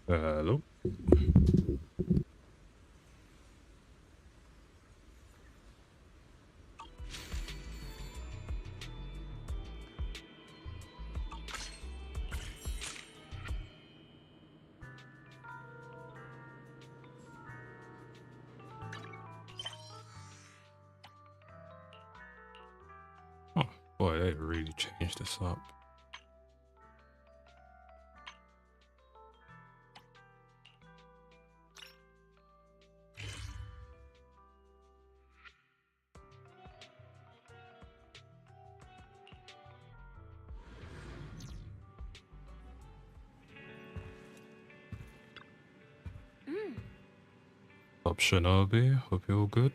Hello. Oh boy, they really changed this up. Up Shinobi, hope you're all good.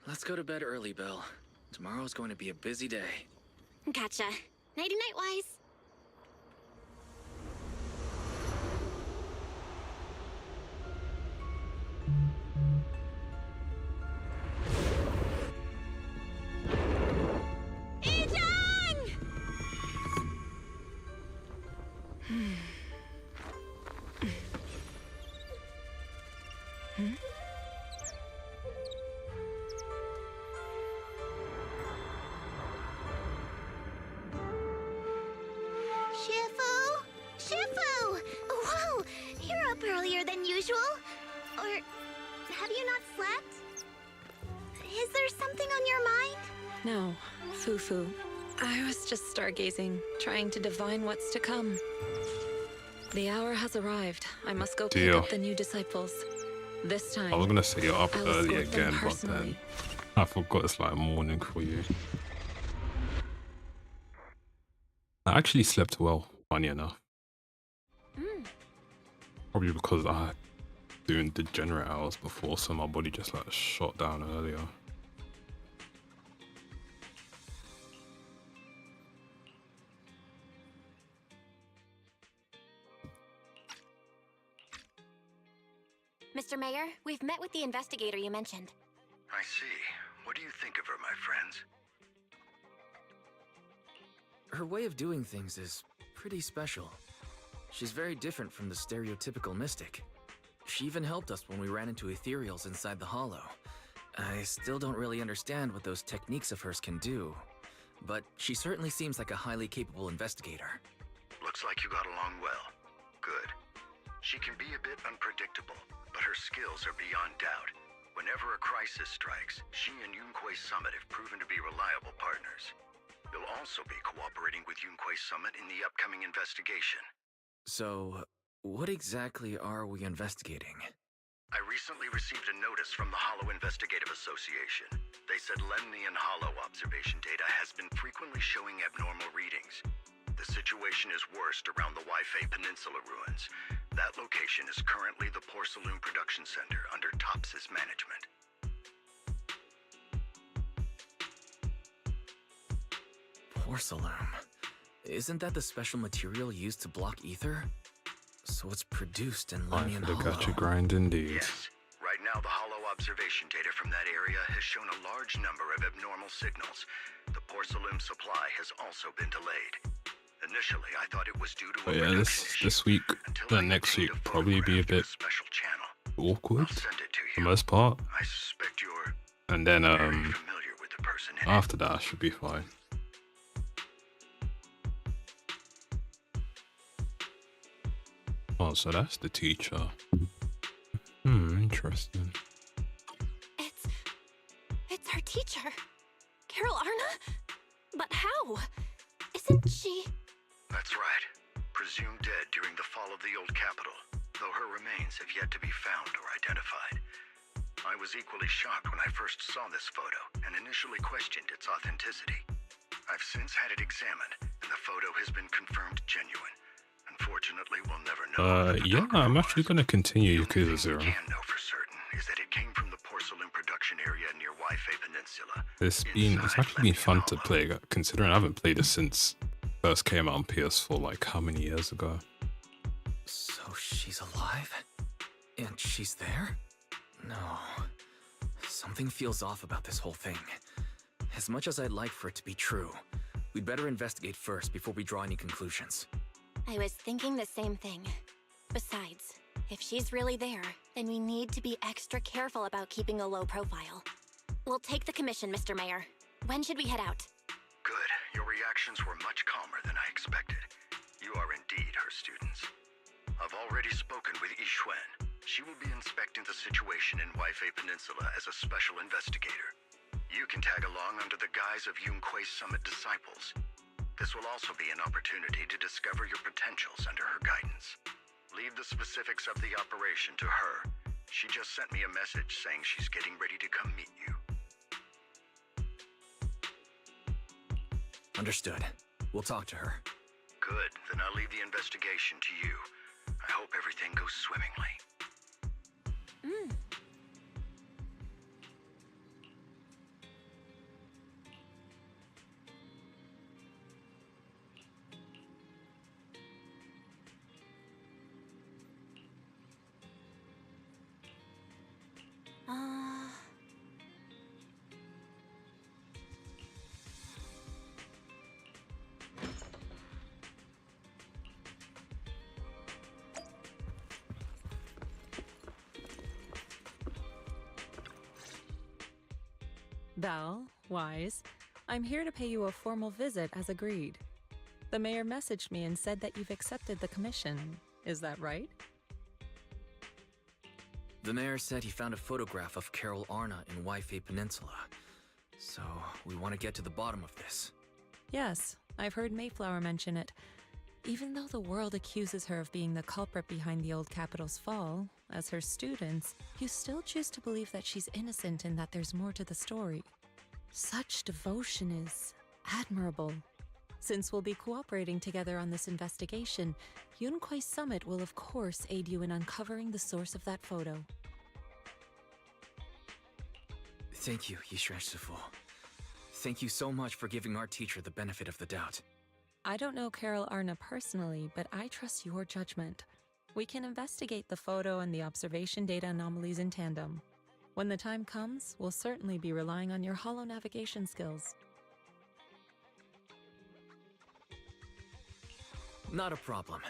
Let's go to bed early, Bill. Tomorrow's going to be a busy day. Gotcha. Nighty-night, Wise. Shifu! Shifu! Whoa! You're up earlier than usual? Or have you not slept? Is there something on your mind? No, Fufu. I was just stargazing, trying to divine what's to come. The hour has arrived. I must go pick up the new disciples. This time, I was gonna say you're up I'll early escort them again, but then personally. I forgot it's like morning for you. I actually slept well, funny enough. Probably because I had doing degenerate hours before, so my body just like shot down earlier. Mr. Mayor, we've met with the investigator you mentioned. I see. What do you think of her, my friends? Her way of doing things is pretty special. She's very different from the stereotypical mystic. She even helped us when we ran into ethereals inside the hollow. I still don't really understand what those techniques of hers can do, but she certainly seems like a highly capable investigator. Looks like you got along well. Good. She can be a bit unpredictable, but her skills are beyond doubt. Whenever a crisis strikes, she and Yunquei Summit have proven to be reliable partners. You'll also be cooperating with Yunquei Summit in the upcoming investigation. So, what exactly are we investigating? I recently received a notice from the Hollow Investigative Association. They said Lemnian Hollow observation data has been frequently showing abnormal readings. The situation is worst around the Waifei Peninsula ruins. That location is currently the Porcelain Production Center under Tops's management. Porcelain. Isn't that the special material used to block ether? So it's produced in Time Lemnian for the gacha Hollow. grind indeed. Yes. Right now, the Hollow observation data from that area has shown a large number of abnormal signals. The porcelain supply has also been delayed. Initially, I thought it was due to But a yeah, production issue, this week until I and next week obtained a probably be a photograph through bit special channel. awkward I'll send it to for the you. most part. I suspect you're And then very familiar with the person. person in After that, I should be fine. Oh, so that's the teacher. Interesting. It's our teacher, Carol Arna? But how? Isn't she... That's right. Presumed dead during the fall of the old capital, though her remains have yet to be found or identified. I was equally shocked when I first saw this photo and initially questioned its authenticity. I've since had it examined, and the photo has been confirmed genuine. Unfortunately, we'll never know. Yeah, I'm actually going to continue Yakuza 0. What we can know for certain is that it came from the porcelain production area near Waifei Peninsula. It's actually been fun to play, considering I haven't played it since first came out on PS4, like how many years ago? So she's alive? And she's there? No. Something feels off about this whole thing. As much as I'd like for it to be true, we'd better investigate first before we draw any conclusions. I was thinking the same thing. Besides, if she's really there, then we need to be extra careful about keeping a low profile. We'll take the commission, Mr. Mayor. When should we head out? Good. Your reactions were much calmer than I expected. You are indeed her students. I've already spoken with Yixuan. She will be inspecting the situation in Waifei Peninsula as a special investigator. You can tag along under the guise of Yunque's Summit disciples. This will also be an opportunity to discover your potentials under her guidance. Leave the specifics of the operation to her. She just sent me a message saying she's getting ready to come meet you. Understood. We'll talk to her. Good. Then I'll leave the investigation to you. I hope everything goes swimmingly. Val, Wise, I'm here to pay you a formal visit as agreed. The mayor messaged me and said that you've accepted the commission. Is that right? The mayor said he found a photograph of Carol Arna in Waifei Peninsula. So, we want to get to the bottom of this. Yes, I've heard Mayflower mention it. Even though the world accuses her of being the culprit behind the old capital's fall, as her students, you still choose to believe that she's innocent and that there's more to the story. Such devotion is admirable. Since we'll be cooperating together on this investigation, Yunque's Summit will of course aid you in uncovering the source of that photo. Thank you, Yixuan Shifu. Thank you so much for giving our teacher the benefit of the doubt. I don't know Carol Arna personally, but I trust your judgment. We can investigate the photo and the observation data anomalies in tandem. When the time comes, we'll certainly be relying on your holo navigation skills. Not a problem.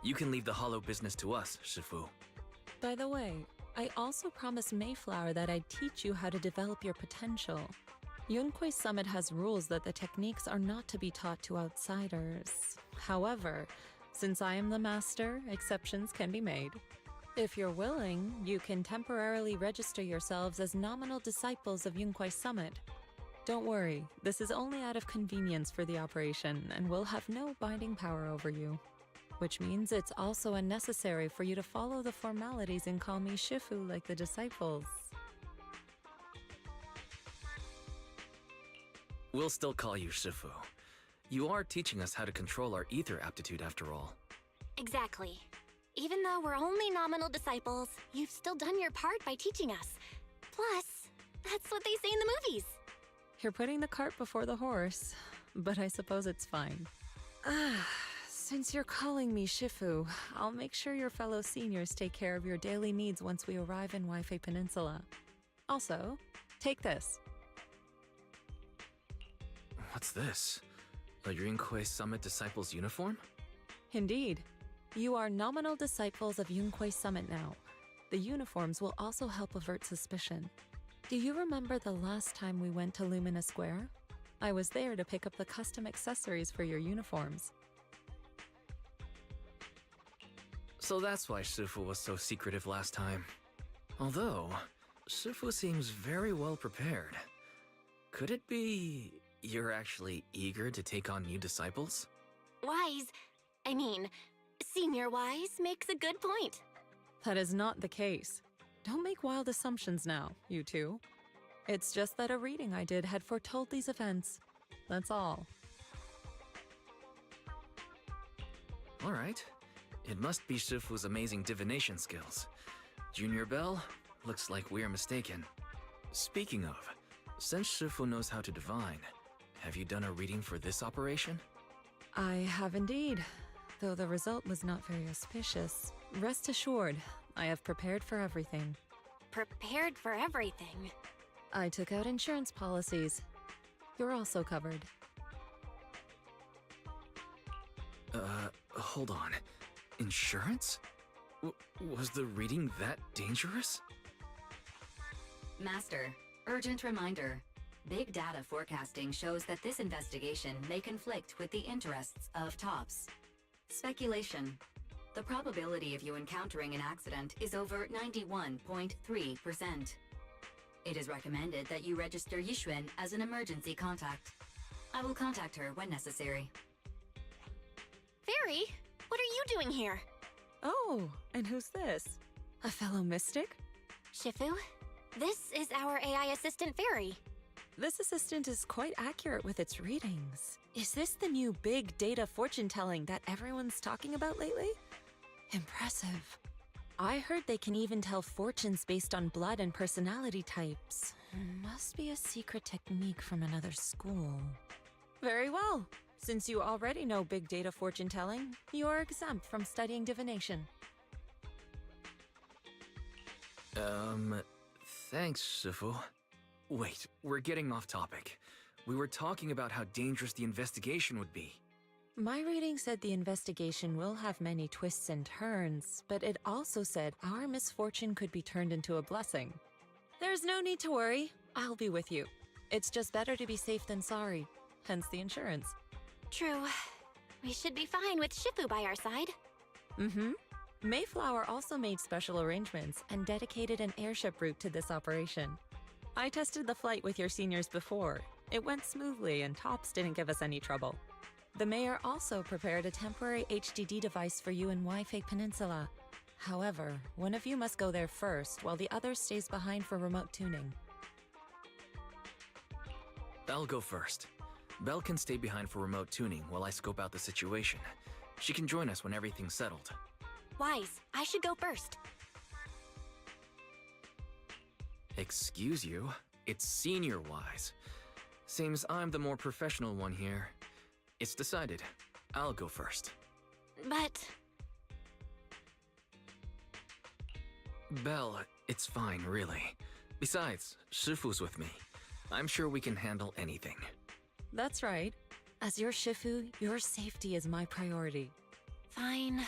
You can leave the holo business to us, Shifu. By the way, I also promised Mayflower that I'd teach you how to develop your potential. Yunque's Summit has rules that the techniques are not to be taught to outsiders. However, since I am the master, exceptions can be made. If you're willing, you can temporarily register yourselves as nominal disciples of Yunque's Summit. Don't worry, this is only out of convenience for the operation and will have no binding power over you. Which means it's also unnecessary for you to follow the formalities and call me Shifu like the disciples. We'll still call you Shifu. You are teaching us how to control our ether aptitude after all. Exactly. Even though we're only nominal disciples, you've still done your part by teaching us. Plus, that's what they say in the movies. You're putting the cart before the horse, but I suppose it's fine. Since you're calling me Shifu, I'll make sure your fellow seniors take care of your daily needs once we arrive in Waifei Peninsula. Also, take this. What's this? A Yunque Summit Disciples uniform? Indeed. You are nominal disciples of Yunque Summit now. The uniforms will also help avert suspicion. Do you remember the last time we went to Lumina Square? I was there to pick up the custom accessories for your uniforms. So that's why Shifu was so secretive last time. Although, Shifu seems very well prepared. Could it be you're actually eager to take on new disciples? Senior Wise makes a good point. That is not the case. Don't make wild assumptions now, you two. It's just that a reading I did had foretold these events. That's all. Alright. It must be Shifu's amazing divination skills. Junior Bell, looks like we're mistaken. Speaking of, since Shifu knows how to divine, have you done a reading for this operation? I have indeed, though the result was not very auspicious. Rest assured, I have prepared for everything. Prepared for everything. I took out insurance policies. You're also covered. Hold on. Insurance? Was the reading that dangerous? Master, urgent reminder. Big data forecasting shows that this investigation may conflict with the interests of TOPS. Speculation. The probability of you encountering an accident is over 91.3%. It is recommended that you register Yixuan as an emergency contact. I will contact her when necessary. Fairy, what are you doing here? Oh, and who's this? A fellow mystic? Shifu, this is our AI assistant Fairy. This assistant is quite accurate with its readings. Is this the new big data fortune-telling that everyone's talking about lately? Impressive. I heard they can even tell fortunes based on blood and personality types. Must be a secret technique from another school. Very well. Since you already know big data fortune-telling, you are exempt from studying divination. Thanks, Shifu. Wait, we're getting off topic. We were talking about how dangerous the investigation would be. My reading said the investigation will have many twists and turns, but it also said our misfortune could be turned into a blessing. There's no need to worry. I'll be with you. It's just better to be safe than sorry, hence the insurance. True. We should be fine with Shifu by our side. Mm-hmm. Mayflower also made special arrangements and dedicated an airship route to this operation. I tested the flight with your seniors before. It went smoothly and TOPS didn't give us any trouble. The mayor also prepared a temporary HDD device for you in Waifei Peninsula. However, one of you must go there first, while the other stays behind for remote tuning. I'll go first. Belle can stay behind for remote tuning while I scope out the situation. She can join us when everything's settled. Wise, I should go first. Excuse you, it's Senior Wise. Seems I'm the more professional one here. It's decided. I'll go first. But... Belle, it's fine, really. Besides, Shifu's with me. I'm sure we can handle anything. That's right. As your Shifu, your safety is my priority. Fine.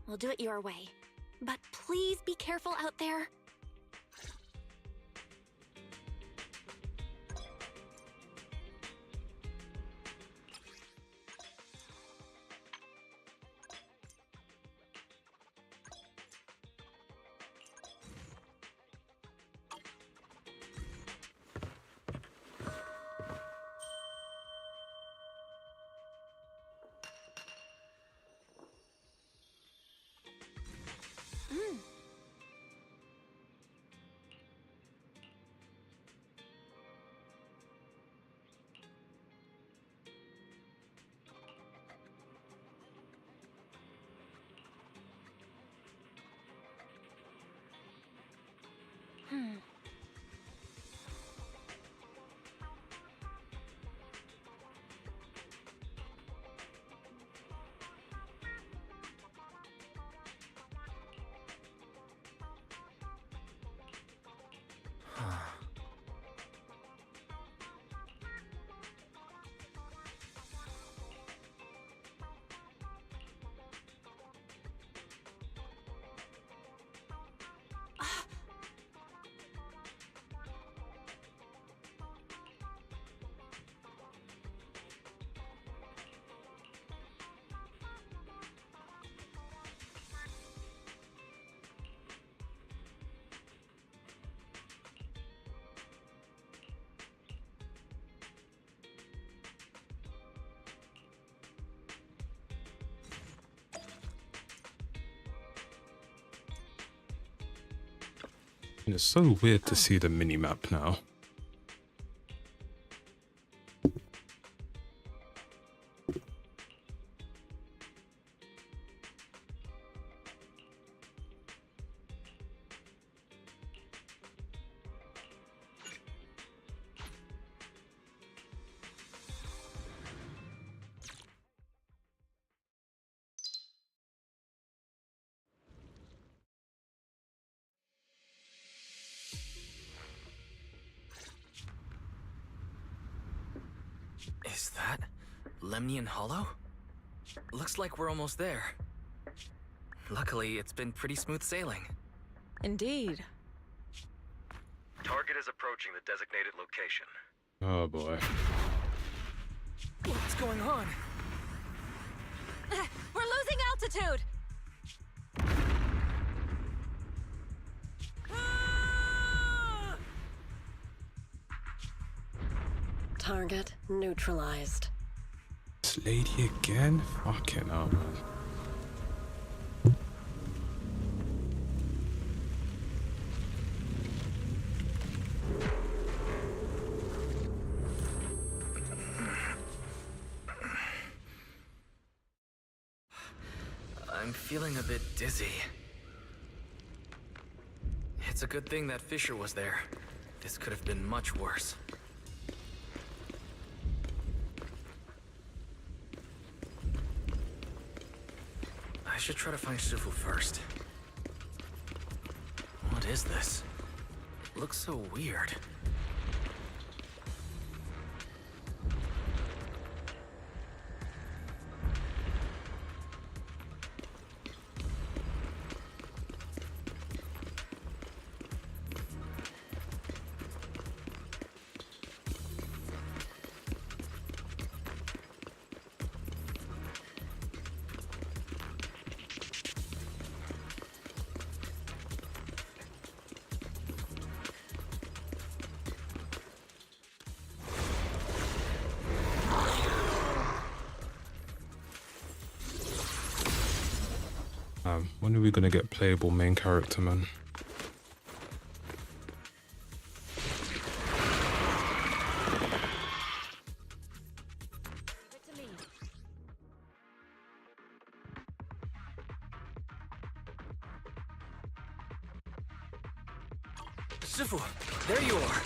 We'll do it your way. But please be careful out there. And it's so weird to see the mini-map now. Is that Lemnian Hollow? Looks like we're almost there. Luckily, it's been pretty smooth sailing. Indeed. Target is approaching the designated location. Oh boy. What's going on? We're losing altitude! Target neutralized. This lady again? Fucking hell, man. I'm feeling a bit dizzy. It's a good thing that Fisher was there. This could have been much worse. I should try to find Shifu first. What is this? It looks so weird. When are we gonna get playable main character, man? Shifu, there you are.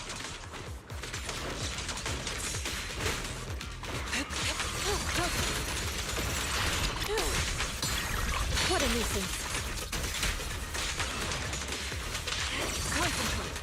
What a nuisance. Concentrate.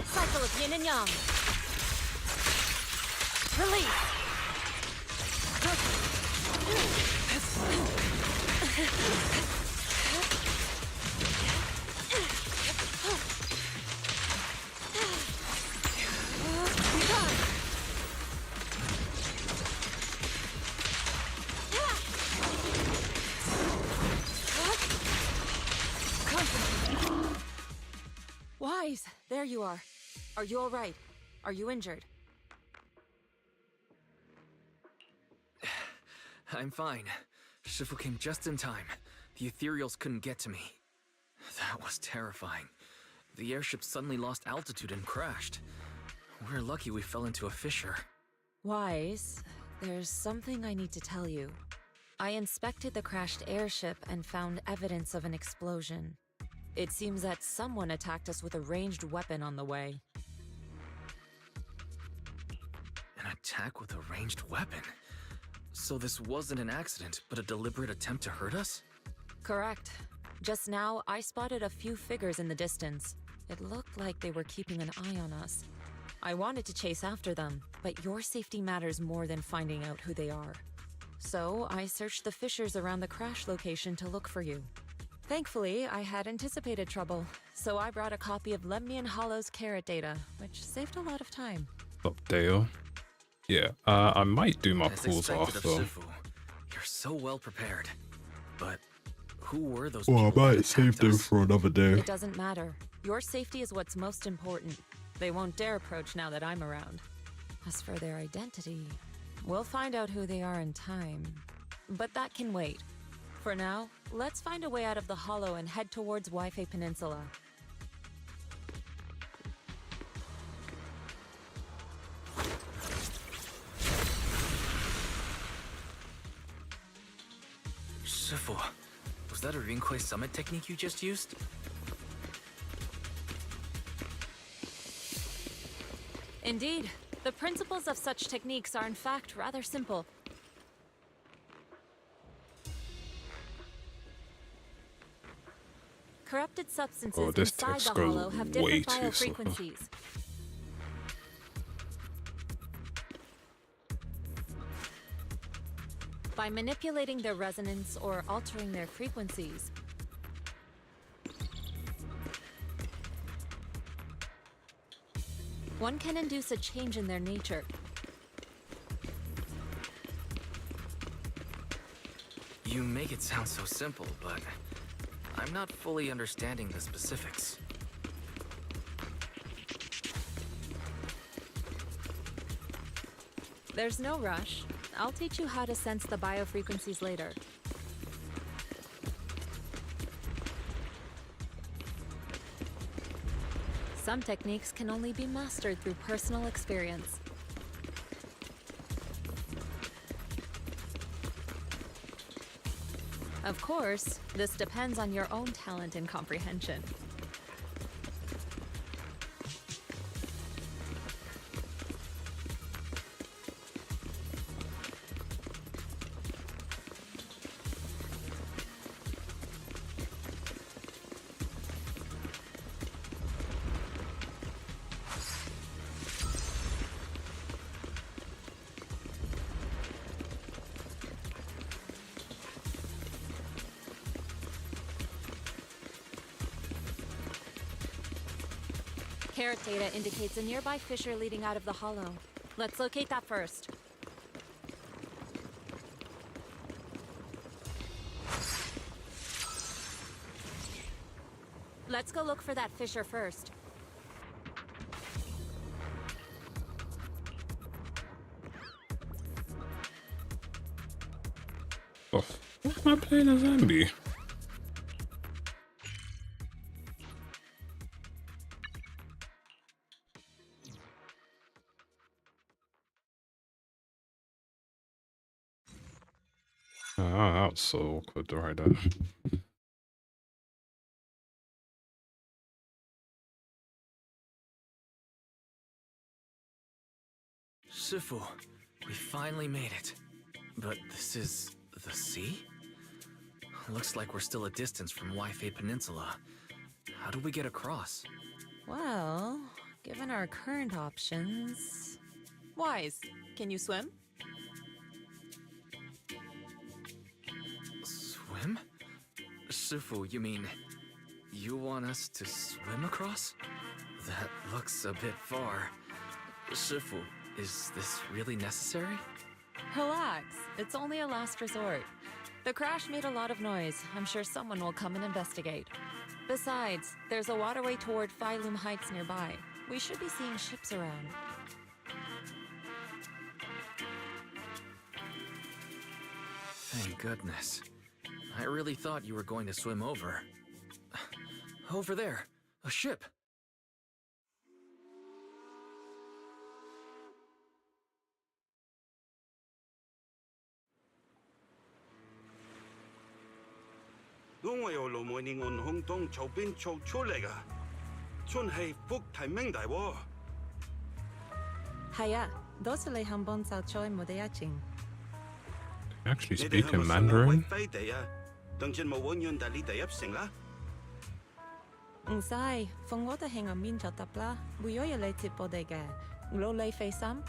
Cycle of yin and yang. Release. Wise, there you are. Are you all right? Are you injured? I'm fine. Shifu came just in time. The ethereals couldn't get to me. That was terrifying. The airship suddenly lost altitude and crashed. We're lucky we fell into a fissure. Wise, there's something I need to tell you. I inspected the crashed airship and found evidence of an explosion. It seems that someone attacked us with a ranged weapon on the way. An attack with a ranged weapon? So this wasn't an accident, but a deliberate attempt to hurt us? Correct. Just now, I spotted a few figures in the distance. It looked like they were keeping an eye on us. I wanted to chase after them, but your safety matters more than finding out who they are. So I searched the fissures around the crash location to look for you. Thankfully, I had anticipated trouble, so I brought a copy of Lemnian Hollow's carrot data, which saved a lot of time. Up Dale. Yeah, I might do my As pulls expected off of though. Shifu, you're so well prepared. But who were those Well, I people that might save attacked them us? for another day. It doesn't matter. Your safety is what's most important. They won't dare approach now that I'm around. As for their identity, we'll find out who they are in time. But that can wait. For now, let's find a way out of the hollow and head towards Waifei Peninsula. Shifu, was that a Rinkwei summit technique you just used? Indeed. The principles of such techniques are in fact rather simple. Corrupted substances this inside text the hollow goes have way different too slow. biofrequencies. By manipulating their resonance or altering their frequencies, one can induce a change in their nature. You make it sound so simple, but I'm not fully understanding the specifics. There's no rush. I'll teach you how to sense the biofrequencies later. Some techniques can only be mastered through personal experience. Of course, this depends on your own talent and comprehension. Carrot data indicates a nearby fissure leading out of the hollow. Let's locate that first. Let's go look for that fissure first. Oh, why am I playing a zombie? Ah, that was so awkward right there. Shifu, we finally made it. But this is the sea? Looks like we're still a distance from Waifei Peninsula. How do we get across? Well, given our current options... Wise, can you swim? Swim? Shifu, you mean... you want us to swim across? That looks a bit far. Shifu, is this really necessary? Relax, it's only a last resort. The crash made a lot of noise. I'm sure someone will come and investigate. Besides, there's a waterway toward Phylum Heights nearby. We should be seeing ships around. Thank goodness. I really thought you were going to swim over. Over there, a ship. Hiya, dosele hambon sao choi modeyaching. Actually speak in Mandarin? Sai, fongoda henga min chatapla, buyoya le tipodege. Lo le fe sam?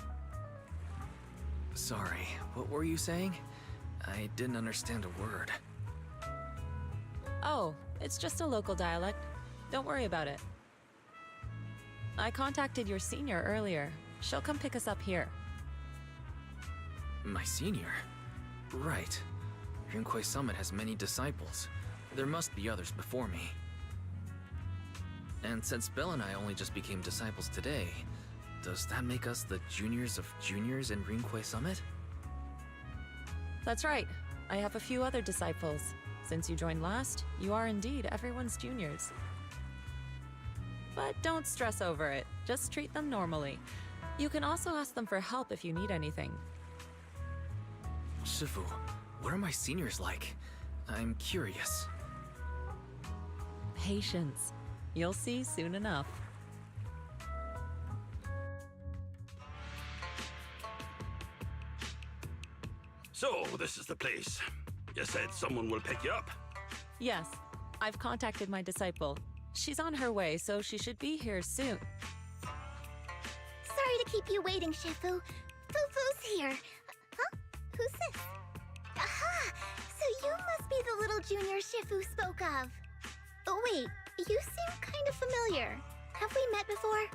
Sorry, what were you saying? I didn't understand a word. Oh, it's just a local dialect. Don't worry about it. I contacted your senior earlier. She'll come pick us up here. My senior? Right. Yunquei Summit has many disciples. There must be others before me. And since Belle and I only just became disciples today, does that make us the juniors of juniors in Yunquei Summit? That's right. I have a few other disciples. Since you joined last, you are indeed everyone's juniors. But don't stress over it. Just treat them normally. You can also ask them for help if you need anything. Shifu, what are my seniors like? I'm curious. Patience. You'll see soon enough. So, this is the place. You said someone will pick you up. Yes, I've contacted my disciple. She's on her way, so she should be here soon. Sorry to keep you waiting, Shifu. Fufu's here. Huh? Who's this? Aha! So you must be the little junior Shifu spoke of. Oh, wait. You seem kind of familiar. Have we met before?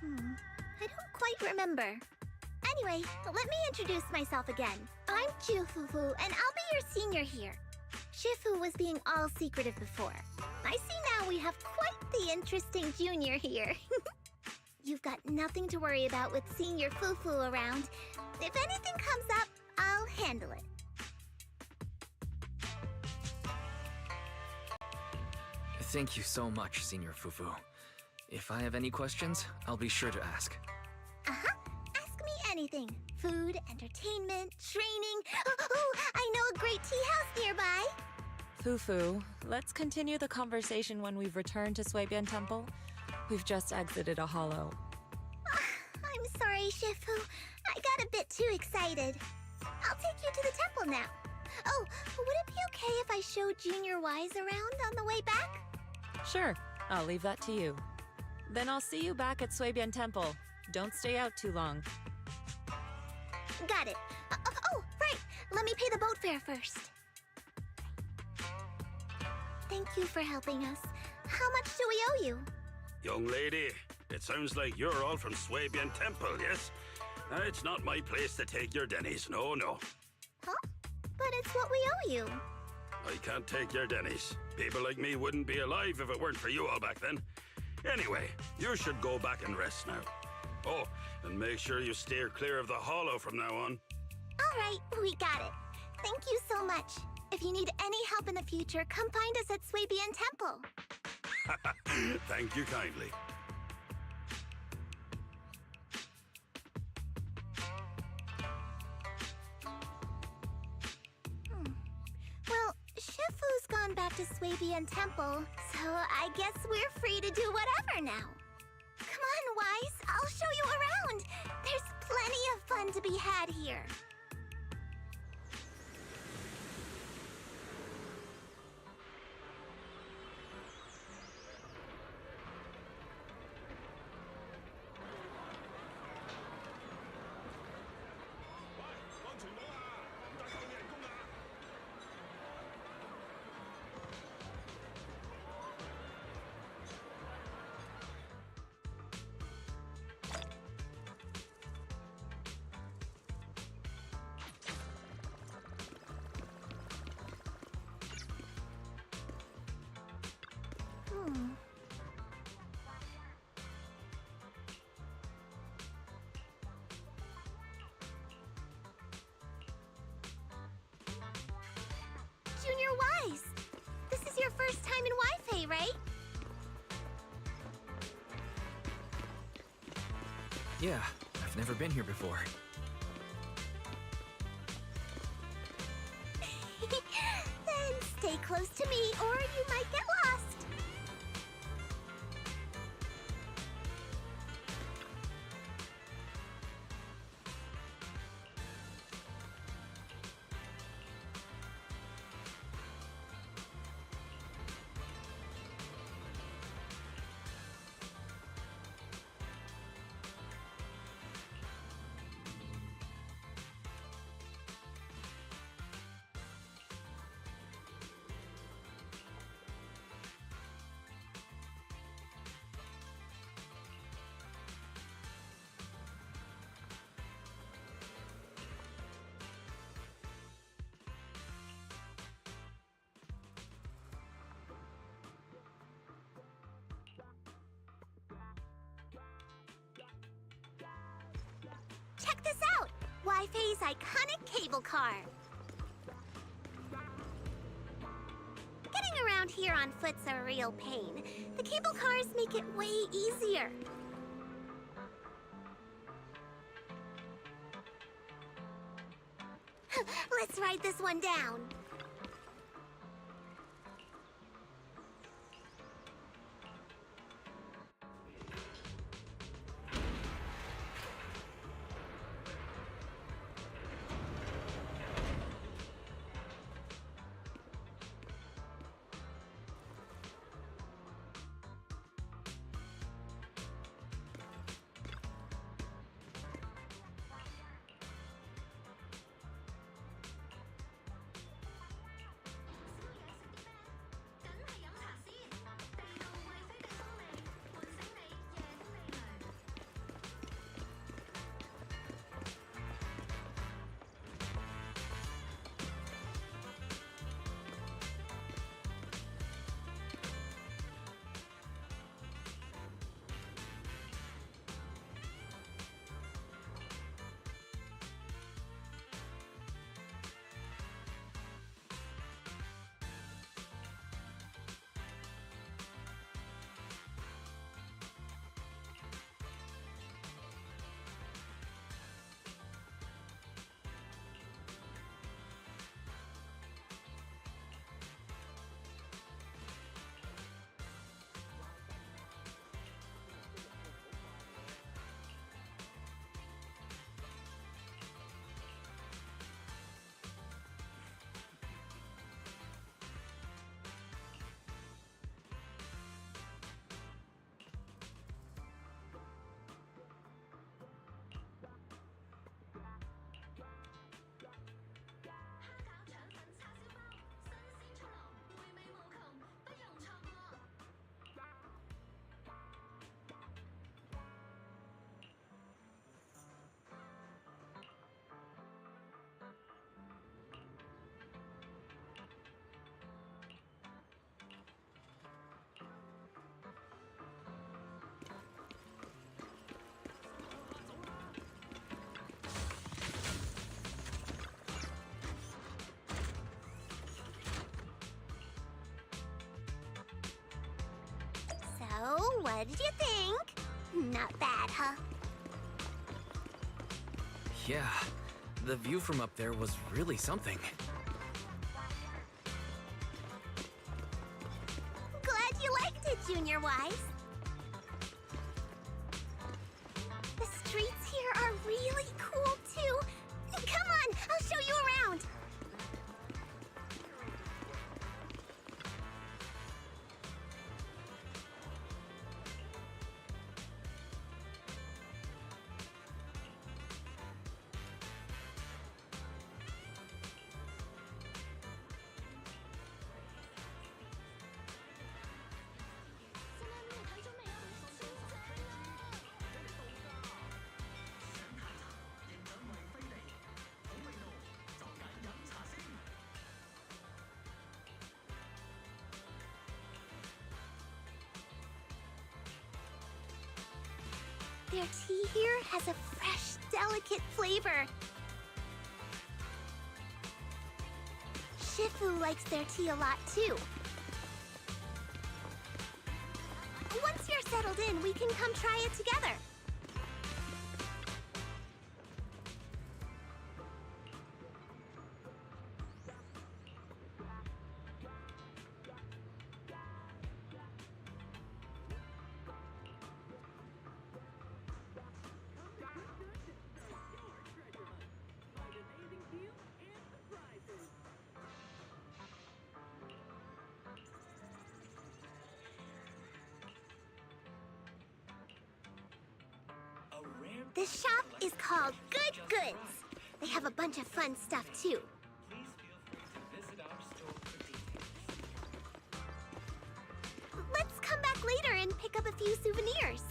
I don't quite remember. Anyway, let me introduce myself again. I'm Fufu, and I'll be your senior here. Shifu was being all secretive before. I see now we have quite the interesting junior here. You've got nothing to worry about with senior Fufu around. If anything comes up, I'll handle it. Thank you so much, Senior Fufu. If I have any questions, I'll be sure to ask. Uh-huh. Ask me anything. Food, entertainment, training. Oh, I know a great tea house nearby. Fufu, let's continue the conversation when we've returned to Suibian Temple. We've just exited a hollow. I'm sorry, Shifu. I got a bit too excited. I'll take you to the temple now. Oh, would it be okay if I show Junior Wise around on the way back? Sure, I'll leave that to you. Then I'll see you back at Suibian Temple. Don't stay out too long. Got it. Oh, right. Let me pay the boat fare first. Thank you for helping us. How much do we owe you? Young lady, it sounds like you're all from Suibian Temple, yes? It's not my place to take your dennies, no. Huh? But it's what we owe you. I can't take your dennies. People like me wouldn't be alive if it weren't for you all back then. Anyway, you should go back and rest now. Oh, and make sure you steer clear of the hollow from now on. All right, we got it. Thank you so much. If you need any help in the future, come find us at Suibian Temple. Thank you kindly. Well, Shifu's gone back to Suibian Temple, so I guess we're free to do whatever now. Come on, Wise, I'll show you around. There's plenty of fun to be had here. Junior Wise, this is your first time in Waifei, right? Yeah, I've never been here before. Then stay close to me, or you might get lost. Waifei's iconic cable car. Getting around here on foot's a real pain. The cable cars make it way easier. Let's ride this one down. So, what did you think? Not bad, huh? Yeah, the view from up there was really something. Glad you liked it, Junior Wise. The streets here are really cool, too. Come on, I'll show you around. Their tea here has a fresh, delicate flavor. Shifu likes their tea a lot, too. Once you're settled in, we can come try it together. This shop is called Good Goods. They have a bunch of fun stuff, too. Let's come back later and pick up a few souvenirs.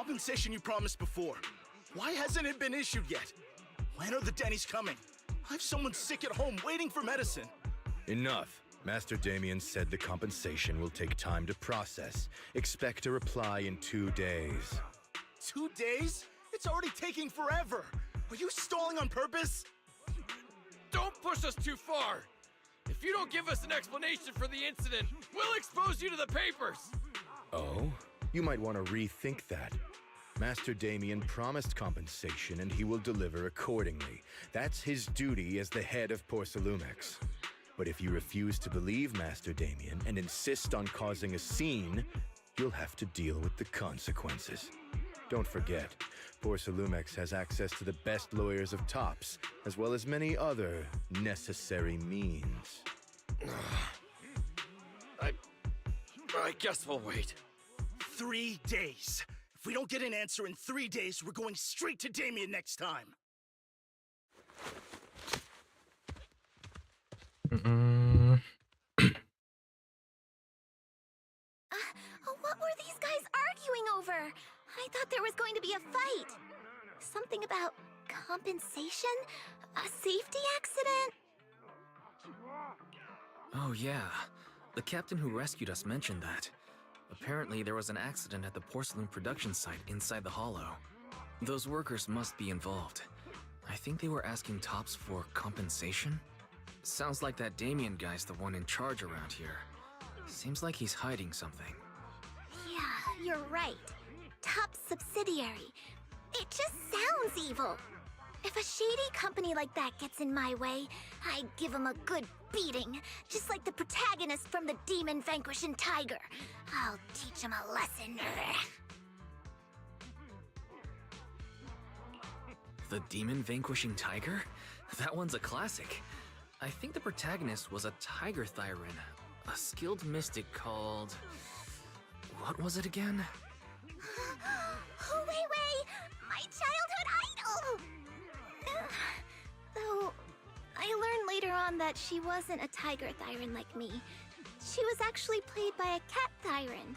compensation you promised before? Why hasn't it been issued yet? When are the Denny's coming? I have someone sick at home waiting for medicine. Enough. Master Damian said the compensation will take time to process. Expect a reply in 2 days. 2 days? It's already taking forever. Are you stalling on purpose? Don't push us too far. If you don't give us an explanation for the incident, we'll expose you to the papers. Oh? You might want to rethink that. Master Damian promised compensation and he will deliver accordingly. That's his duty as the head of Porcelumex. But if you refuse to believe Master Damian and insist on causing a scene, you'll have to deal with the consequences. Don't forget, Porcelumex has access to the best lawyers of Tops, as well as many other necessary means. I guess we'll wait. 3 days. If we don't get an answer in 3 days, we're going straight to Damian next time. What were these guys arguing over? I thought there was going to be a fight. Something about compensation? A safety accident? Oh yeah, the captain who rescued us mentioned that. Apparently there was an accident at the porcelain production site inside the hollow. Those workers must be involved. I think they were asking Tops for compensation? Sounds like that Damian guy's the one in charge around here. Seems like he's hiding something. Yeah, you're right. Top subsidiary. It just sounds evil. If a shady company like that gets in my way, I give them a good beating, just like the protagonist from the Demon Vanquishing Tiger. I'll teach him a lesson. The Demon Vanquishing Tiger? That one's a classic. I think the protagonist was a Tiger Thyran, a skilled mystic called... What was it again? Waifei! My childhood idol! Though, I learned later on that she wasn't a Tiger Thyran like me. She was actually played by a Cat Thyran.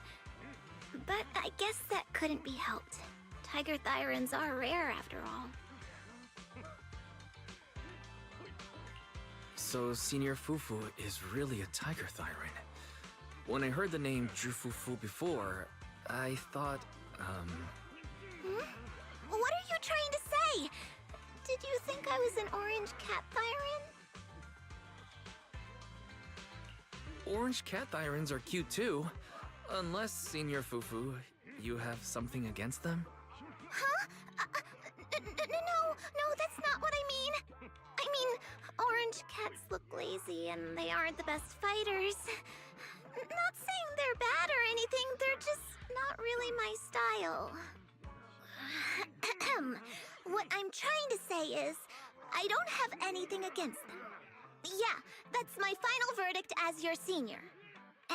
But I guess that couldn't be helped. Tiger Thyrans are rare after all. So Senior Fufu is really a Tiger Thyran. When I heard the name Jufufu before, I thought, What are you trying to say? Did you think I was an orange cat Thyran? Orange cat Thyrans are cute too. Unless, Senior Fufu, you have something against them? Huh? No, that's not what I mean. I mean, orange cats look lazy and they aren't the best fighters. Not saying they're bad or anything, they're just not really my style. What I'm trying to say is, I don't have anything against them. Yeah, that's my final verdict as your senior.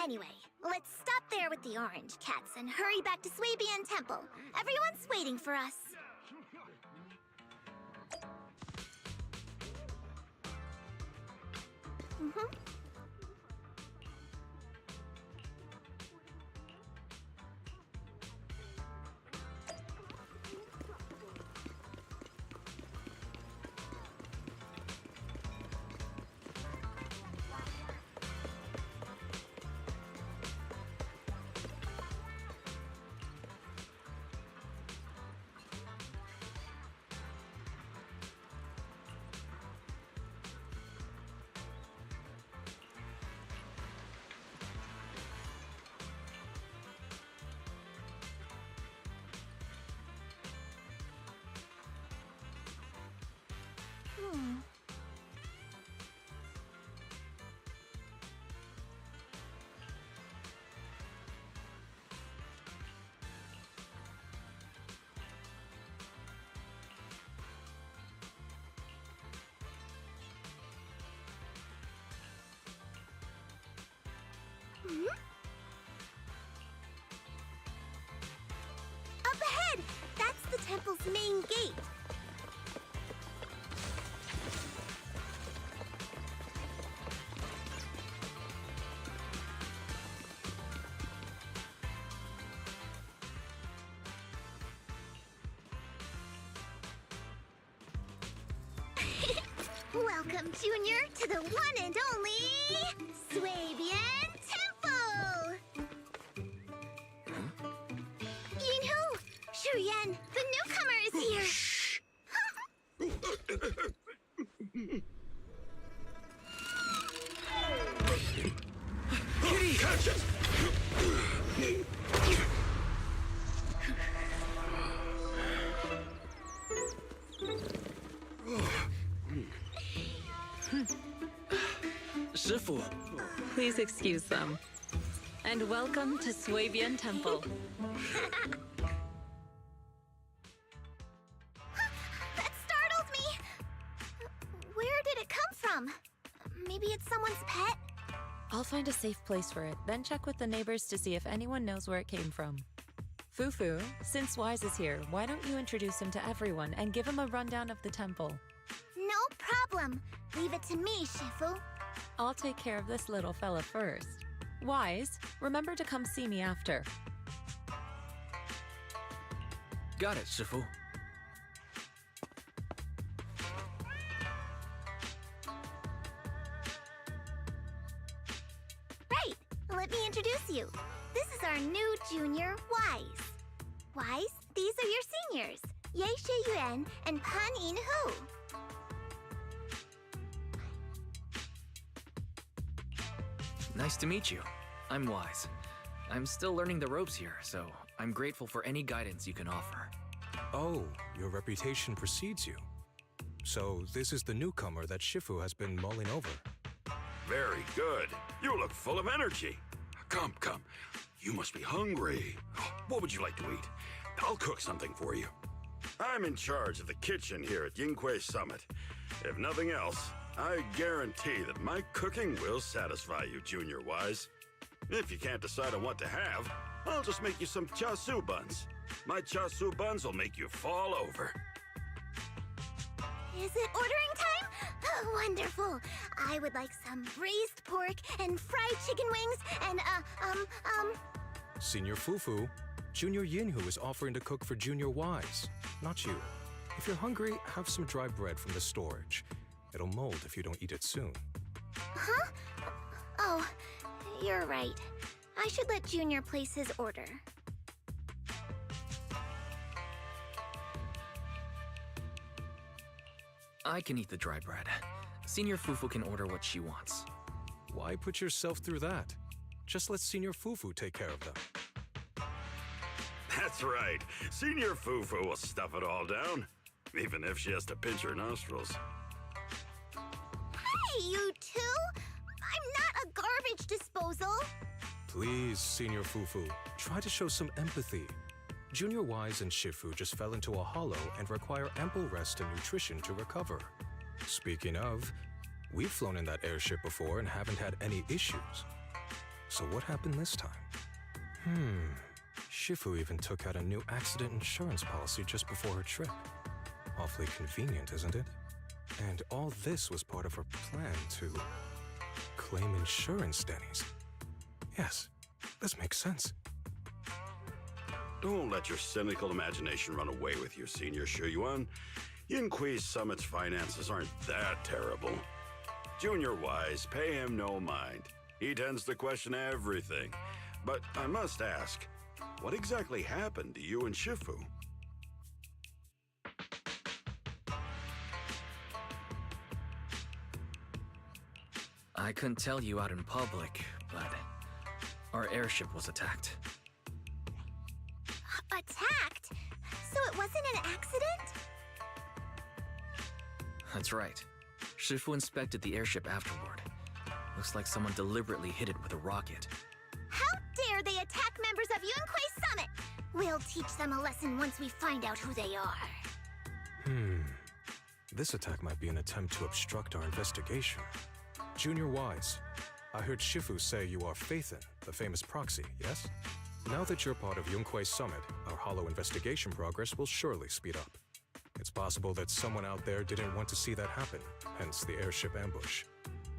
Anyway, let's stop there with the orange cats and hurry back to Suibian Temple. Everyone's waiting for us. Up ahead! That's the temple's main gate. Welcome, Junior, to the one and only Suibian Temple! Yinhu! Shuyan, the newcomer is here! Shh! Kitty! Catch it! Shifu! Please excuse them. And welcome to Suibian Temple. That startled me! Where did it come from? Maybe it's someone's pet? I'll find a safe place for it, then check with the neighbors to see if anyone knows where it came from. Fufu, since Wise is here, why don't you introduce him to everyone and give him a rundown of the temple? No problem. Leave it to me, Shifu. I'll take care of this little fella first. Wise, remember to come see me after. Got it, Shifu. Right, let me introduce you. This is our new junior, Wise. Wise, these are your seniors, Yixuan and Peninsula. Nice to meet you. I'm Wise. I'm still learning the ropes here, so I'm grateful for any guidance you can offer. Oh, your reputation precedes you. So this is the newcomer that Shifu has been mulling over. Very good. You look full of energy. Come, come. You must be hungry. What would you like to eat? I'll cook something for you. I'm in charge of the kitchen here at Yixuan Summit. If nothing else, I guarantee that my cooking will satisfy you, Junior Wise. If you can't decide on what to have, I'll just make you some chasu buns. My chasu buns will make you fall over. Is it ordering time? Oh, wonderful. I would like some braised pork and fried chicken wings and, Senior Fufu, Junior Yinhu is offering to cook for Junior Wise, not you. If you're hungry, have some dry bread from the storage. It'll mold if you don't eat it soon. Huh? Oh, you're right. I should let Junior place his order. I can eat the dry bread. Senior Fufu can order what she wants. Why put yourself through that? Just let Senior Fufu take care of them. That's right. Senior Fufu will stuff it all down, even if she has to pinch her nostrils. Hey, you two! I'm not a garbage disposal! Please, Senior Fufu, try to show some empathy. Junior Wise and Shifu just fell into a hollow and require ample rest and nutrition to recover. Speaking of, we've flown in that airship before and haven't had any issues. So what happened this time? Shifu even took out a new accident insurance policy just before her trip. Awfully convenient, isn't it? And all this was part of her plan to claim insurance, Denny's. Yes, this makes sense. Don't let your cynical imagination run away with you, Senior Shuyuan. Yixuan Summit's finances aren't that terrible. Junior Wise, pay him no mind. He tends to question everything. But I must ask, what exactly happened to you and Shifu? I couldn't tell you out in public, but our airship was attacked. Attacked? So it wasn't an accident? That's right. Shifu inspected the airship afterward. Looks like someone deliberately hit it with a rocket. How dare they attack members of Yunquei Summit? We'll teach them a lesson once we find out who they are. This attack might be an attempt to obstruct our investigation. Junior Wise, I heard Shifu say you are Faithin, the famous Proxy, yes? Now that you're part of Yunquei Summit, our hollow investigation progress will surely speed up. It's possible that someone out there didn't want to see that happen, hence the airship ambush.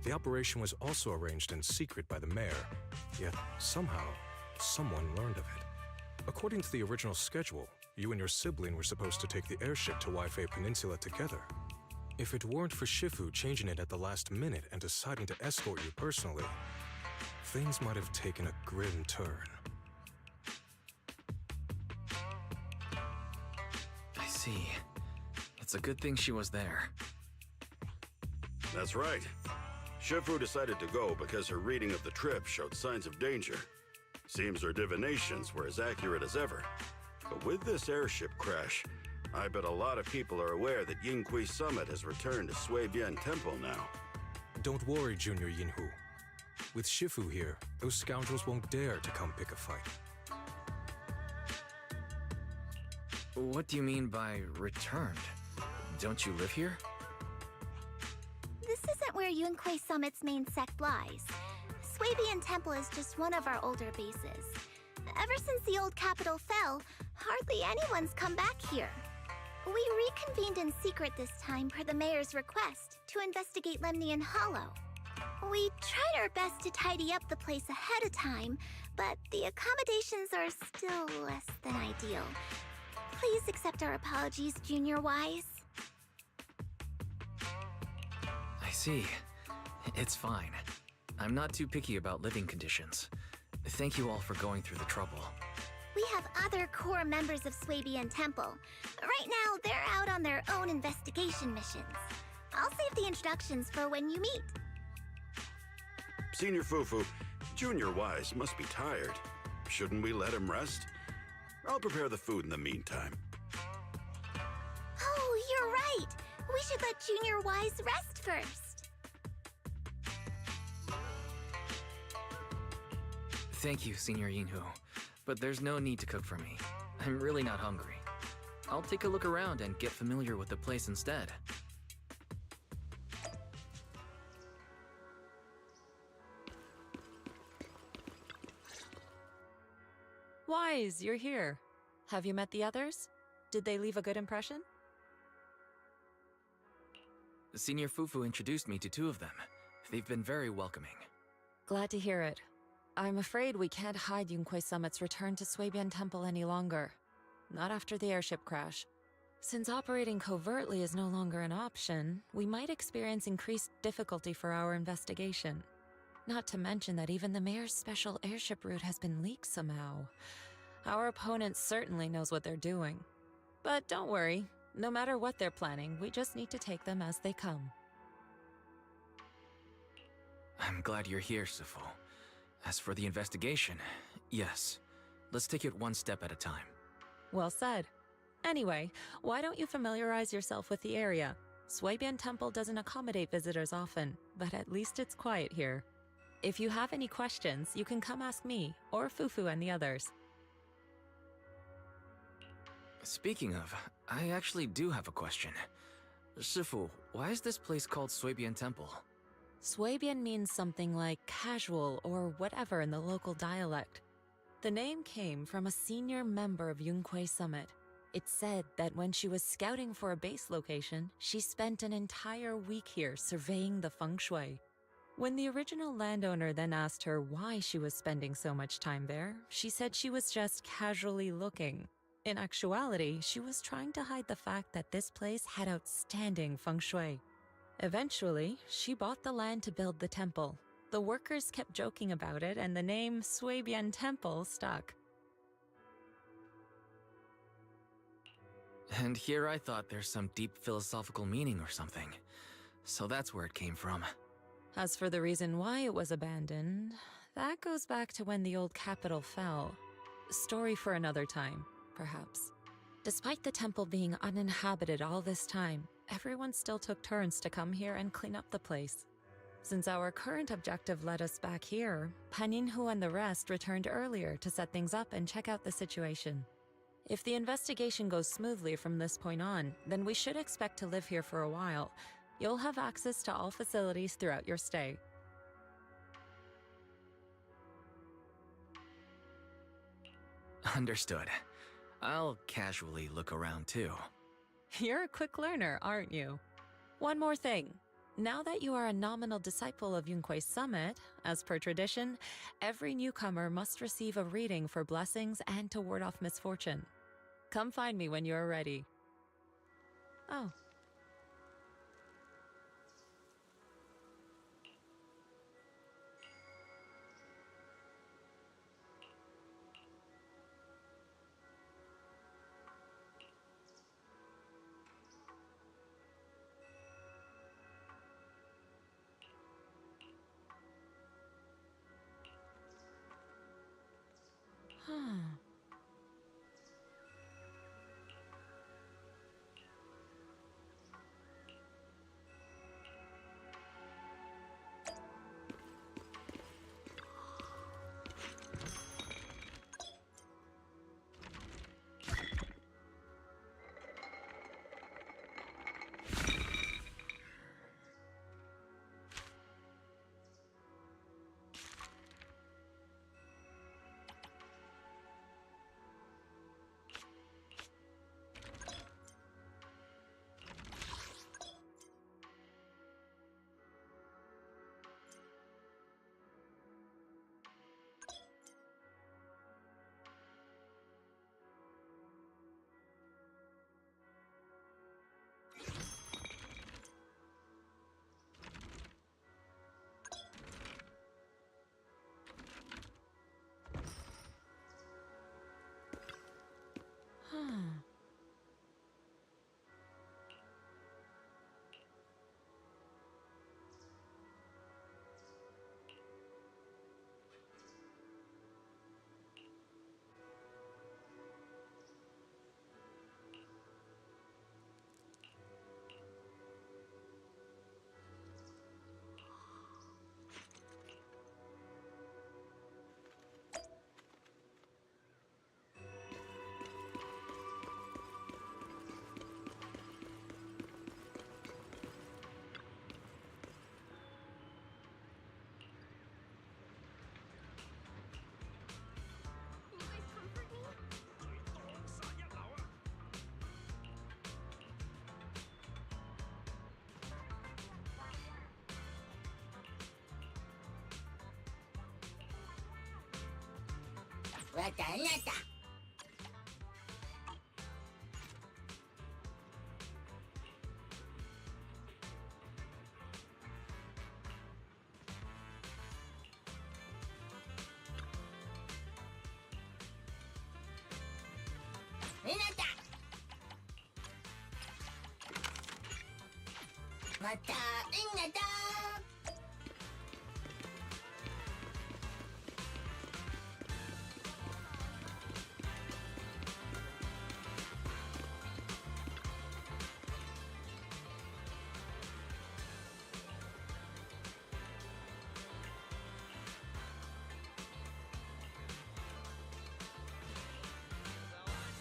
The operation was also arranged in secret by the mayor, yet somehow, someone learned of it. According to the original schedule, you and your sibling were supposed to take the airship to Waifei Peninsula together. If it weren't for Shifu changing it at the last minute and deciding to escort you personally, things might have taken a grim turn. I see. It's a good thing she was there. That's right. Shifu decided to go because her reading of the trip showed signs of danger. Seems her divinations were as accurate as ever. But with this airship crash, I bet a lot of people are aware that Yinghui Summit has returned to Suibian Temple now. Don't worry, Junior Yinhu. With Shifu here, those scoundrels won't dare to come pick a fight. What do you mean by returned? Don't you live here? This isn't where Yunquei Summit's main sect lies. Suibian Temple is just one of our older bases. Ever since the old capital fell, hardly anyone's come back here. We reconvened in secret this time per the mayor's request to investigate Lemnian Hollow. We tried our best to tidy up the place ahead of time, but the accommodations are still less than ideal. Please accept our apologies, Junior Wise. I see. It's fine. I'm not too picky about living conditions. Thank you all for going through the trouble. We have other core members of Suibian Temple. Right now, they're out on their own investigation missions. I'll save the introductions for when you meet. Senior Fufu, Junior Wise must be tired. Shouldn't we let him rest? I'll prepare the food in the meantime. Oh, you're right. We should let Junior Wise rest first. Thank you, Senior Yinhu. But there's no need to cook for me. I'm really not hungry. I'll take a look around and get familiar with the place instead. Wise, you're here. Have you met the others? Did they leave a good impression? Senior Fufu introduced me to two of them. They've been very welcoming. Glad to hear it. I'm afraid we can't hide Yunquei Summit's return to Suibian Temple any longer. Not after the airship crash. Since operating covertly is no longer an option, we might experience increased difficulty for our investigation. Not to mention that even the mayor's special airship route has been leaked somehow. Our opponent certainly knows what they're doing. But don't worry, no matter what they're planning, we just need to take them as they come. I'm glad you're here, Shifu. As for the investigation, yes. Let's take it one step at a time. Well said. Anyway, why don't you familiarize yourself with the area? Suibian Temple doesn't accommodate visitors often, but at least it's quiet here. If you have any questions, you can come ask me, or Fufu and the others. Speaking of, I actually do have a question. Shifu, why is this place called Suibian Temple? Suibian means something like casual or whatever in the local dialect. The name came from a senior member of Yunquei Summit. It's said that when she was scouting for a base location, she spent an entire week here surveying the feng shui. When the original landowner then asked her why she was spending so much time there, she said she was just casually looking. In actuality, she was trying to hide the fact that this place had outstanding feng shui. Eventually, she bought the land to build the temple. The workers kept joking about it, and the name Suibian Temple stuck. And here I thought there's some deep philosophical meaning or something. So that's where it came from. As for the reason why it was abandoned, that goes back to when the old capital fell. Story for another time, perhaps. Despite the temple being uninhabited all this time, everyone still took turns to come here and clean up the place. Since our current objective led us back here, Paninhu and the rest returned earlier to set things up and check out the situation. If the investigation goes smoothly from this point on, then we should expect to live here for a while. You'll have access to all facilities throughout your stay. Understood. I'll casually look around too. You're a quick learner, aren't you? One more thing. Now that you are a nominal disciple of Yunquei Summit, as per tradition, every newcomer must receive a reading for blessings and to ward off misfortune. Come find me when you're ready. Oh.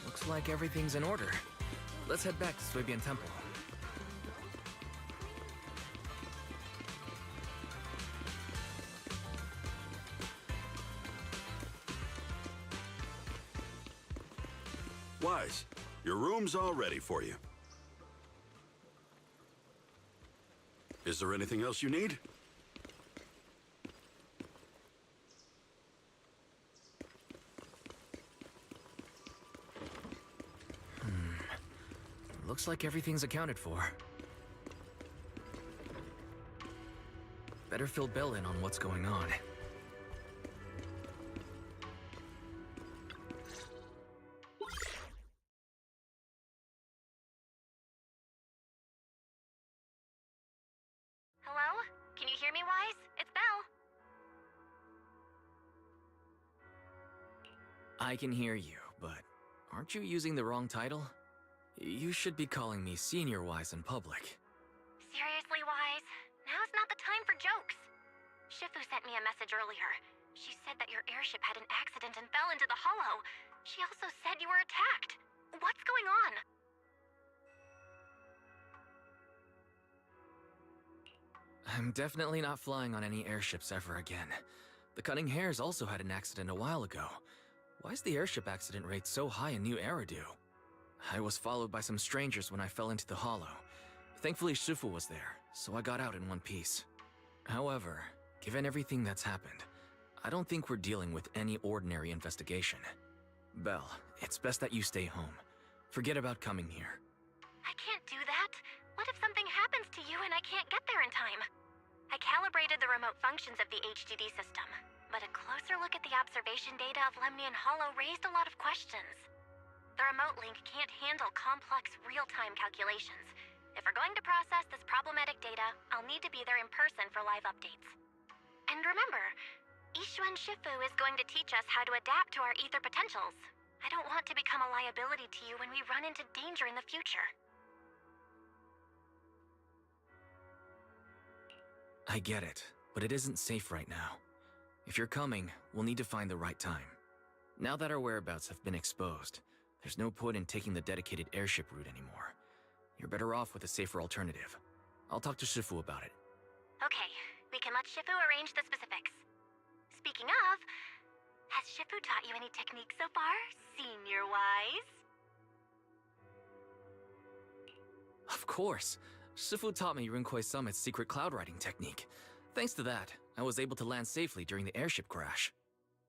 Looks like everything's in order. Let's head back to Suibian Temple. Wise, your room's all ready for you. Is there anything else you need? Looks like everything's accounted for. Better fill Bell in on what's going on. Hello? Can you hear me, Wise? It's Belle. I can hear you, but aren't you using the wrong title? You should be calling me Senior Wise in public. Seriously, Wise? Now's not the time for jokes. Shifu sent me a message earlier. She said that your airship had an accident and fell into the hollow. She also said you were attacked. What's going on? I'm definitely not flying on any airships ever again. The Cunning Hares also had an accident a while ago. Why is the airship accident rate so high in New Eridu? I was followed by some strangers when I fell into the hollow. Thankfully, Shifu was there, so I got out in one piece. However, given everything that's happened, I don't think we're dealing with any ordinary investigation. Belle, it's best that you stay home. Forget about coming here. I can't do that. What if something happens to you and I can't get there in time? I calibrated the remote functions of the HDD system, but a closer look at the observation data of Lemnian Hollow raised a lot of questions. The remote link can't handle complex real-time calculations. If we're going to process this problematic data, I'll need to be there in person for live updates. And remember, Yixuan Shifu is going to teach us how to adapt to our ether potentials. I don't want to become a liability to you when we run into danger in the future. I get it, but it isn't safe right now. If you're coming, we'll need to find the right time. Now that our whereabouts have been exposed, there's no point in taking the dedicated airship route anymore. You're better off with a safer alternative. I'll talk to Shifu about it. Okay, we can let Shifu arrange the specifics. Speaking of, has Shifu taught you any techniques so far, Senior Wise? Of course. Shifu taught me Yunkwei Summit's secret cloud riding technique. Thanks to that, I was able to land safely during the airship crash.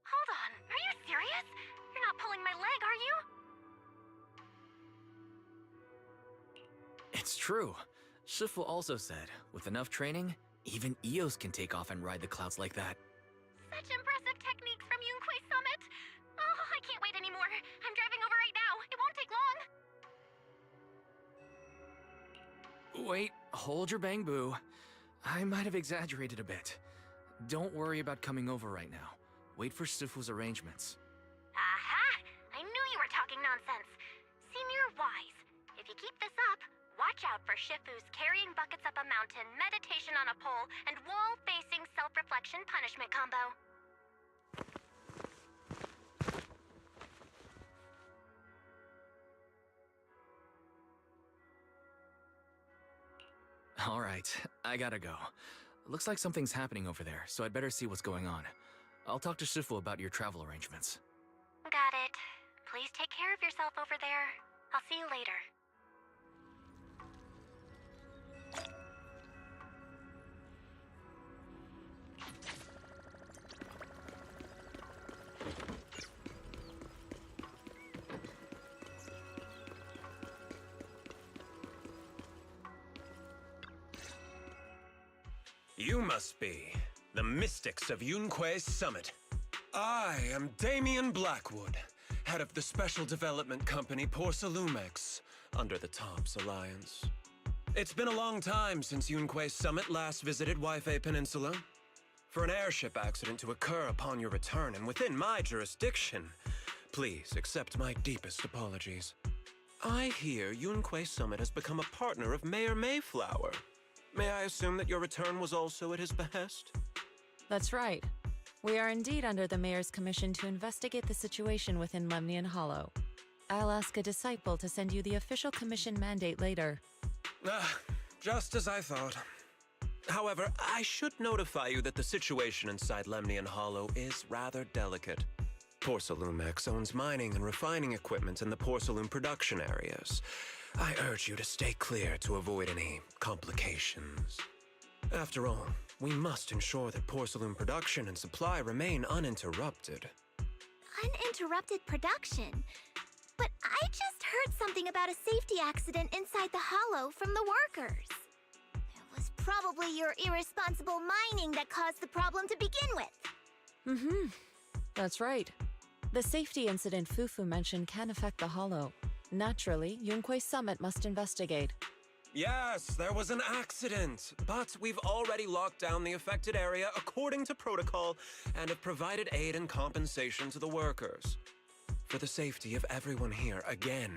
Hold on, are you serious? You're not pulling my leg, are you? It's true. Shifu also said, with enough training, even Eos can take off and ride the clouds like that. Such impressive techniques from Yunkwei Summit! Oh, I can't wait anymore. I'm driving over right now. It won't take long. Wait, hold your bang boo. I might have exaggerated a bit. Don't worry about coming over right now. Wait for Shifu's arrangements. Aha! I knew you were talking nonsense. Senior Wise, if you keep this up, watch out for Shifu's carrying buckets up a mountain, meditation on a pole, and wall-facing self-reflection punishment combo. All right, I gotta go. Looks like something's happening over there, so I'd better see what's going on. I'll talk to Shifu about your travel arrangements. Got it. Please take care of yourself over there. I'll see you later. You must be the mystics of Yunque's summit. I am Damian Blackwood, head of the special development company Porcelumex, under the TOPS Alliance. It's been a long time since Yunque's summit last visited Waifei Peninsula. For an airship accident to occur upon your return and within my jurisdiction, please accept my deepest apologies. I hear Yunque's summit has become a partner of Mayor Mayflower. May I assume that your return was also at his behest? That's right. We are indeed under the Mayor's commission to investigate the situation within Lemnian Hollow. I'll ask a disciple to send you the official commission mandate later. Just as I thought. However, I should notify you that the situation inside Lemnian Hollow is rather delicate. Porcelumex owns mining and refining equipment in the porcelain production areas. I urge you to stay clear to avoid any complications. After all, we must ensure that porcelain production and supply remain uninterrupted. Uninterrupted production? But I just heard something about a safety accident inside the hollow from the workers. It was probably your irresponsible mining that caused the problem to begin with. That's right. The safety incident Fufu mentioned can affect the hollow. Naturally, Yunque's summit must investigate. Yes, there was an accident, but we've already locked down the affected area according to protocol and have provided aid and compensation to the workers. For the safety of everyone here, again,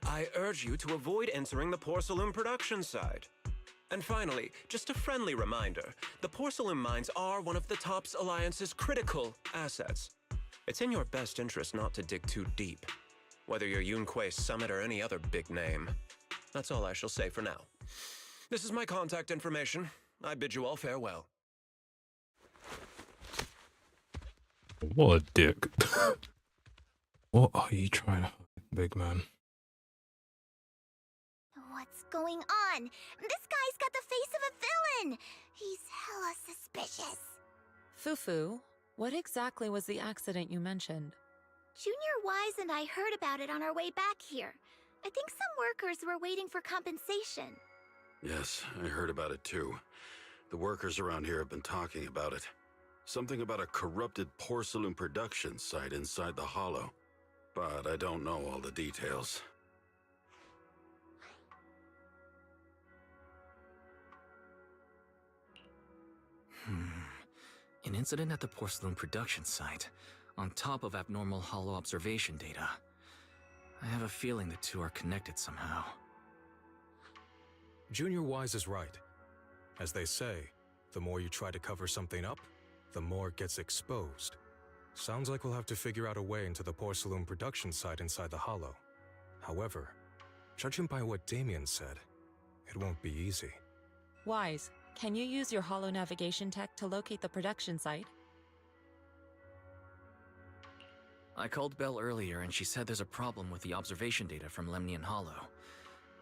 I urge you to avoid entering the porcelain production site. And finally, just a friendly reminder, the porcelain mines are one of the TOPS Alliance's critical assets. It's in your best interest not to dig too deep, whether you're Yunque's summit or any other big name. That's all I shall say for now. This is my contact information. I bid you all farewell. What a dick. What are you trying to hide, big man? What's going on? This guy's got the face of a villain! He's hella suspicious. Fufu, what exactly was the accident you mentioned? Junior Wise and I heard about it on our way back here. I think some workers were waiting for compensation. Yes, I heard about it too. The workers around here have been talking about it. Something about a corrupted porcelain production site inside the hollow. But I don't know all the details. An incident at the porcelain production site, on top of abnormal hollow observation data. I have a feeling the two are connected somehow. Junior Wise is right. As they say, the more you try to cover something up, the more it gets exposed. Sounds like we'll have to figure out a way into the porcelain production site inside the hollow. However, judging by what Damian said, it won't be easy. Wise, can you use your hollow navigation tech to locate the production site? I called Belle earlier and she said there's a problem with the observation data from Lemnian Hollow.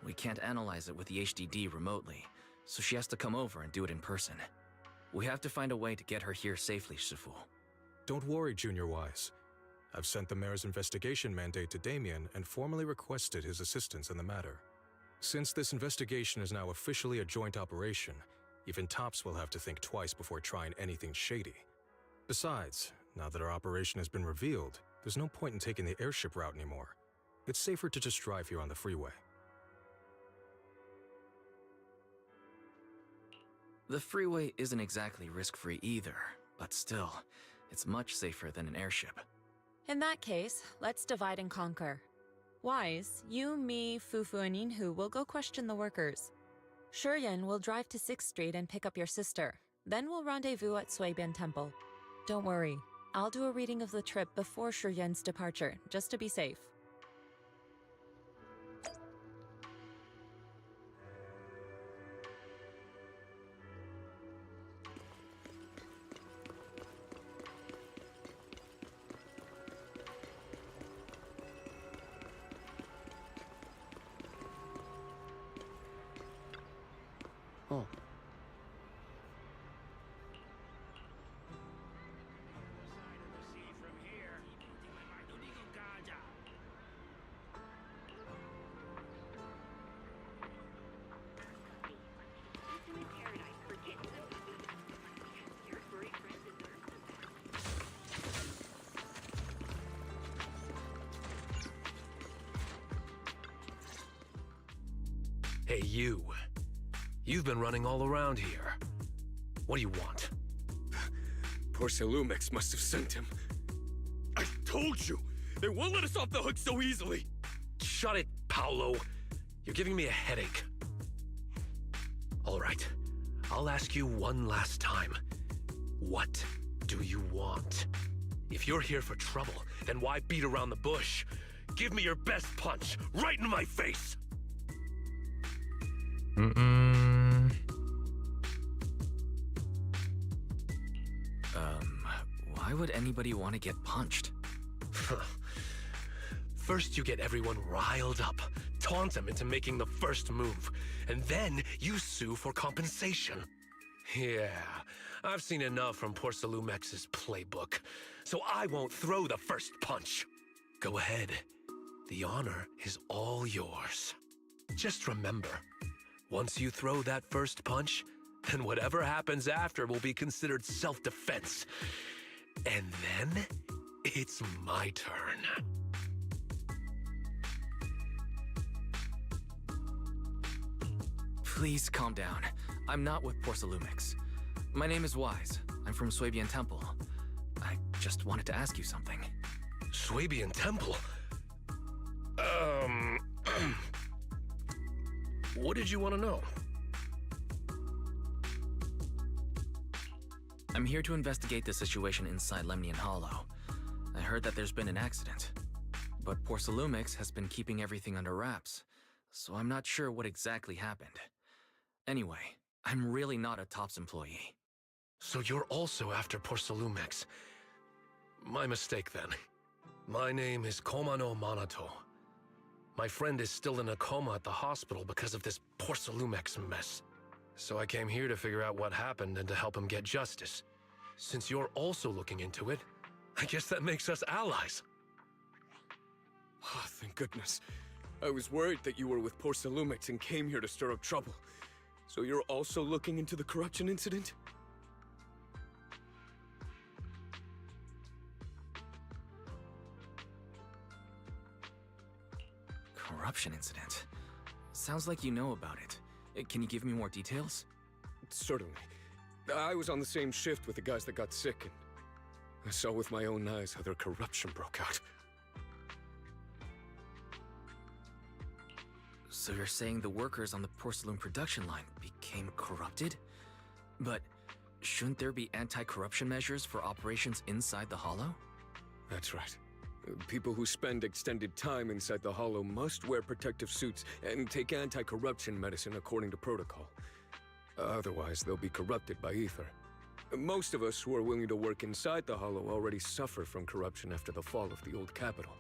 We can't analyze it with the HDD remotely, so she has to come over and do it in person. We have to find a way to get her here safely, Shifu. Don't worry, Junior Wise. I've sent the Mayor's investigation mandate to Damian and formally requested his assistance in the matter. Since this investigation is now officially a joint operation, even TOPS will have to think twice before trying anything shady. Besides, now that our operation has been revealed, there's no point in taking the airship route anymore. It's safer to just drive here on the freeway. The freeway isn't exactly risk-free either, but still, it's much safer than an airship. In that case, let's divide and conquer. Wise, you, me, Fufu, and Yinhu will go question the workers. Shuryen will drive to 6th Street and pick up your sister. Then we'll rendezvous at Suibian Temple. Don't worry, I'll do a reading of the trip before Shuryen's departure, just to be safe. Oh. Hey, you. You've been running all around here. What do you want? Porcelumix must have sent him. I told you! They won't let us off the hook so easily! Shut it, Paolo. You're giving me a headache. All right. I'll ask you one last time. What do you want? If you're here for trouble, then why beat around the bush? Give me your best punch, right in my face! Why would anybody want to get punched? First you get everyone riled up, taunt them into making the first move, and then you sue for compensation. Yeah, I've seen enough from Porcelumex's playbook, so I won't throw the first punch. Go ahead. The honor is all yours. Just remember, once you throw that first punch, then whatever happens after will be considered self-defense. And then, it's my turn. Please calm down. I'm not with Porcelumix. My name is Wise. I'm from Suibian Temple. I just wanted to ask you something. Suibian Temple? What did you want to know? I'm here to investigate the situation inside Lemnian Hollow. I heard that there's been an accident, but Porcelumix has been keeping everything under wraps, so I'm not sure what exactly happened. Anyway, I'm really not a TOPS employee. So you're also after Porcelumix. My mistake then. My name is Komano Manato. My friend is still in a coma at the hospital because of this Porcelumix mess. So I came here to figure out what happened and to help him get justice. Since you're also looking into it, I guess that makes us allies. Oh, thank goodness. I was worried that you were with Porcelumix and came here to stir up trouble. So you're also looking into the corruption incident? Corruption incident? Sounds like you know about it. Can you give me more details? Certainly. I was on the same shift with the guys that got sick, and I saw with my own eyes how their corruption broke out. So you're saying the workers on the porcelain production line became corrupted? But shouldn't there be anti-corruption measures for operations inside the Hollow? That's right. People who spend extended time inside the Hollow must wear protective suits and take anti-corruption medicine according to protocol. Otherwise, they'll be corrupted by ether. Most of us who are willing to work inside the Hollow already suffer from corruption after the fall of the old capital.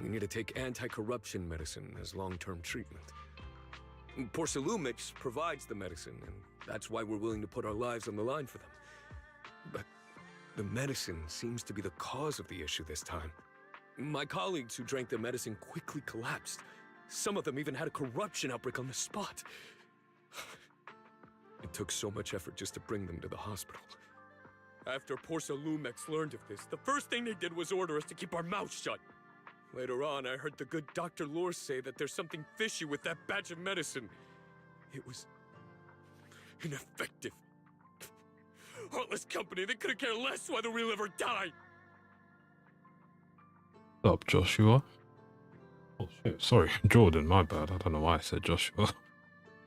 We need to take anti-corruption medicine as long-term treatment. Porcelumix provides the medicine, and that's why we're willing to put our lives on the line for them. But the medicine seems to be the cause of the issue this time. My colleagues who drank the medicine quickly collapsed. Some of them even had a corruption outbreak on the spot. It took so much effort just to bring them to the hospital. After Porcelumix learned of this, the first thing they did was order us to keep our mouths shut. Later on, I heard the good Dr. Lore say that there's something fishy with that batch of medicine. It was ineffective. Heartless company, they couldn't care less whether we live or die. What's up, Joshua? Oh shit, sorry, Jordan, my bad. I don't know why I said Joshua.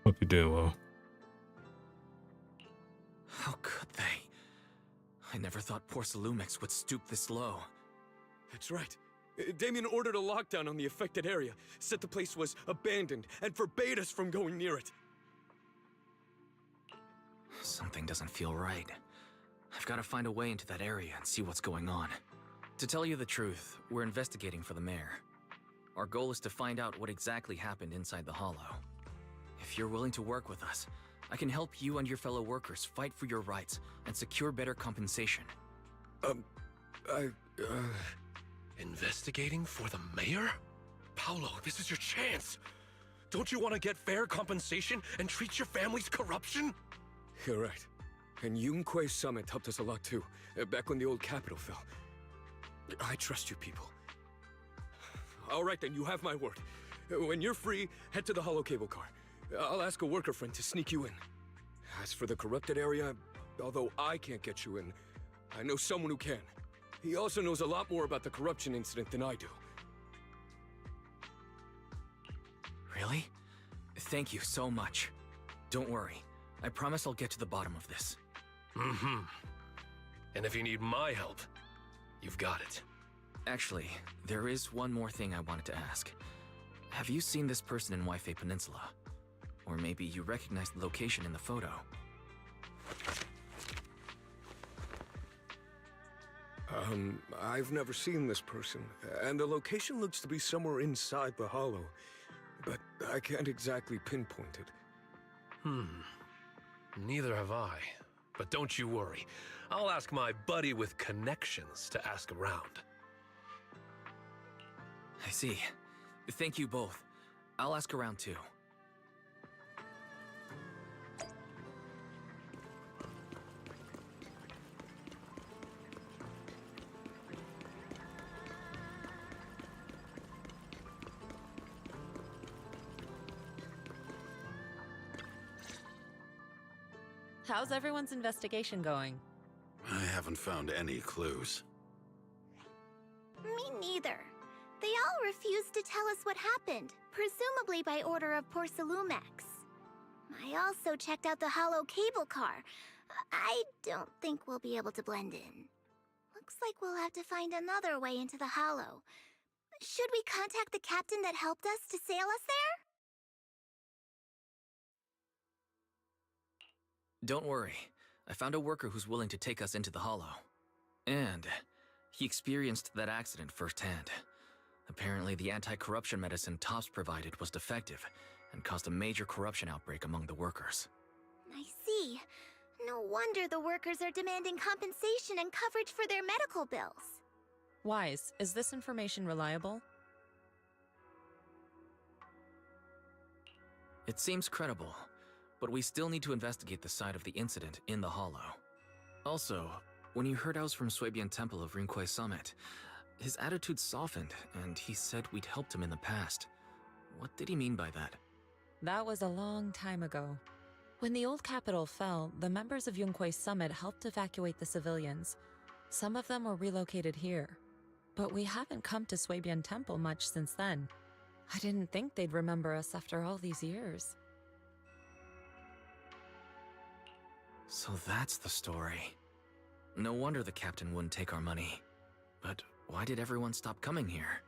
Hope you're doing well. How could they? I never thought Porcelumix would stoop this low. That's right. Damian ordered a lockdown on the affected area, said the place was abandoned, and forbade us from going near it. Something doesn't feel right. I've got to find a way into that area and see what's going on. To tell you the truth, we're investigating for the mayor. Our goal is to find out what exactly happened inside the Hollow. If you're willing to work with us, I can help you and your fellow workers fight for your rights and secure better compensation. Investigating for the mayor? Paolo, this is your chance. Don't you want to get fair compensation and treat your family's corruption? You're right. And Yunquei Summit helped us a lot too, back when the old capital fell. I trust you people. All right then, you have my word. When you're free, head to the Hollow Cable Car. I'll ask a worker friend to sneak you in. As for the corrupted area, although I can't get you in, I know someone who can. He also knows a lot more about the corruption incident than I do. Really? Thank you so much. Don't worry. I promise I'll get to the bottom of this. Mm-hmm. And if you need my help, you've got it. Actually, there is one more thing I wanted to ask. Have you seen this person in Waifei Peninsula? Or maybe you recognize the location in the photo. I've never seen this person, and the location looks to be somewhere inside the hollow, but I can't exactly pinpoint it. Neither have I. But don't you worry. I'll ask my buddy with connections to ask around. I see. Thank you both. I'll ask around too. How's everyone's investigation going? I haven't found any clues. Me neither. They all refused to tell us what happened, presumably by order of Porcelumex. I also checked out the hollow cable car. I don't think we'll be able to blend in. Looks like we'll have to find another way into the hollow. Should we contact the captain that helped us to sail us there? Don't worry. I found a worker who's willing to take us into the hollow. And he experienced that accident firsthand. Apparently, the anti-corruption medicine Tops provided was defective and caused a major corruption outbreak among the workers. I see. No wonder the workers are demanding compensation and coverage for their medical bills. Wise, is this information reliable? It seems credible, but we still need to investigate the side of the incident in the hollow. Also, when you heard I was from Suibian Temple of Rinquai Summit, his attitude softened, and he said we'd helped him in the past. What did he mean by that? That was a long time ago. When the old capital fell, the members of Yunquai Summit helped evacuate the civilians. Some of them were relocated here. But we haven't come to Suibian Temple much since then. I didn't think they'd remember us after all these years. So that's the story. No wonder the captain wouldn't take our money. But why did everyone stop coming here?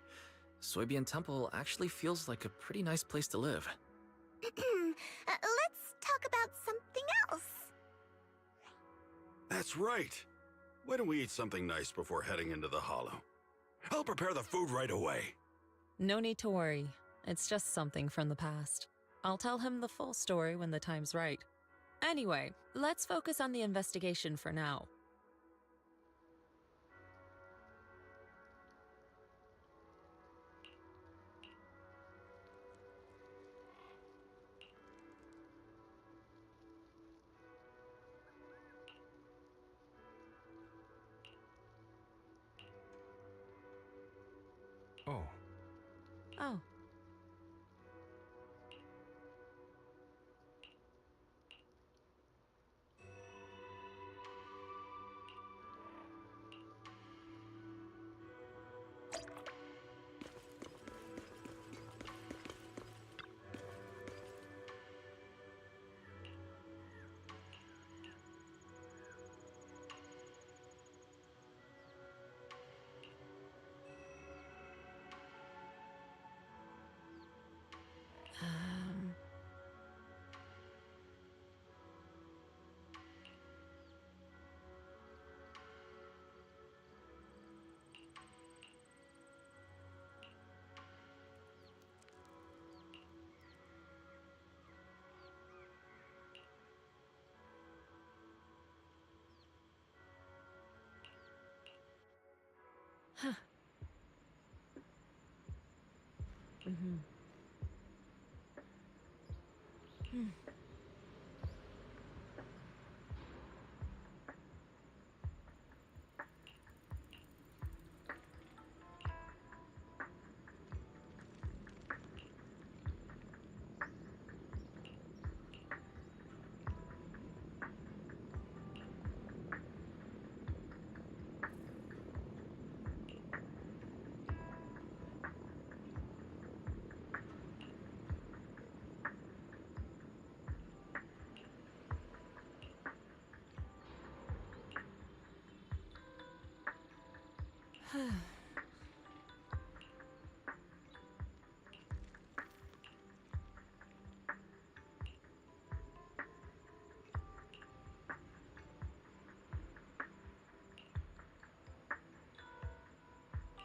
Suibian Temple actually feels like a pretty nice place to live. Let's talk about something else. That's right. Why don't we eat something nice before heading into the hollow? I'll prepare the food right away. No need to worry. It's just something from the past. I'll tell him the full story when the time's right. Anyway, let's focus on the investigation for now. Oh. Oh. Huh. Mm-hmm. Hmm.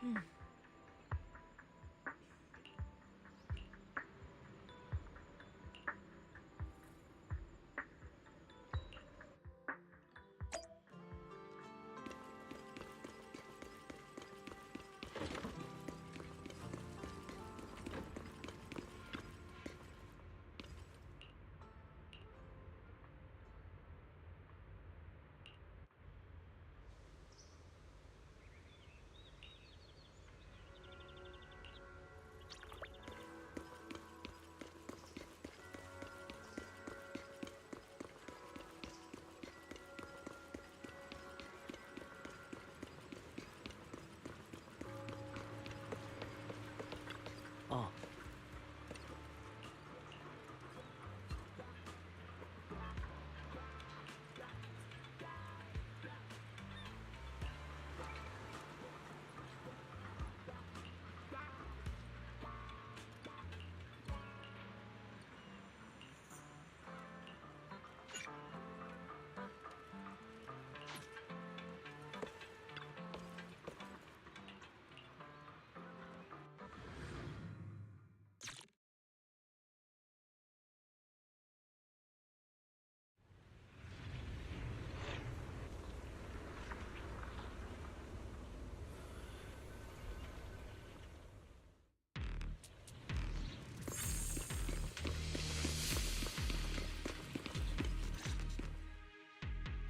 Oh.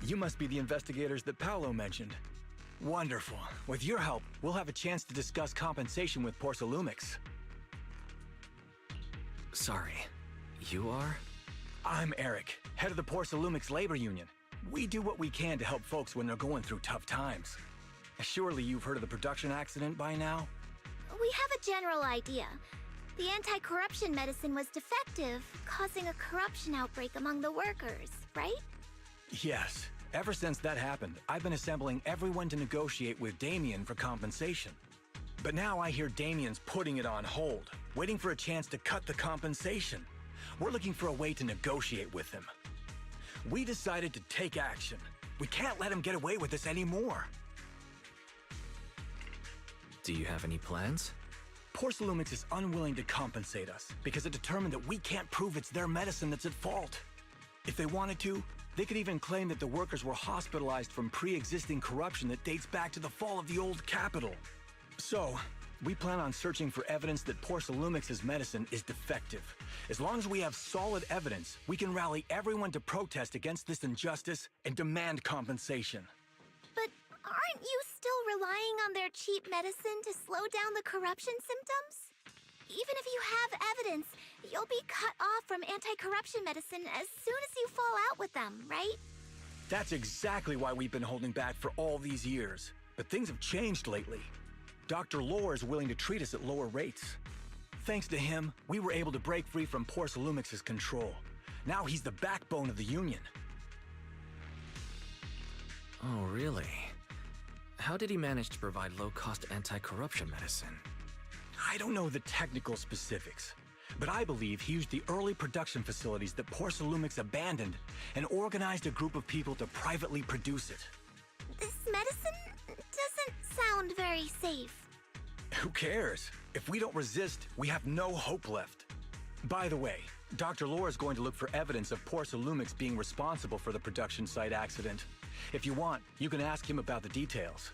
You must be the investigators that Paolo mentioned. Wonderful. With your help, we'll have a chance to discuss compensation with Porcelumix. Sorry, you are? I'm Eric, head of the Porcelumix Labor Union. We do what we can to help folks when they're going through tough times. Surely you've heard of the production accident by now? We have a general idea. The anti-corruption medicine was defective, causing a corruption outbreak among the workers, right? Yes. Ever since that happened, I've been assembling everyone to negotiate with Damian for compensation. But now I hear Damian's putting it on hold, waiting for a chance to cut the compensation. We're looking for a way to negotiate with him. We decided to take action. We can't let him get away with this anymore. Do you have any plans? Porcelumix is unwilling to compensate us because it determined that we can't prove it's their medicine that's at fault. If they wanted to, they could even claim that the workers were hospitalized from pre-existing corruption that dates back to the fall of the old capital. So, we plan on searching for evidence that Porcelumix's medicine is defective. As long as we have solid evidence, we can rally everyone to protest against this injustice and demand compensation. But aren't you still relying on their cheap medicine to slow down the corruption symptoms? Even if you have evidence, you'll be cut off from anti-corruption medicine as soon as you fall out with them, right? That's exactly why we've been holding back for all these years. But things have changed lately. Dr. Lore is willing to treat us at lower rates. Thanks to him, we were able to break free from Porcelumix's control. Now he's the backbone of the Union. Oh, really? How did he manage to provide low-cost anti-corruption medicine? I don't know the technical specifics, but I believe he used the early production facilities that Porcelumix abandoned and organized a group of people to privately produce it. This medicine doesn't sound very safe. Who cares? If we don't resist, we have no hope left. By the way, Dr. Lore is going to look for evidence of Porcelumix being responsible for the production site accident. If you want, you can ask him about the details.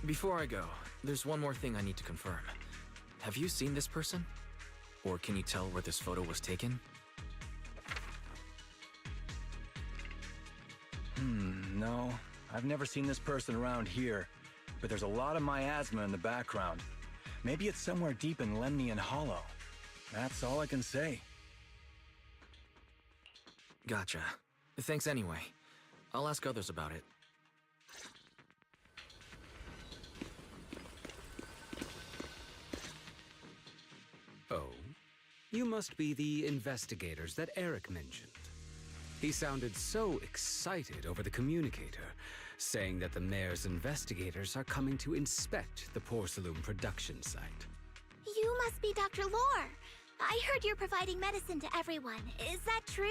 Before I go, there's one more thing I need to confirm. Have you seen this person? Or can you tell where this photo was taken? No. I've never seen this person around here, but there's a lot of miasma in the background. Maybe it's somewhere deep in Lemnian Hollow. That's all I can say. Gotcha. Thanks anyway. I'll ask others about it. Oh, you must be the investigators that Eric mentioned. He sounded so excited over the communicator, saying that the mayor's investigators are coming to inspect the Porcelum production site. You must be Dr. Lore. I heard you're providing medicine to everyone. Is that true?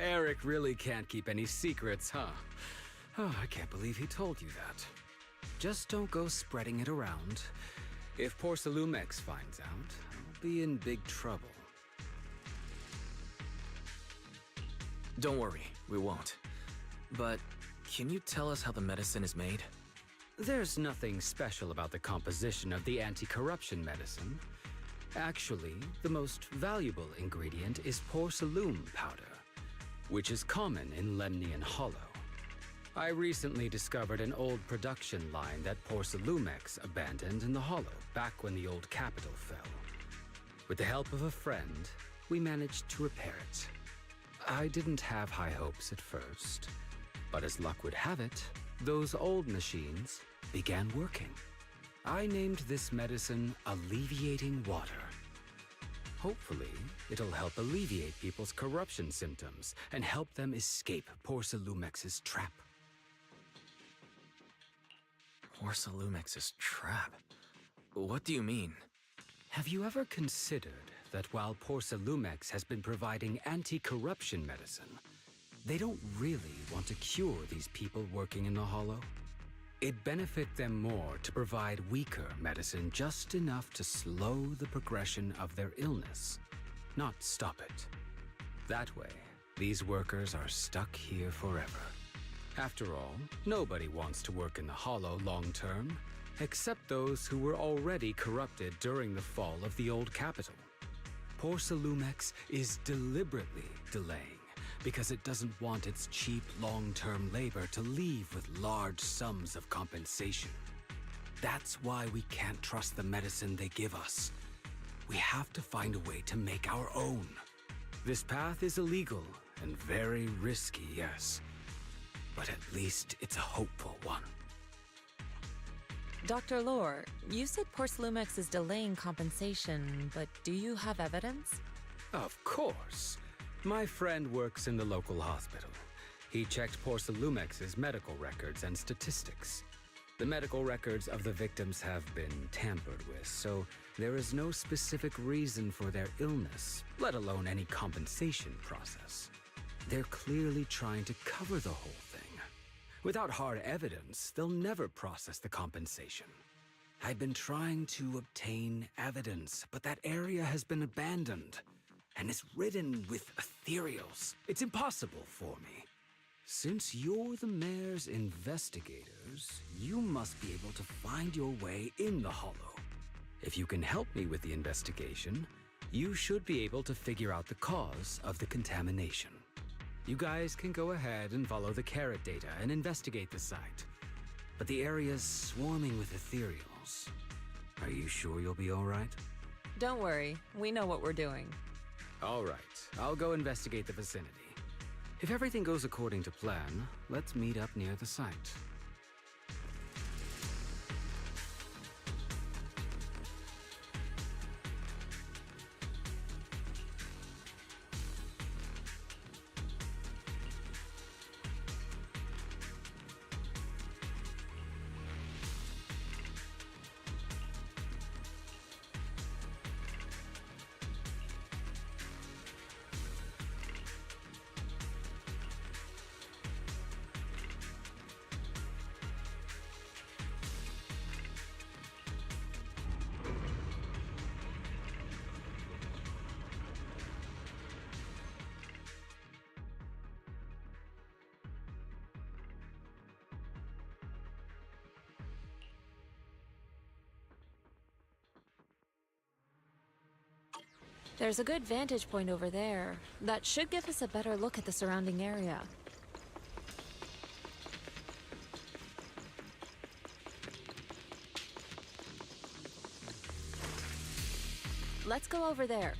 Eric really can't keep any secrets, huh? Oh, I can't believe he told you that. Just don't go spreading it around. If Porcelumex finds out, I'll be in big trouble. Don't worry, we won't. But can you tell us how the medicine is made? There's nothing special about the composition of the anti-corruption medicine. Actually, the most valuable ingredient is porcelume powder, which is common in Lemnian Hollow. I recently discovered an old production line that Porcelumex abandoned in the Hollow back when the old capital fell. With the help of a friend, we managed to repair it. I didn't have high hopes at first, but as luck would have it, those old machines began working. I named this medicine Alleviating Water. Hopefully, it'll help alleviate people's corruption symptoms and help them escape Porcelumex's trap. Porcelumex's trap? What do you mean? Have you ever considered that while Porcelumex has been providing anti-corruption medicine, they don't really want to cure these people working in the Hollow? It'd benefit them more to provide weaker medicine just enough to slow the progression of their illness, not stop it. That way, these workers are stuck here forever. After all, nobody wants to work in the Hollow long term, except those who were already corrupted during the fall of the old capital. Porcelumex is deliberately delaying because it doesn't want its cheap long-term labor to leave with large sums of compensation. That's why we can't trust the medicine they give us. We have to find a way to make our own. This path is illegal and very risky, yes, but at least it's a hopeful one. Dr. Lore, you said Porcelumex is delaying compensation, but do you have evidence? Of course. My friend works in the local hospital. He checked Porcelumex's medical records and statistics. The medical records of the victims have been tampered with, so there is no specific reason for their illness, let alone any compensation process. They're clearly trying to cover the whole thing. Without hard evidence, they'll never process the compensation. I've been trying to obtain evidence, but that area has been abandoned and is ridden with ethereals. It's impossible for me. Since you're the mayor's investigators, you must be able to find your way in the Hollow. If you can help me with the investigation, you should be able to figure out the cause of the contamination. You guys can go ahead and follow the carrot data and investigate the site. But the area's swarming with ethereals. Are you sure you'll be all right? Don't worry, we know what we're doing. All right, I'll go investigate the vicinity. If everything goes according to plan, let's meet up near the site. There's a good vantage point over there. That should give us a better look at the surrounding area. Let's go over there.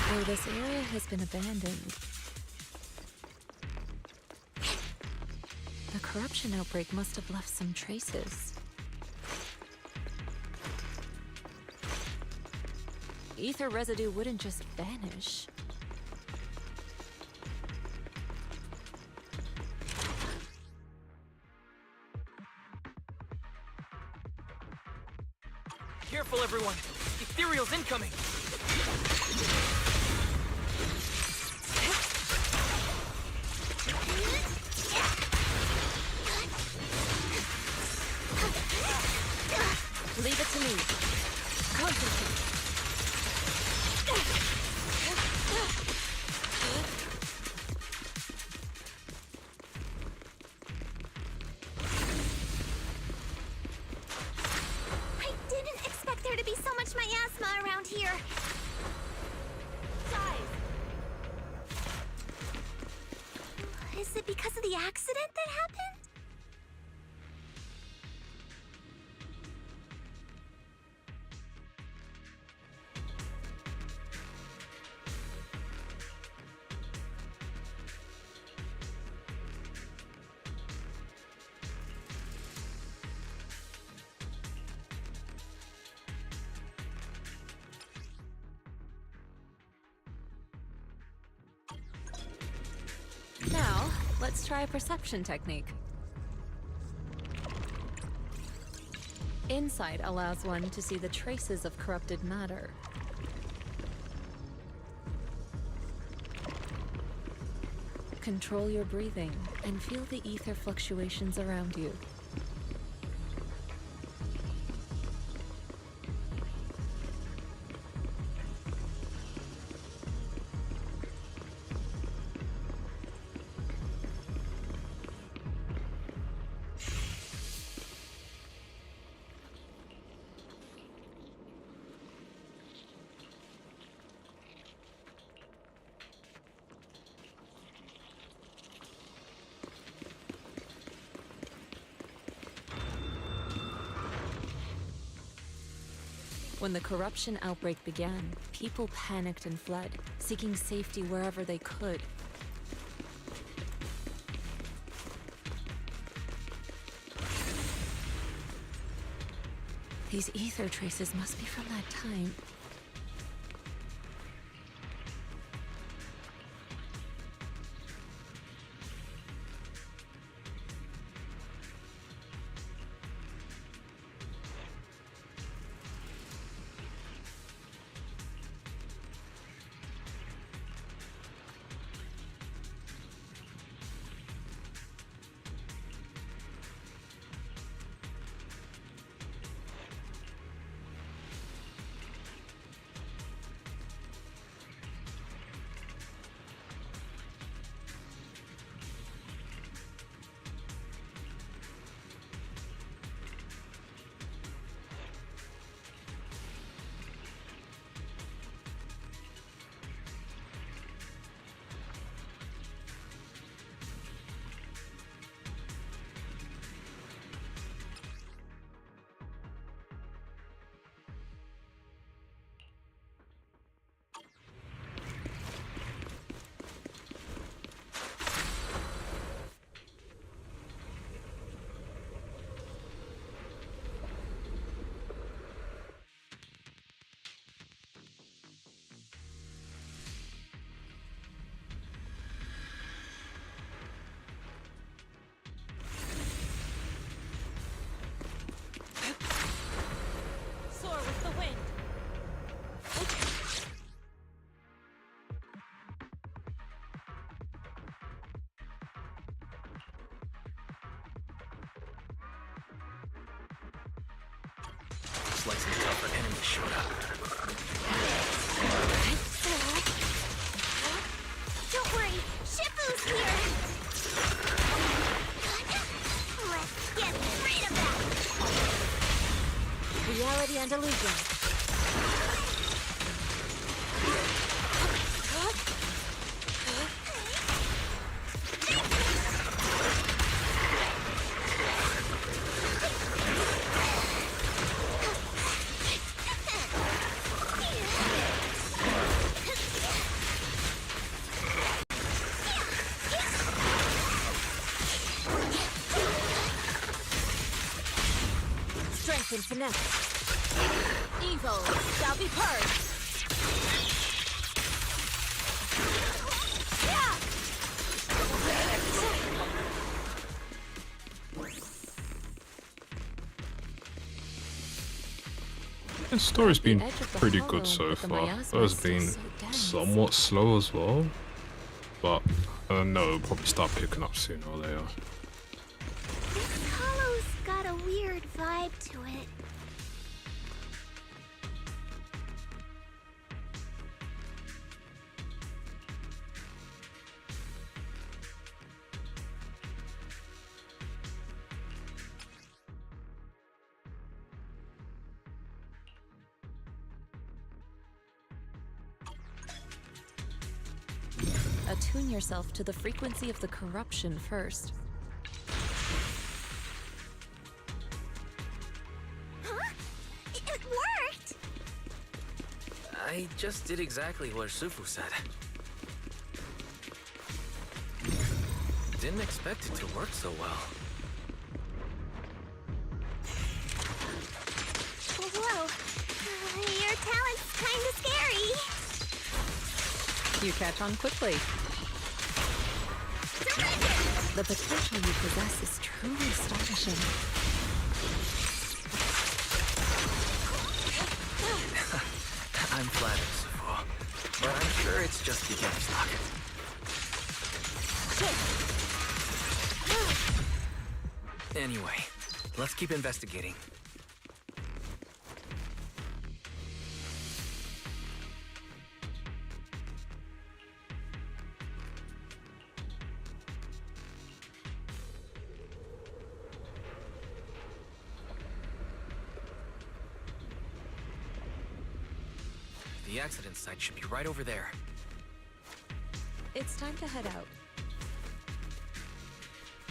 Though this area has been abandoned, the corruption outbreak must have left some traces. Ether residue wouldn't just vanish. Careful, everyone! Ethereal's incoming! Leave it to me. Concentrate. I didn't expect there to be so much miasma around here. Is it because of the accident that happened? Now, let's try a perception technique. Insight allows one to see the traces of corrupted matter. Control your breathing and feel the ether fluctuations around you. When the corruption outbreak began, people panicked and fled, seeking safety wherever they could. These ether traces must be from that time. Looks like some tougher enemies showed up. Don't worry, Shifu's here! Let's get rid of that! Reality and illusion. wrath and finesse. Evil shall be purged. The story's been pretty good so far. It's been somewhat slow as well, but I know it'll probably start picking up sooner or later. This hollow's got a weird vibe to it. Attune yourself to the frequency of the corruption first. Huh? It worked! I just did exactly what Shifu said. Didn't expect it to work so well. Whoa. Your talent's kinda scary. You catch on quickly. The potential you possess is truly astonishing. I'm flattered, Shifu, but I'm sure it's just beginner's luck. Anyway, let's keep investigating. The accident site should be right over there. It's time to head out.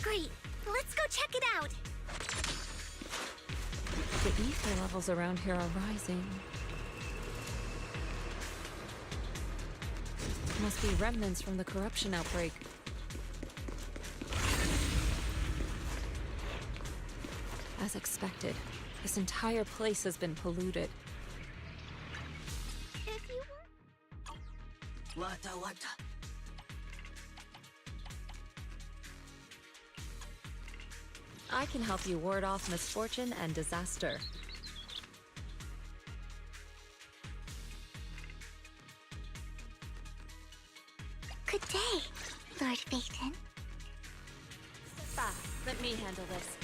Great. Let's go check it out. The ether levels around here are rising. Must be remnants from the corruption outbreak. As expected, this entire place has been polluted. If you were... I can help you ward off misfortune and disaster. Good day, Lord Phaeton. Let me handle this.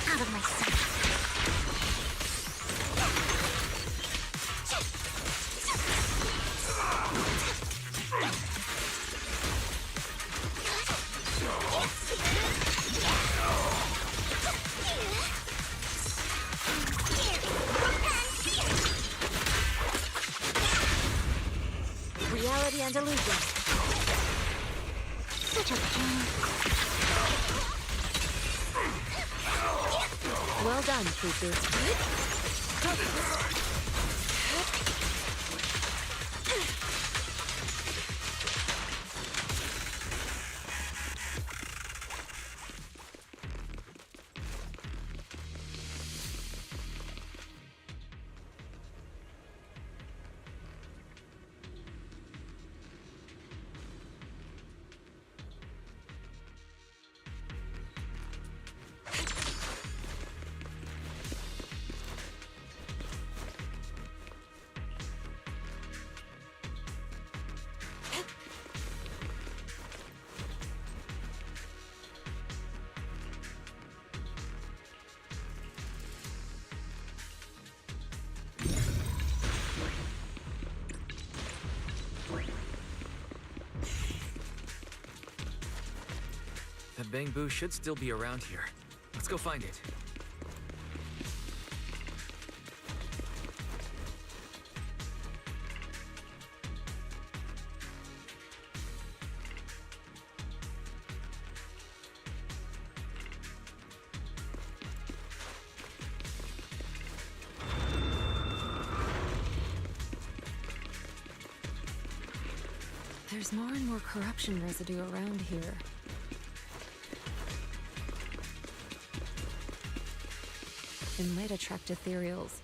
Out of my sight. Reality and illusion. Such a pain. Well done, Fufu. That bamboo should still be around here. Let's go find it. There's more and more corruption residue around here. It might attract ethereals.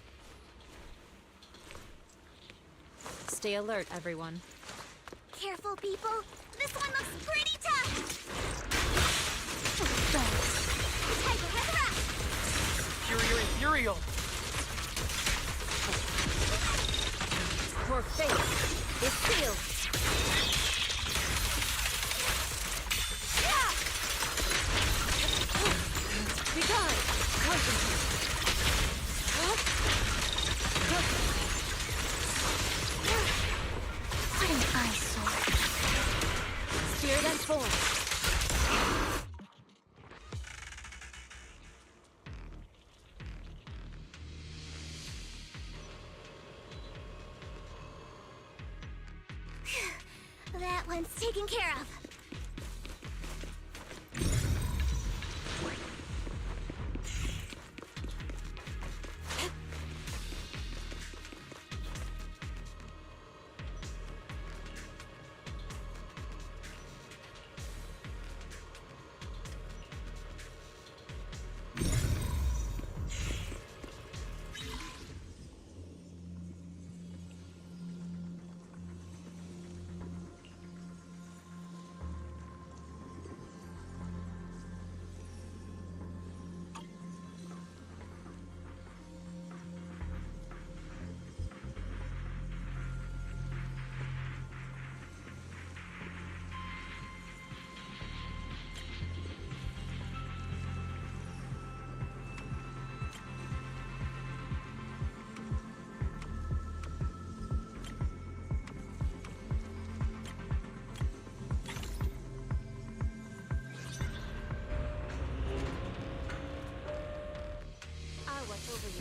Stay alert, everyone. Careful, people. This one looks pretty tough. Tiger has arrived. Superior Ethereal! Your fate is sealed. Be gone! Concentrate! What an eyesore. Steer them forward. That one's taken care of.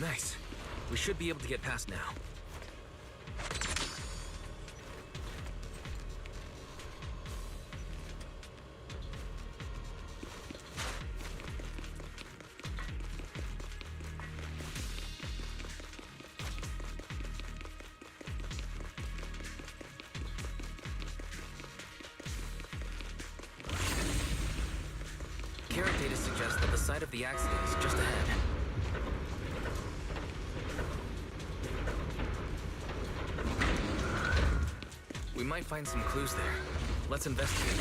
Nice. We should be able to get past now. Carrot data suggests that the site of the accident is just ahead. We might find some clues there. Let's investigate.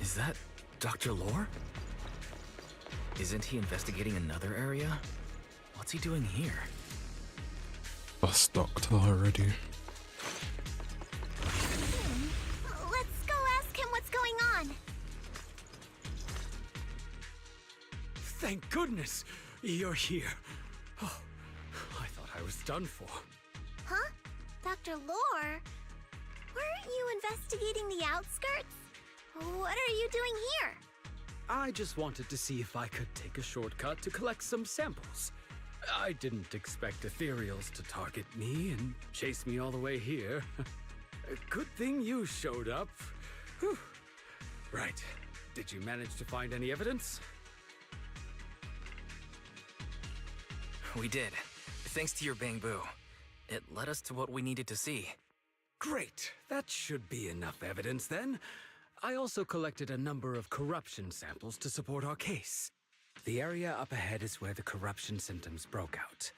Is that Dr. Lore? Isn't he investigating another area? What's he doing here? That's doctor already. Let's go ask him what's going on. Thank goodness you're here. Oh, I thought I was done for. Huh? Dr. Lore? Weren't you investigating the outskirts? What are you doing here? I just wanted to see if I could take a shortcut to collect some samples. I didn't expect ethereals to target me and chase me all the way here. Good thing you showed up. Whew. Right. Did you manage to find any evidence? We did. Thanks to your bamboo. It led us to what we needed to see. Great. That should be enough evidence then. I also collected a number of corruption samples to support our case. The area up ahead is where the corruption symptoms broke out.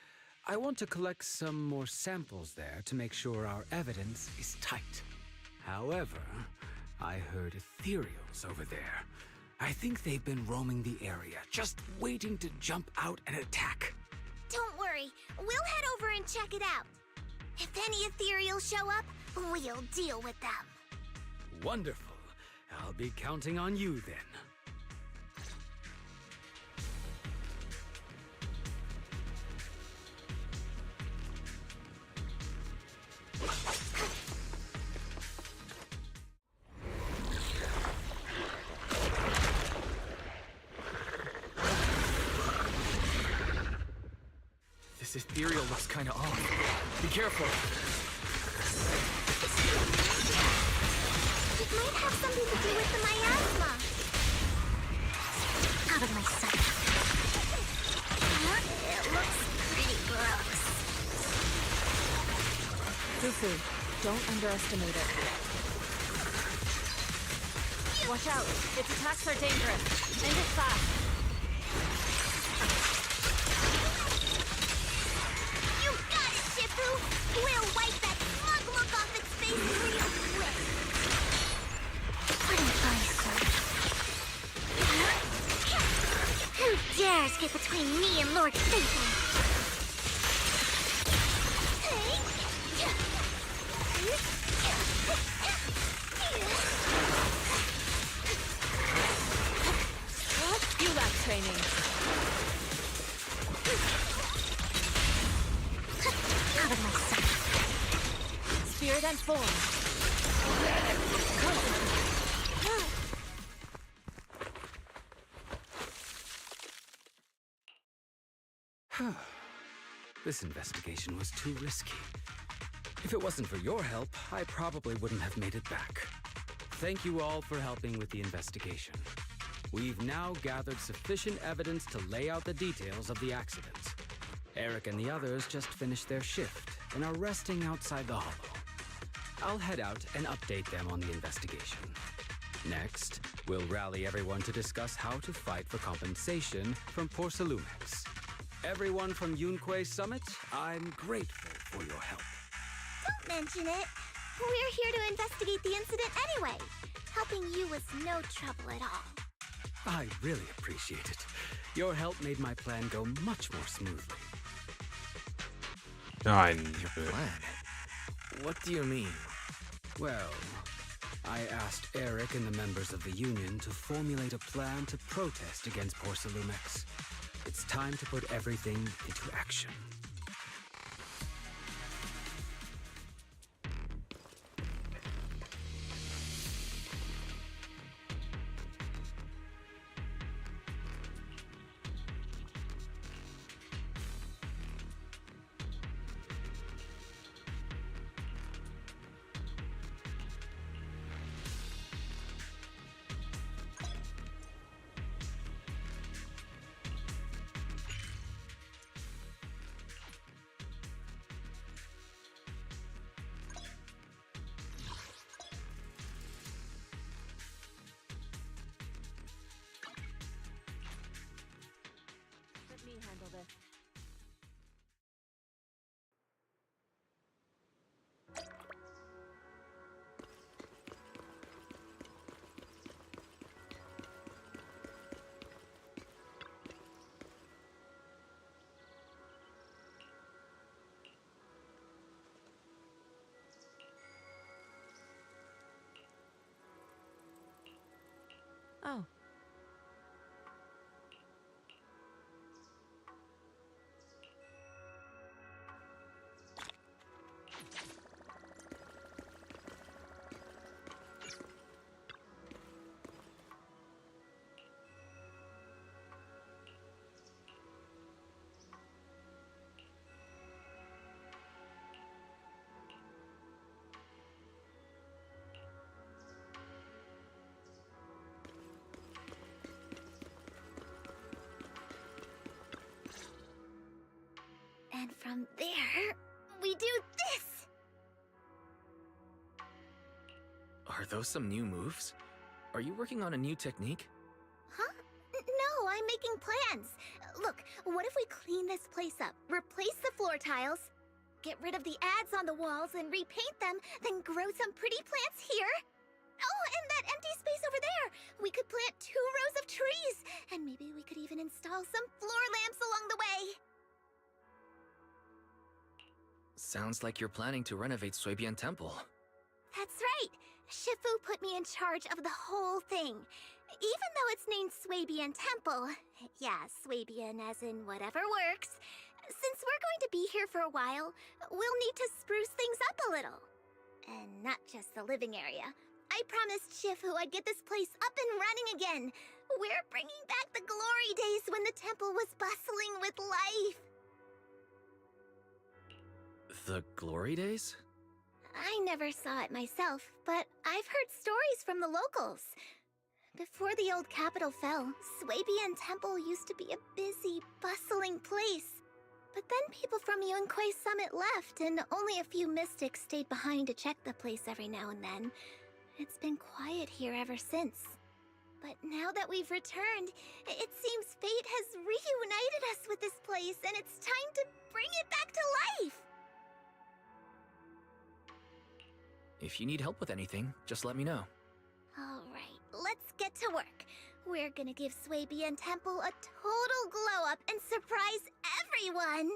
I want to collect some more samples there to make sure our evidence is tight. However, I heard ethereals over there. I think they've been roaming the area, just waiting to jump out and attack. Don't worry, we'll head over and check it out. If any ethereals show up, we'll deal with them. Wonderful. I'll be counting on you then. This ethereal looks kinda off. Be careful. It might have something to do with the miasma. Out of my sight. It looks pretty gross. Fufu, don't underestimate it. Watch out! Its attacks are dangerous. End it fast. You got it, Shifu! We'll wipe that smug look off its face real quick. What advice, sir? Who dares get between me and Lord Phaeton? You lack training. Out of my sight. Spirit and form. This investigation was too risky. If it wasn't for your help, I probably wouldn't have made it back. Thank you all for helping with the investigation. We've now gathered sufficient evidence to lay out the details of the accident. Eric and the others just finished their shift and are resting outside the hollow. I'll head out and update them on the investigation. Next, we'll rally everyone to discuss how to fight for compensation from Porcelumex. Everyone from Yunquei Summit, I'm grateful for your help. Don't mention it. We're here to investigate the incident anyway. Helping you was no trouble at all. I really appreciate it. Your help made my plan go much more smoothly. I knew Your plan? What do you mean? Well, I asked Eric and the members of the Union to formulate a plan to protest against Porcelumex. It's time to put everything into action. from there, we do this! Are those some new moves? Are you working on a new technique? Huh? No, I'm making plans. Look, what if we clean this place up, replace the floor tiles, get rid of the ads on the walls and repaint them, then grow some pretty plants here? Oh, and that empty space over there! We could plant 2 rows of trees, and maybe we could even install some floor lamps along the way. Sounds like you're planning to renovate Suibian Temple. That's right! Shifu put me in charge of the whole thing. Even though it's named Suibian Temple. Yeah, Suibian as in whatever works. Since we're going to be here for a while, we'll need to spruce things up a little. And not just the living area. I promised Shifu I'd get this place up and running again. We're bringing back the glory days when the temple was bustling with life. The glory days? I never saw it myself, but I've heard stories from the locals. Before the old capital fell, Suibian Temple used to be a busy, bustling place. But then people from Yunquei Summit left, and only a few mystics stayed behind to check the place every now and then. It's been quiet here ever since. But now that we've returned, it seems fate has reunited us with this place, and it's time to bring it back to life! If you need help with anything, just let me know. Alright, let's get to work. We're gonna give Suibian Temple a total glow-up and surprise everyone!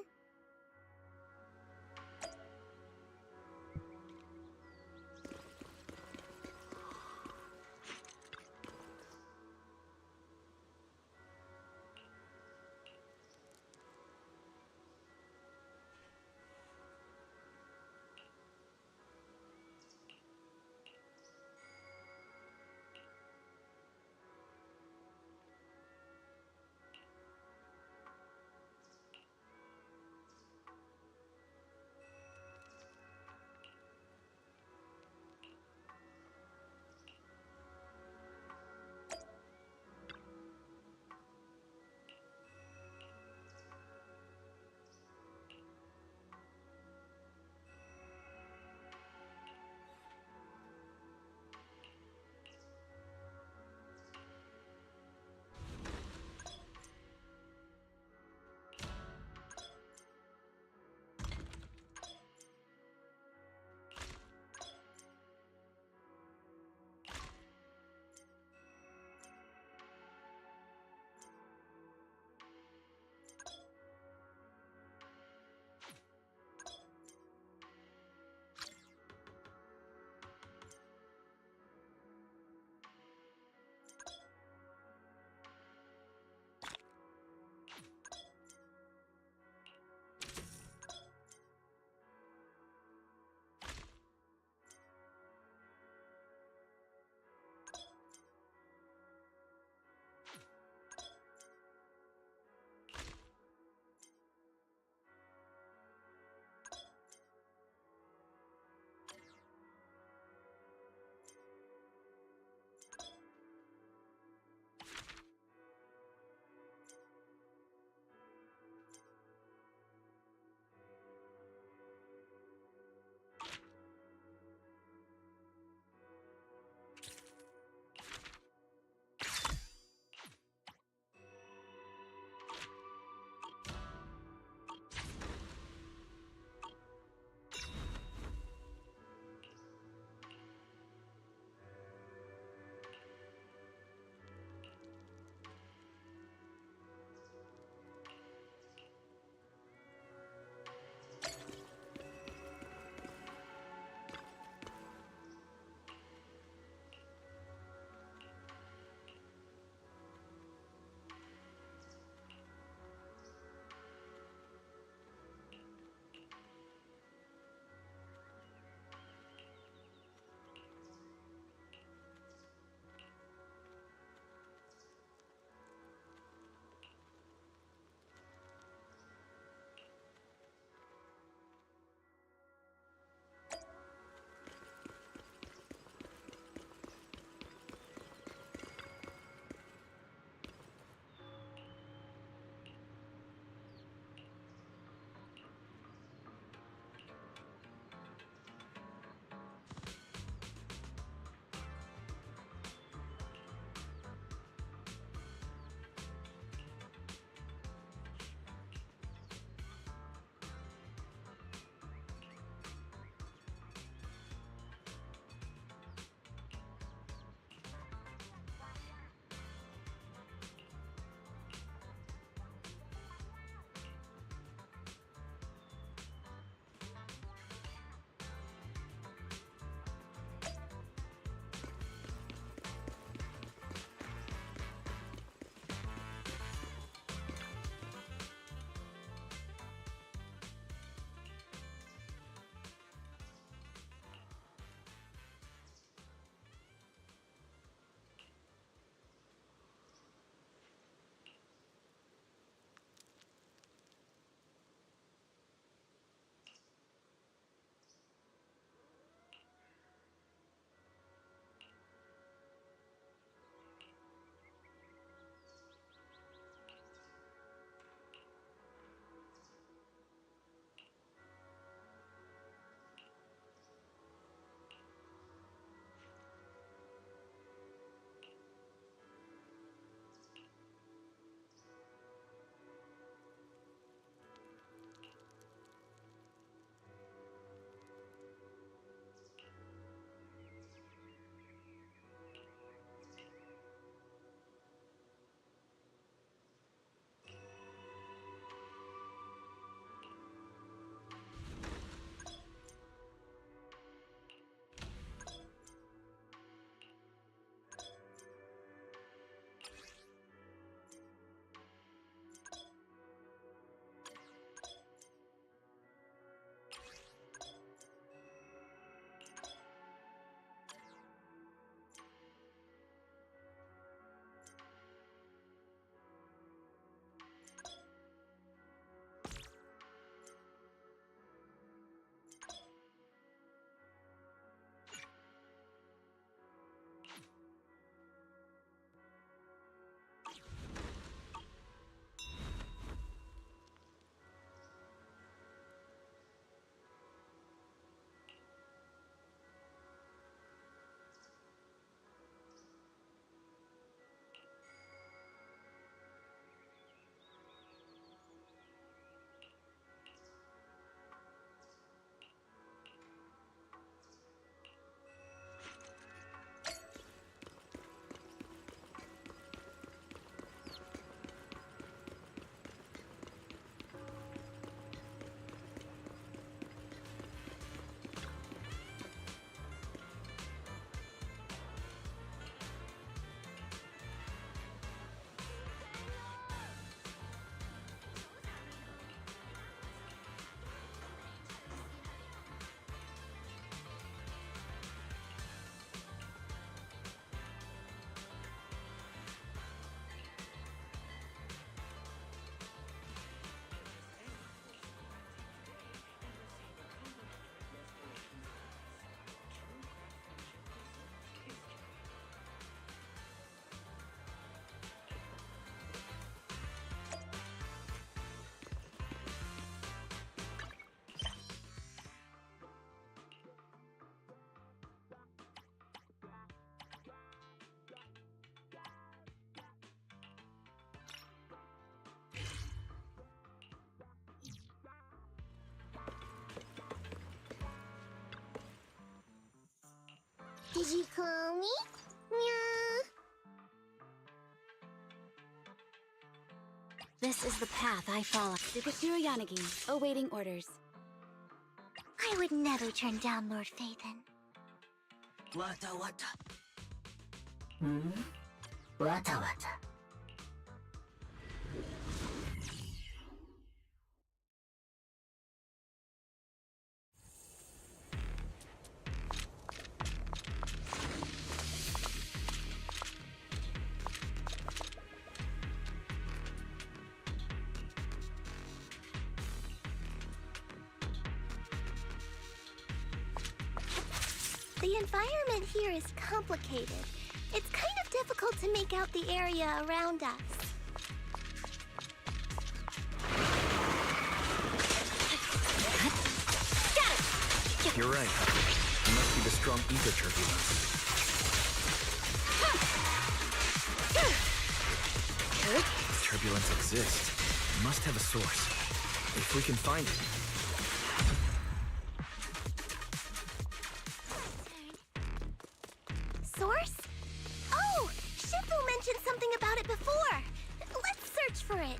Did you call me? Meow. This is the path I follow. Tsukashiro Yanagi, awaiting orders. I would never turn down Lord Phaethon. Wata wata. Wata wata. The environment here is complicated. It's kind of difficult to make out the area around us. You're right. It must be the strong ether turbulence. If turbulence exists, it must have a source. If we can find it. Source? Oh! Shifu mentioned something about it before! Let's search for it.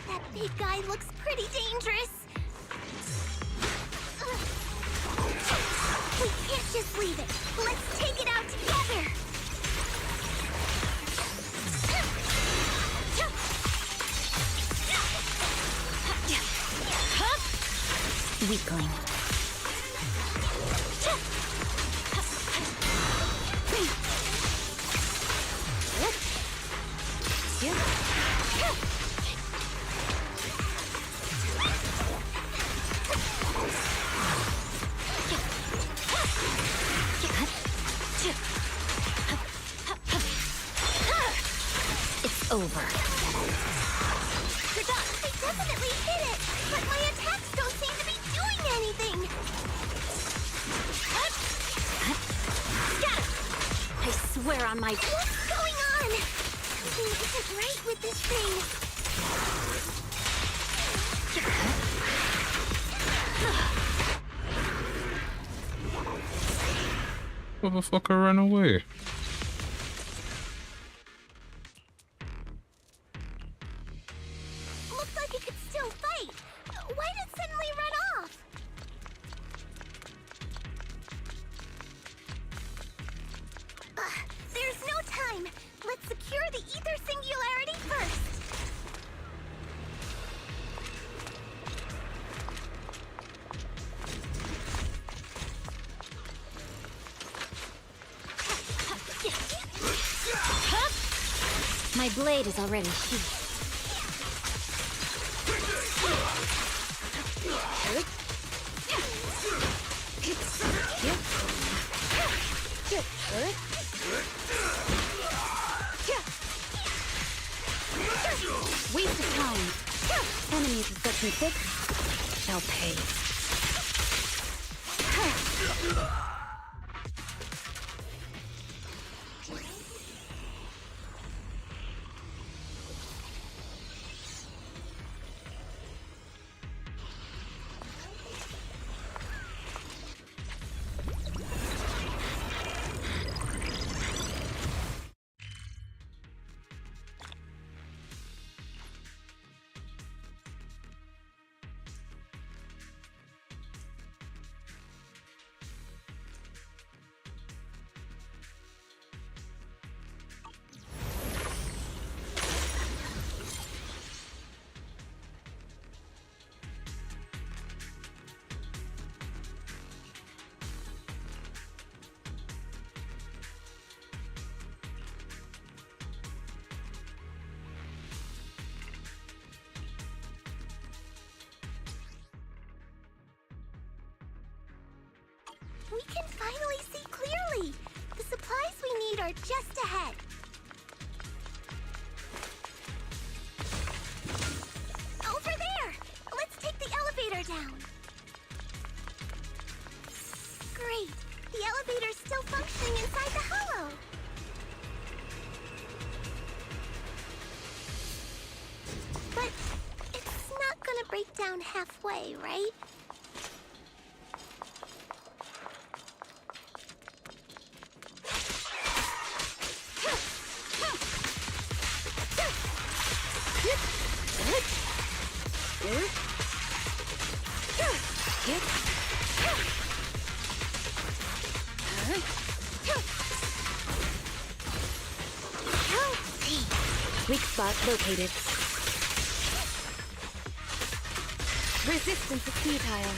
That big guy looks pretty dangerous. We can't just leave it. Let's take it out together. Weakling. It's over. I definitely hit it, but my attacks don't seem to be doing anything. I swear on my... What's going on? Something isn't right with this thing. Motherfucker ran away. Looks like it could still fight. Why did it suddenly run off? There's no time. Let's secure the ether singularity first. My blade is already sheathed. Waste of time. Enemies with such me thick shall pay. We can finally see clearly! The supplies we need are just ahead. Over there! Let's take the elevator down. Great! The elevator's still functioning inside the hollow. But it's not gonna break down halfway, right? Weak spot located. Resistance is futile.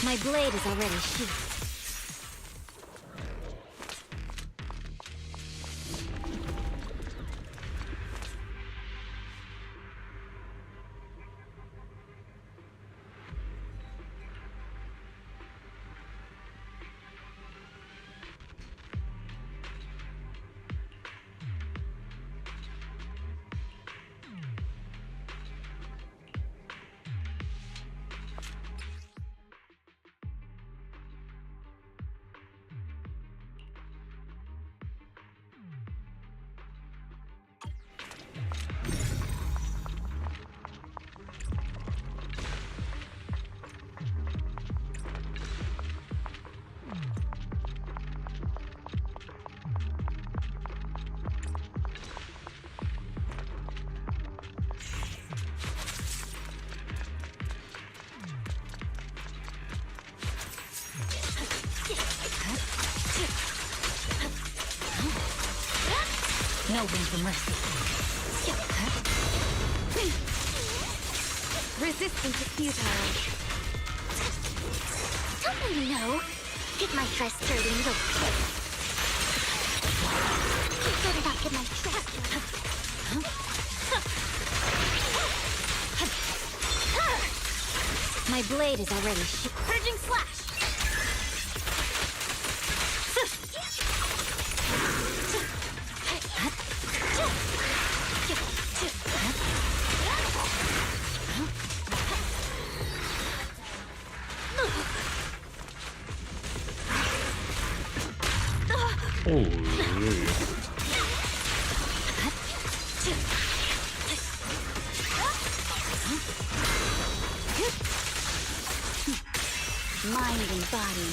My blade is already sheathed. No room for mercy. Resistance is futile. Don't really know. Get my dress dirty and go quick. Better not get my dress dirty. My blade is already Purging slash! Mind and body.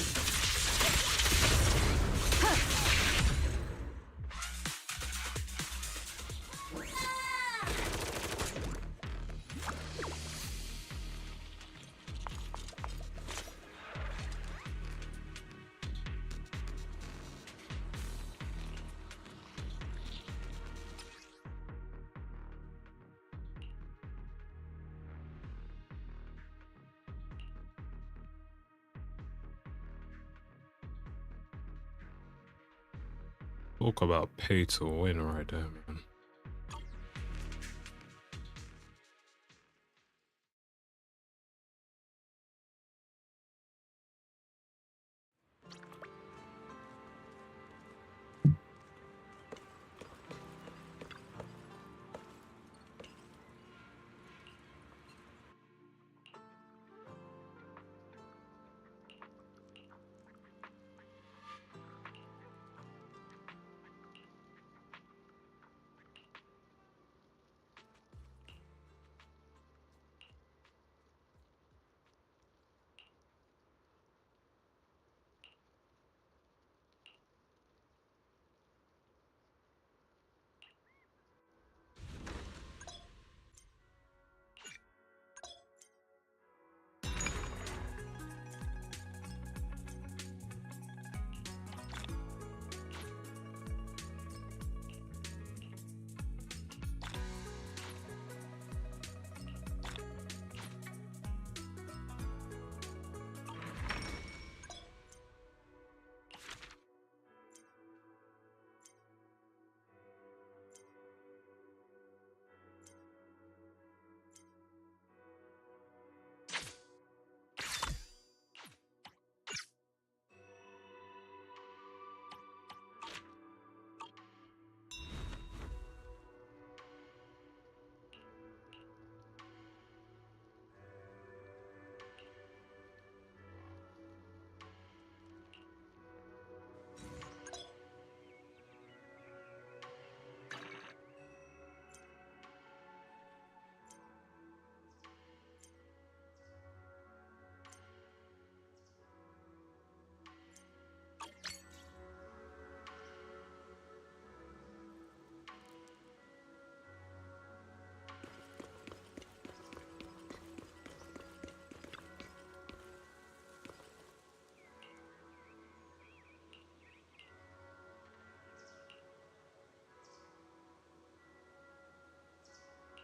Talk about pay to win right there, man.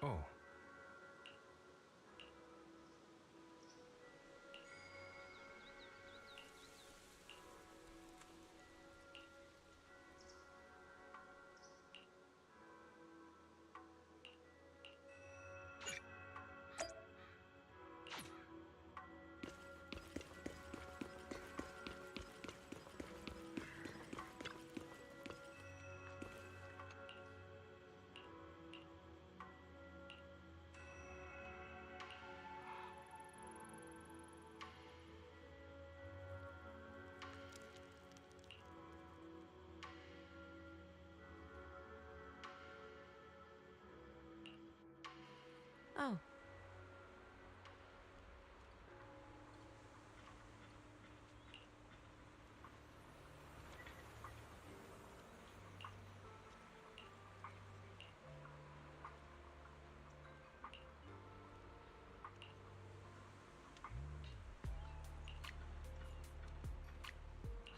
Oh. Oh.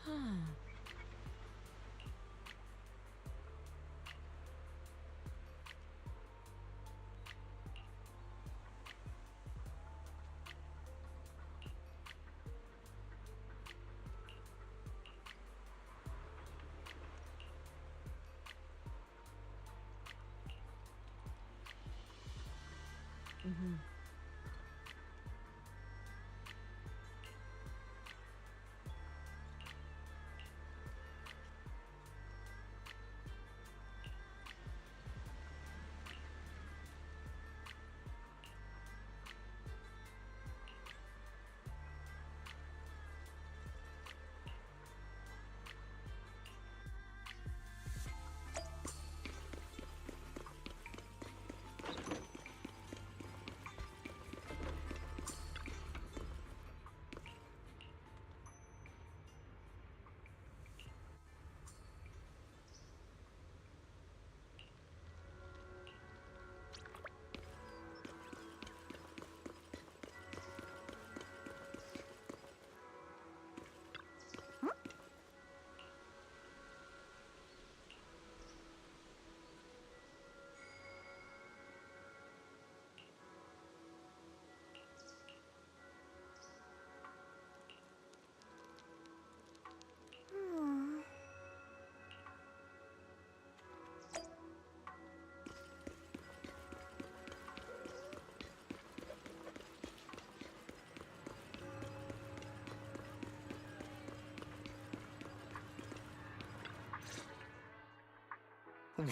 Huh. Mm-hmm.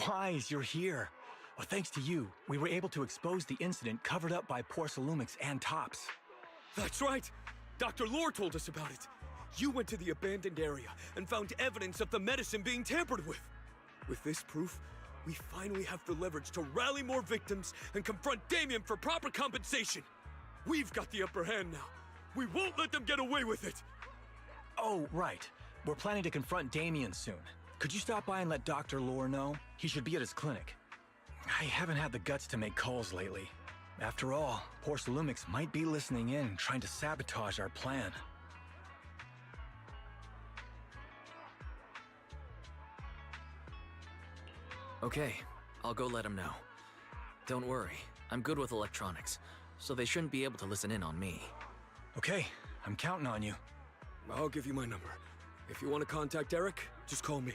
Wise, you're here. Well, thanks to you, we were able to expose the incident covered up by Porcelumix and Tops. That's right! Dr. Lore told us about it. You went to the abandoned area and found evidence of the medicine being tampered with. With this proof, we finally have the leverage to rally more victims and confront Damian for proper compensation. We've got the upper hand now. We won't let them get away with it! Oh, right. We're planning to confront Damian soon. Could you stop by and let Dr. Lore know? He should be at his clinic. I haven't had the guts to make calls lately. After all, Porcelumix might be listening in, trying to sabotage our plan. Okay, I'll go let him know. Don't worry, I'm good with electronics, so they shouldn't be able to listen in on me. Okay, I'm counting on you. I'll give you my number. If you want to contact Eric, just call me.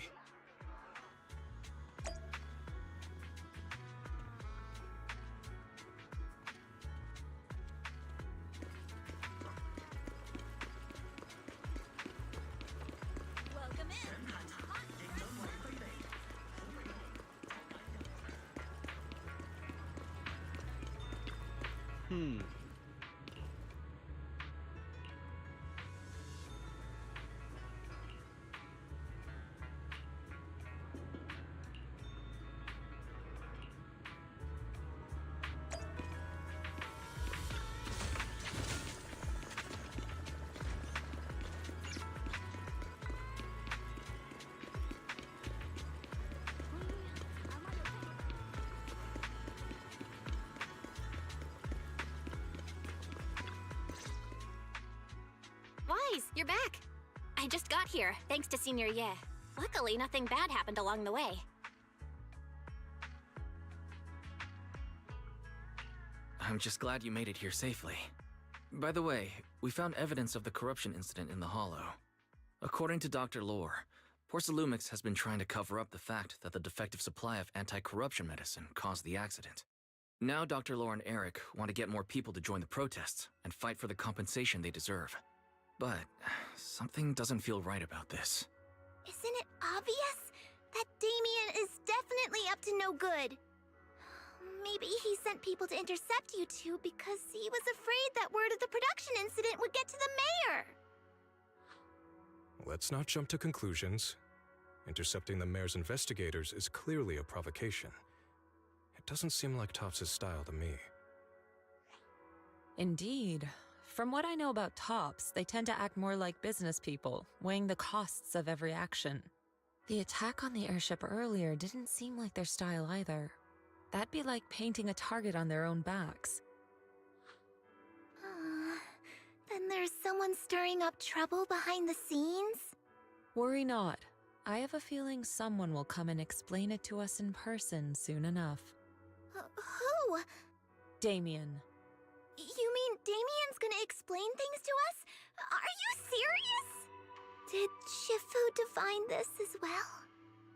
Wise, you're back. I just got here, thanks to Senior Ye. Luckily, nothing bad happened along the way. I'm just glad you made it here safely. By the way, we found evidence of the corruption incident in the Hollow. According to Dr. Lore, Porcelumix has been trying to cover up the fact that the defective supply of anti-corruption medicine caused the accident. Now Dr. Lore and Eric want to get more people to join the protests and fight for the compensation they deserve. But something doesn't feel right about this. Isn't it obvious? That Damian is definitely up to no good. Maybe he sent people to intercept you two because he was afraid that word of the production incident would get to the mayor. Let's not jump to conclusions. Intercepting the mayor's investigators is clearly a provocation. It doesn't seem like Topps' style to me. Indeed. From what I know about Topps, they tend to act more like business people, weighing the costs of every action. The attack on the airship earlier didn't seem like their style either. That'd be like painting a target on their own backs. Then there's someone stirring up trouble behind the scenes? Worry not. I have a feeling someone will come and explain it to us in person soon enough. Who? Damian. You mean Damian's gonna explain things to us? Are you serious? Did Shifu divine this as well?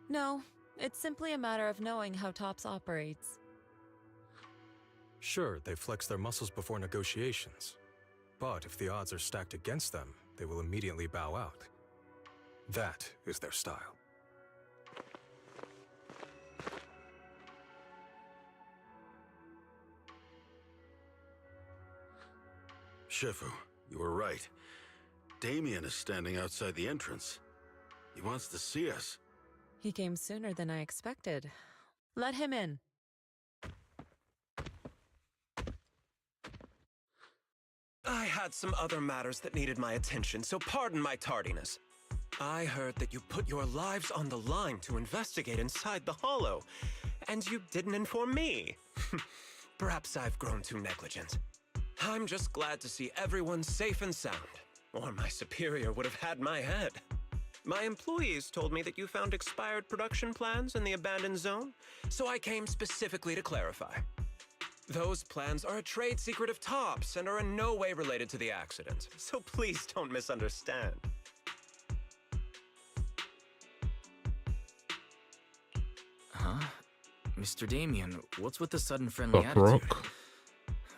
No, it's simply a matter of knowing how Topps operates. Sure, they flex their muscles before negotiations. But if the odds are stacked against them, they will immediately bow out. That is their style. Shifu, you were right. Damian is standing outside the entrance. He wants to see us. He came sooner than I expected. Let him in. I had some other matters that needed my attention, so pardon my tardiness. I heard that you put your lives on the line to investigate inside the Hollow, and you didn't inform me. Perhaps I've grown too negligent. I'm just glad to see everyone safe and sound, or my superior would have had my head. My employees told me that you found expired production plans in the abandoned zone, so I came specifically to clarify. Those plans are a trade secret of Topps and are in no way related to the accident, so please don't misunderstand. Huh? Mr. Damian, what's with the sudden friendly Fuck attitude? rock.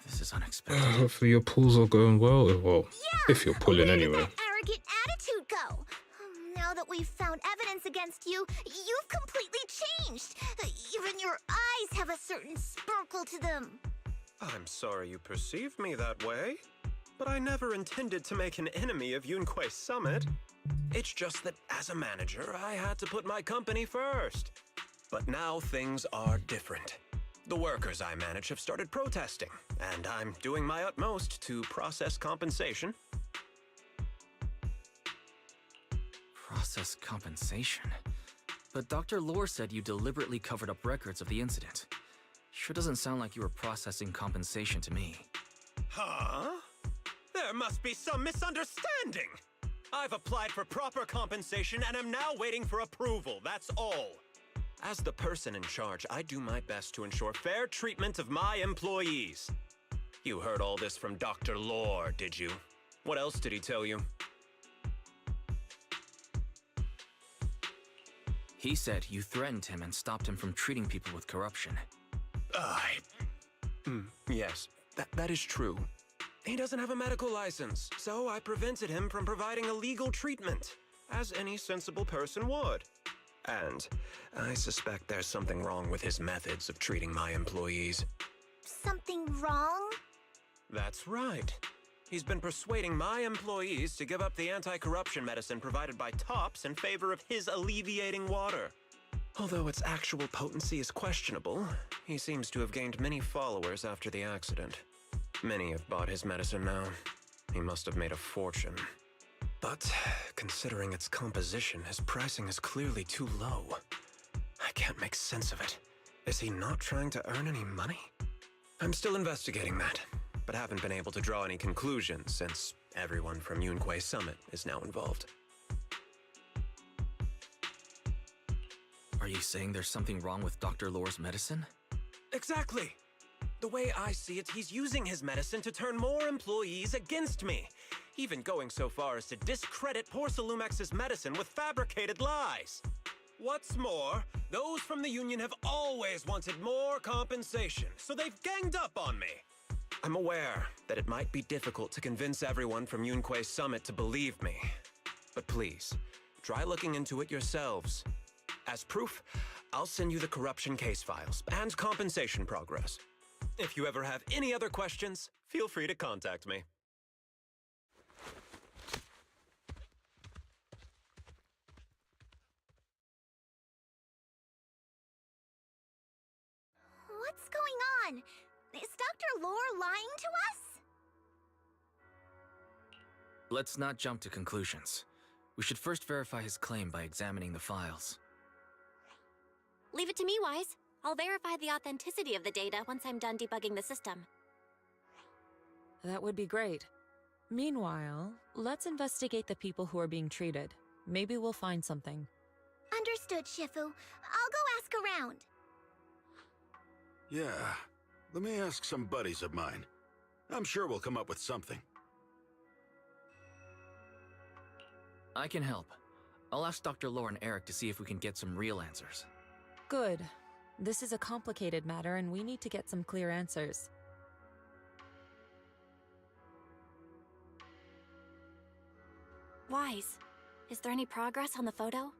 This is unexpected. Hopefully your pulls are going well. Well, if you're pulling anyway. Where did that arrogant attitude go? Now that we've found evidence against you, you've completely changed. Even your eyes have a certain sparkle to them. I'm sorry you perceive me that way, but I never intended to make an enemy of Yunquei Summit. It's just that as a manager, I had to put my company first. But now things are different. The workers I manage have started protesting, and I'm doing my utmost to process compensation. Process compensation? But Dr. Lore said you deliberately covered up records of the incident. Sure doesn't sound like you were processing compensation to me. Huh? There must be some misunderstanding. I've applied for proper compensation and am now waiting for approval, that's all. As the person in charge, I do my best to ensure fair treatment of my employees. You heard all this from Dr. Lore, did you? What else did he tell you? He said you threatened him and stopped him from treating people with corruption. Yes, that is true. He doesn't have a medical license, so I prevented him from providing a legal treatment, as any sensible person would. And I suspect there's something wrong with his methods of treating my employees. Something wrong? That's right. He's been persuading my employees to give up the anti-corruption medicine provided by Topps in favor of his alleviating water. Although its actual potency is questionable, he seems to have gained many followers after the accident. Many have bought his medicine now. He must have made a fortune. But considering its composition, his pricing is clearly too low. I can't make sense of it. Is he not trying to earn any money? I'm still investigating that, but haven't been able to draw any conclusions since everyone from Yunquei Summit is now involved. Are you saying there's something wrong with Dr. Lore's medicine? Exactly! The way I see it, he's using his medicine to turn more employees against me. Even going so far as to discredit Porcelumex's medicine with fabricated lies. What's more, those from the Union have always wanted more compensation, so they've ganged up on me. I'm aware that it might be difficult to convince everyone from Yunque's summit to believe me. But please, try looking into it yourselves. As proof, I'll send you the corruption case files and compensation progress. If you ever have any other questions, feel free to contact me. What's going on? Is Dr. Lore lying to us? Let's not jump to conclusions. We should first verify his claim by examining the files. Leave it to me, Wise. I'll verify the authenticity of the data once I'm done debugging the system. That would be great. Meanwhile, let's investigate the people who are being treated. Maybe we'll find something. Understood, Shifu. I'll go ask around. Yeah, let me ask some buddies of mine. I'm sure we'll come up with something. I can help. I'll ask Dr. Lore and Eric to see if we can get some real answers. Good. This is a complicated matter and we need to get some clear answers. Wise, is there any progress on the photo?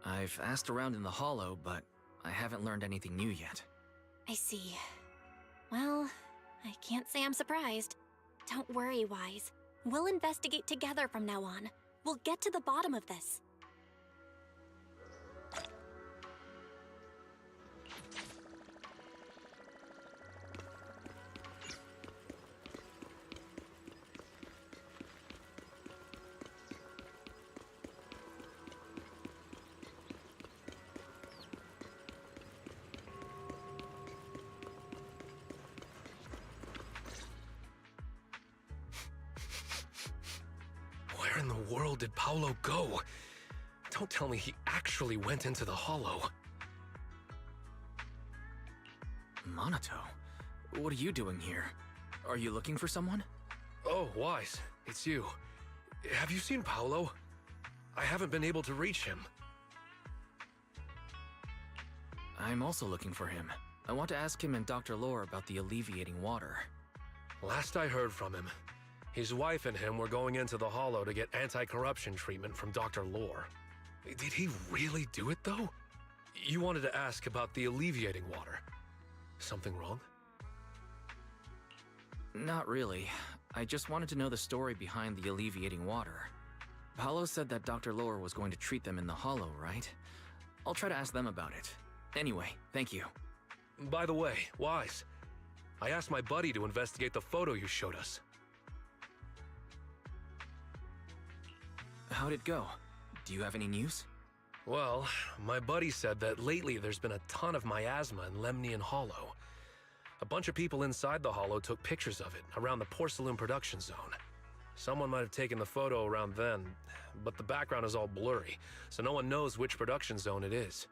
I've asked around in the Hollow, but I haven't learned anything new yet. I see. Well, I can't say I'm surprised. Don't worry, Wise. We'll investigate together from now on. We'll get to the bottom of this. Where in the world did Paolo go? Don't tell me he actually went into the Hollow. Monato, what are you doing here? Are you looking for someone? Oh, Wise, it's you. Have you seen Paolo? I haven't been able to reach him. I'm also looking for him. I want to ask him and Dr. Lore about the alleviating water. Last I heard from him, his wife and him were going into the Hollow to get anti-corruption treatment from Dr. Lore. Did he really do it, though? You wanted to ask about the alleviating water. Something wrong? Not really. I just wanted to know the story behind the alleviating water. Paolo said that Dr. Lore was going to treat them in the Hollow, right? I'll try to ask them about it. Anyway, thank you. By the way, Wise, I asked my buddy to investigate the photo you showed us. How'd it go? Do you have any news? Well, my buddy said that lately there's been a ton of miasma in Lemnian Hollow. A bunch of people inside the Hollow took pictures of it around the porcelain production zone. Someone might have taken the photo around then, but the background is all blurry, so no one knows which production zone it is.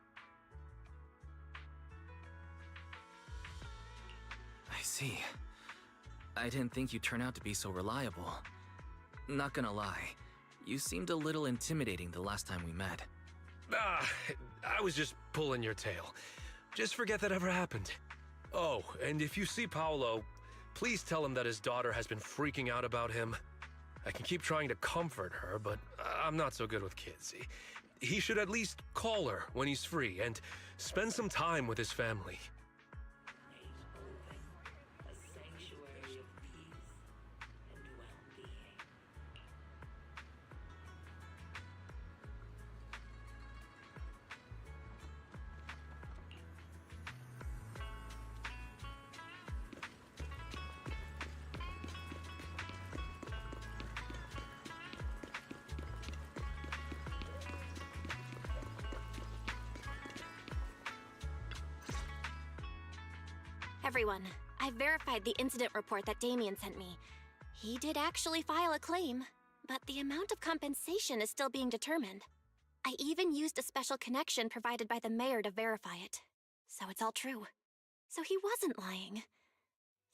I see. I didn't think you'd turn out to be so reliable. Not gonna lie, you seemed a little intimidating the last time we met. I was just pulling your tail. Just forget that ever happened. Oh, and if you see Paolo, please tell him that his daughter has been freaking out about him. I can keep trying to comfort her, but I'm not so good with kids. He should at least call her when he's free and spend some time with his family. Everyone, I've verified the incident report that Damian sent me. He did actually file a claim, but the amount of compensation is still being determined. I even used a special connection provided by the mayor to verify it. So it's all true. So he wasn't lying.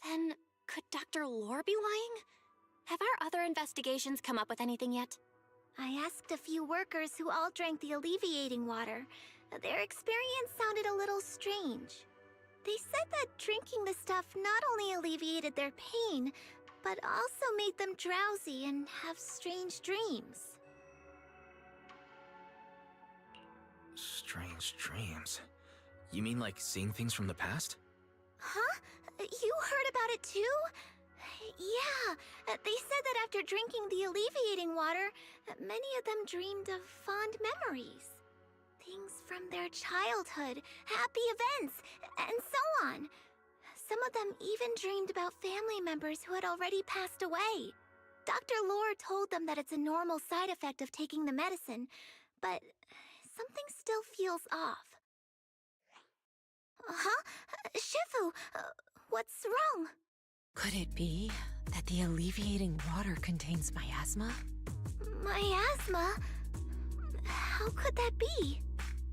Then, could Dr. Lore be lying? Have our other investigations come up with anything yet? I asked a few workers who all drank the alleviating water. Their experience sounded a little strange. They said that drinking the stuff not only alleviated their pain, but also made them drowsy and have strange dreams. Strange dreams? You mean like seeing things from the past? Huh? You heard about it too? Yeah, they said that after drinking the alleviating water, many of them dreamed of fond memories. Things from their childhood, happy events, and so on. Some of them even dreamed about family members who had already passed away. Dr. Lore told them that it's a normal side effect of taking the medicine, but something still feels off. Huh? Shifu, what's wrong? Could it be that the alleviating water contains miasma? Miasma? How could that be?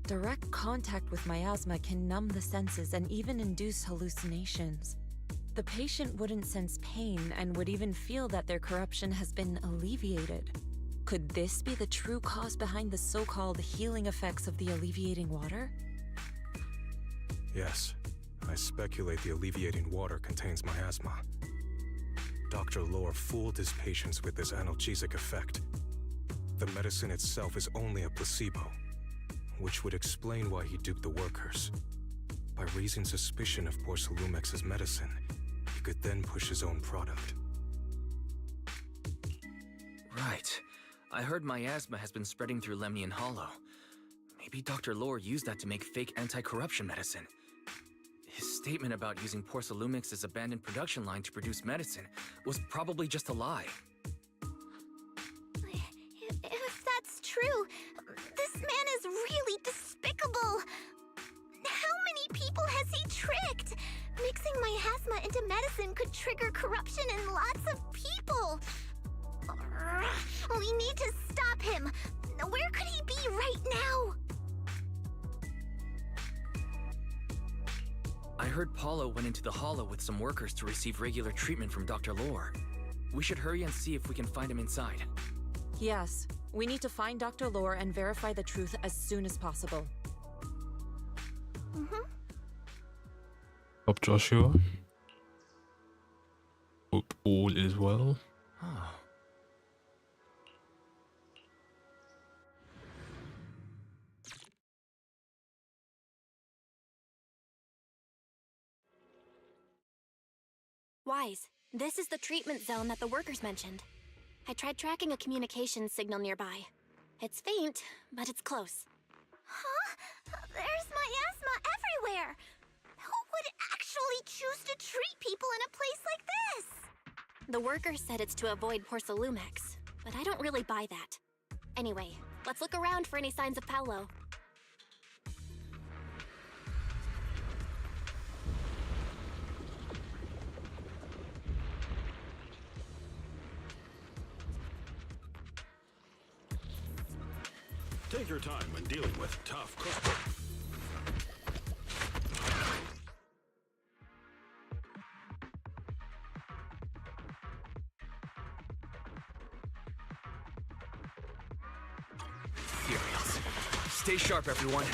Direct contact with miasma can numb the senses and even induce hallucinations. The patient wouldn't sense pain and would even feel that their corruption has been alleviated. Could this be the true cause behind the so-called healing effects of the alleviating water? Yes, I speculate the alleviating water contains miasma. Dr. Lore fooled his patients with this analgesic effect. The medicine itself is only a placebo, which would explain why he duped the workers. By raising suspicion of Porcelumex's medicine, he could then push his own product. Right. I heard miasma has been spreading through Lemnian Hollow. Maybe Dr. Lore used that to make fake anti-corruption medicine. His statement about using Porcelumex's abandoned production line to produce medicine was probably just a lie. If that's true, this man is really despicable. How many people has he tricked? Mixing miasma into medicine could trigger corruption in lots of people. We need to stop him. Where could he be right now? I heard Paulo went into the Hollow with some workers to receive regular treatment from Dr. Lore. We should hurry and see if we can find him inside. Yes, we need to find Dr. Lore and verify the truth as soon as possible. Up, Joshua. Hope all is well. Wise, this is the treatment zone that the workers mentioned. I tried tracking a communications signal nearby. It's faint, but it's close. Huh? There's miasma everywhere! Who would actually choose to treat people in a place like this? The workers said it's to avoid Porcelumex, but I don't really buy that. Anyway, let's look around for any signs of Paulo. Take your time when dealing with tough customers. Cereals. Stay sharp, everyone.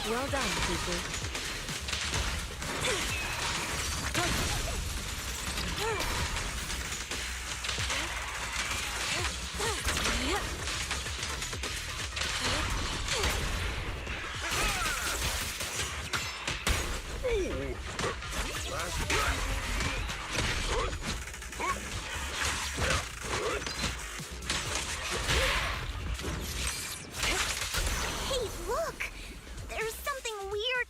Well done, Shifu. Hey, look! There's something weird.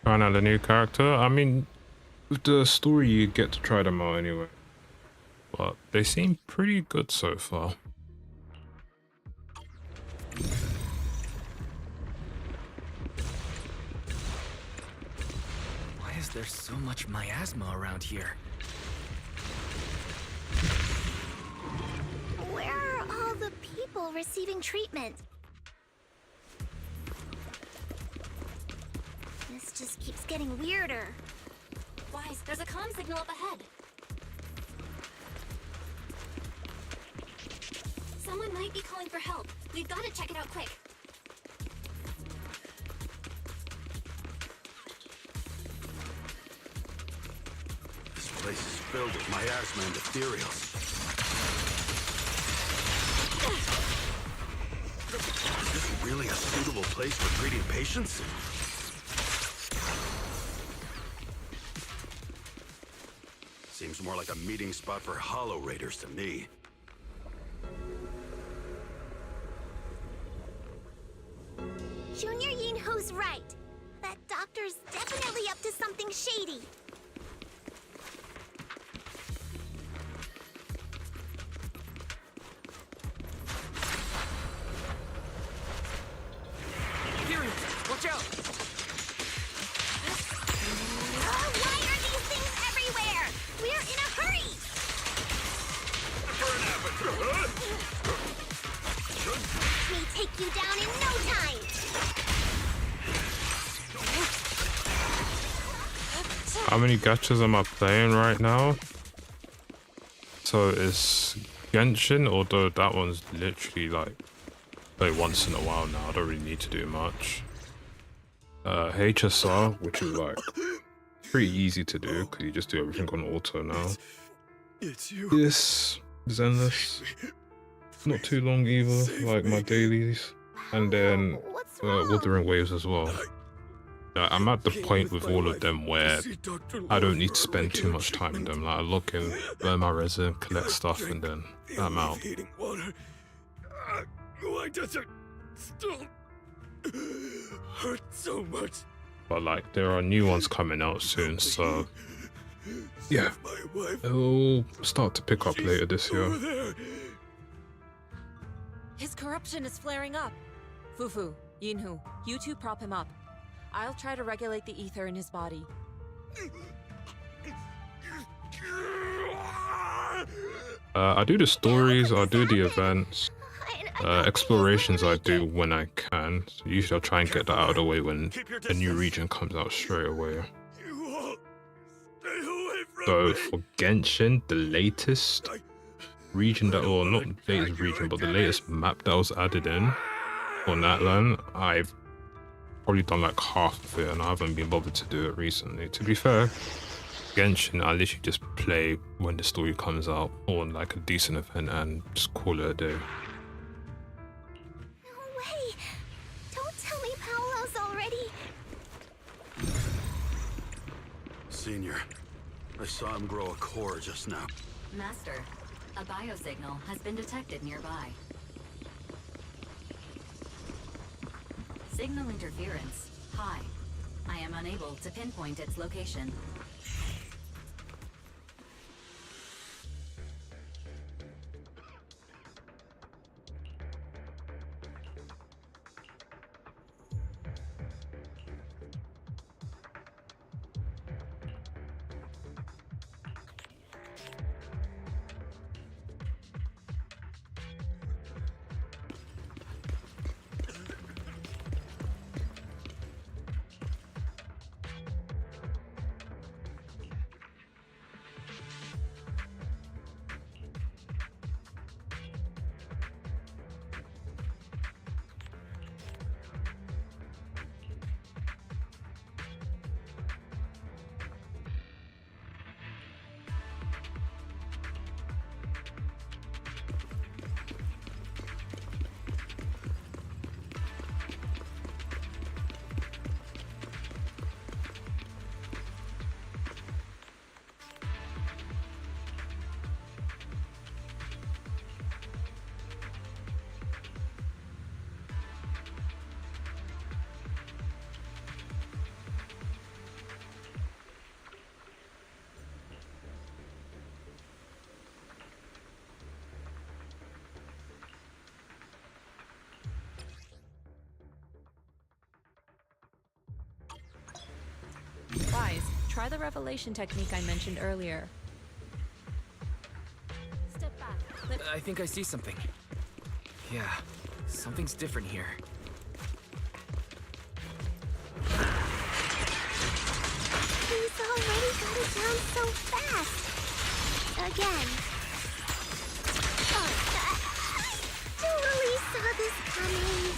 Trying out a new character. I mean, with the story, you get to try them out anyway. But they seem pretty good so far. is there so much miasma around here? Where are all the people receiving treatment? This just keeps getting weirder. Wise, there's a comm signal up ahead. Someone might be calling for help. We've got to check it out quick. This place is filled with miasma and ethereals. Is this really a suitable place for treating patients? Seems more like a meeting spot for Hollow Raiders to me. Junior Yinho's right. That doctor's definitely up to something shady. Watch out! Why are these things everywhere? We're in a hurry! Me take you down in no time! How many gachas am I playing right now? So it's Genshin, although that one's literally like play once in a while now. I don't really need to do much. HSR, which is like pretty easy to do because you just do everything on auto now. It's you. This Zenless, not too long either, like my dailies, and then Wuthering Waves as well. I'm at the point with all of them where I don't need to spend too much time in them. Like I log in, learn my resin, collect stuff, and then I'm out. Why does it still hurt so much? But like there are new ones coming out soon, so yeah, it'll start to pick up later this year. His corruption is flaring up. Fufu, Yinhu, you two prop him up. I'll try to regulate the ether in his body. I do the stories, I do the events, explorations I do when I can. So usually I'll try and get that out of the way when a new region comes out straight away. So for Genshin, the latest region that, or not latest region, but the latest map that was added in on that land, I've probably done like half of it and I haven't been bothered to do it recently. To be fair, Genshin, I literally just play when the story comes out or like a decent event and just call it a day. No way! Don't tell me Paolo's already... Senior, I saw him grow a core just now. Master, a biosignal has been detected nearby. Signal interference high. I am unable to pinpoint its location. Try the revelation technique I mentioned earlier. Step back. I think I see something. Yeah, something's different here. He's already got it down so fast. Again. I totally saw this coming.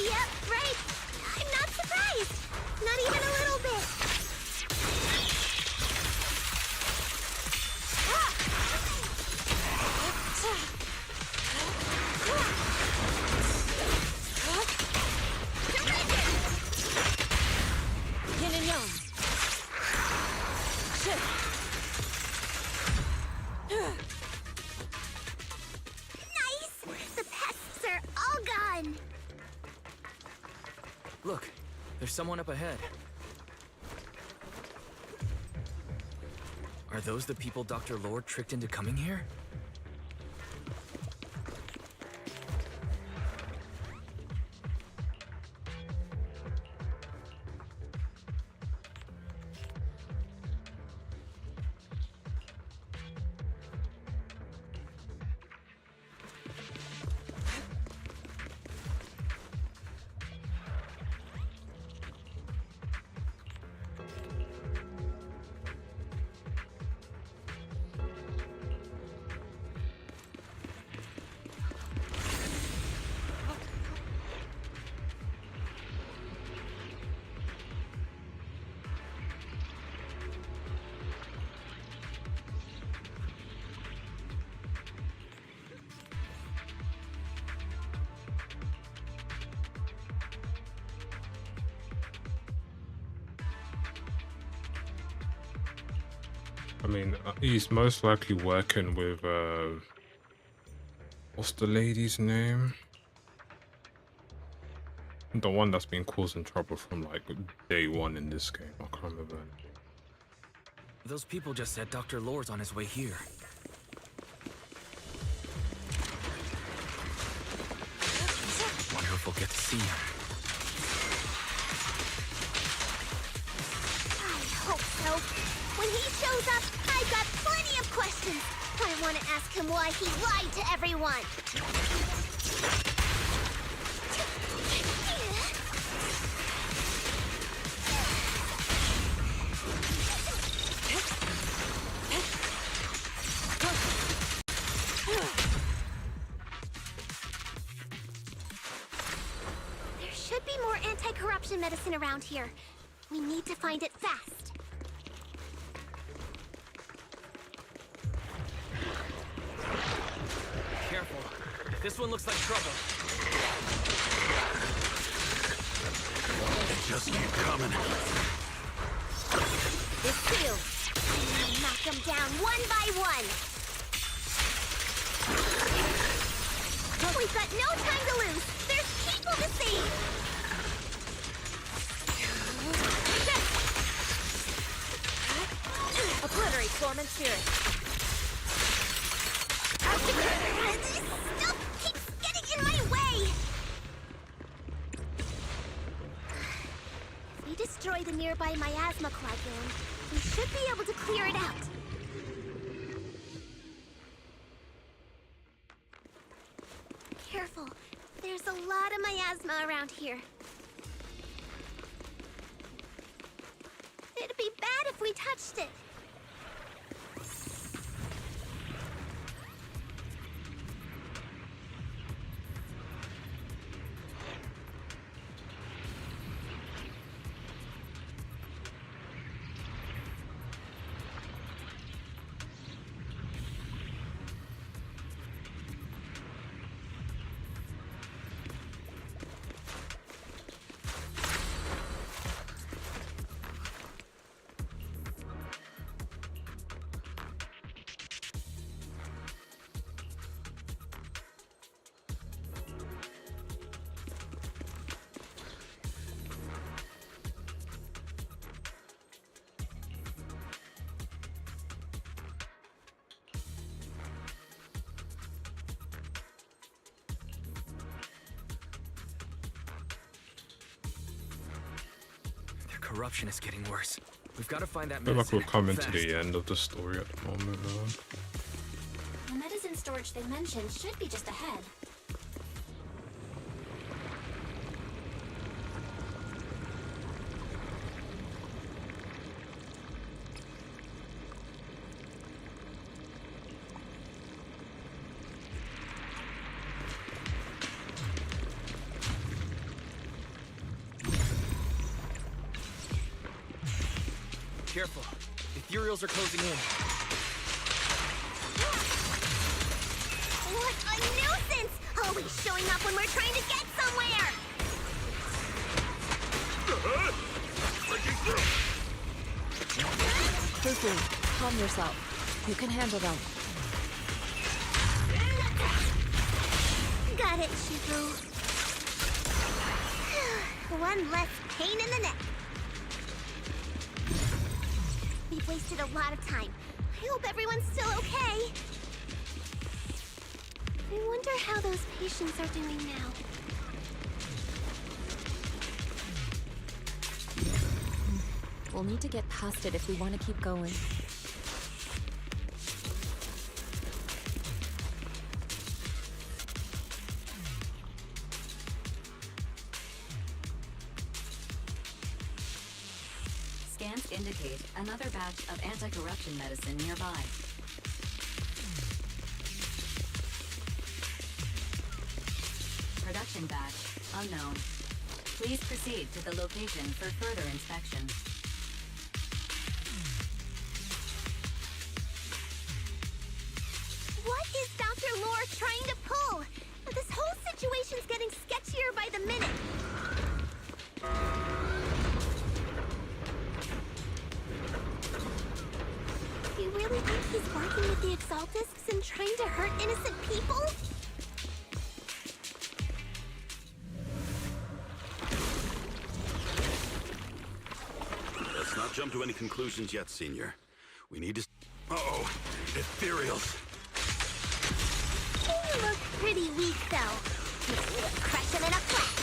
Yep, right. I'm not surprised. Not even a little bit. Yin and yang. Nice! The pests are all gone. Look, there's someone up ahead. Are those the people Dr. Lord tricked into coming here? I mean, he's most likely working with, what's the lady's name? The one that's been causing trouble from, like, day one in this game. I can't remember. Those people just said Dr. Lord's on his way here. Wonder if we'll get to see him. I hope so. When he shows up, I've got plenty of questions. I want to ask him why he lied to everyone. There should be more anti-corruption medicine around here. We need to find it fast. Careful. This one looks like trouble. They just keep coming. It's sealed. We'll knock them down one by one. We've got no time to lose. There's people to save. Obliterate Storm and Spirit. This stuff keeps getting in my way. If we destroy the nearby miasma coagulant, we should be able to clear it out. Careful. There's a lot of miasma around here. It'd be bad if we touched it. corruption is getting worse. We've got to find that I feel like we're medicine coming to fast. the end of the story at the moment, man. The medicine storage they mentioned should be just ahead. Careful. Ethereals are closing in. What a nuisance! Always showing up when we're trying to get somewhere! Fufu, calm yourself. You can handle them. Got it, Shifu. One less pain in the neck. We've wasted a lot of time. I hope everyone's still okay. I wonder how those patients are doing now. We'll need to get past it if we want to keep going. Scans indicate another batch of anti-corruption medicine nearby. Production batch unknown. Please proceed to the location for further inspection. What is Dr. Lore trying to pull? This whole situation's getting sketchier by the minute. You really think he's working with the Exaltists and trying to hurt innocent people? Let's not jump to any conclusions yet, Senior. We need to... Uh-oh, ethereals. You look pretty weak, though. We'll crush him in a flash.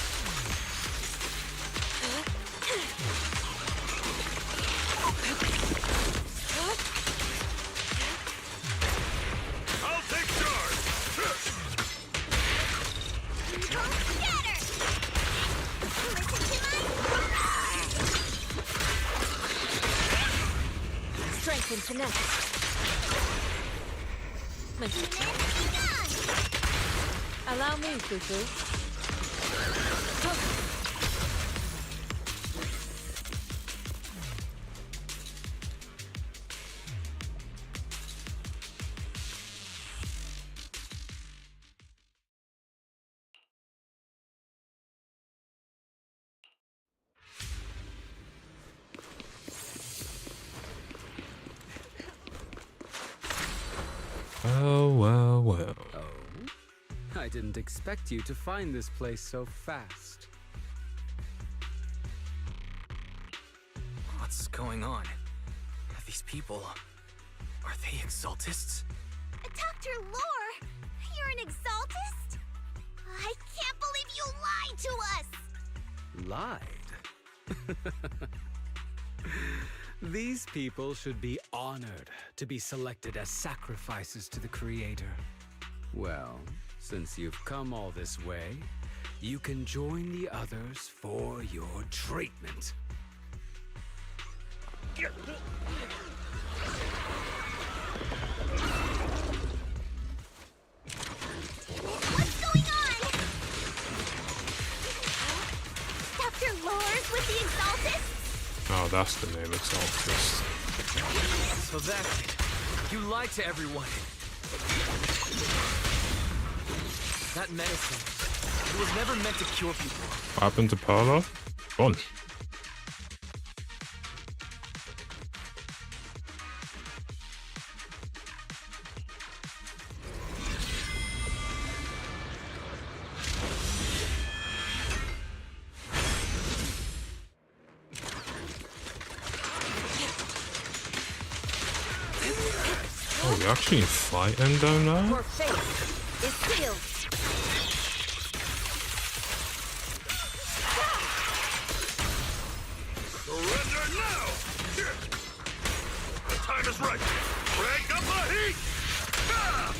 I'll take charge! Scatter! Listen to Strength and finesse. Allow me, Fufu. Well. Oh, I didn't expect you to find this place so fast. What's going on? These people... are they Exaltists? Dr. Lore, you're an Exaltist? I can't believe you lied to us! Lied? These people should be honored to be selected as sacrifices to the Creator. Well, since you've come all this way, you can join the others for your treatment. What's going on? Dr. Lore's with the Exaltists? Oh, that's the name, Exaltist. So that's it. You lied to everyone. That medicine, it was never meant to cure people. What happened to Paolo? Gone. Oh, we're actually fighting down there? Your fate is sealed. is right. Crank up the heat! Ah!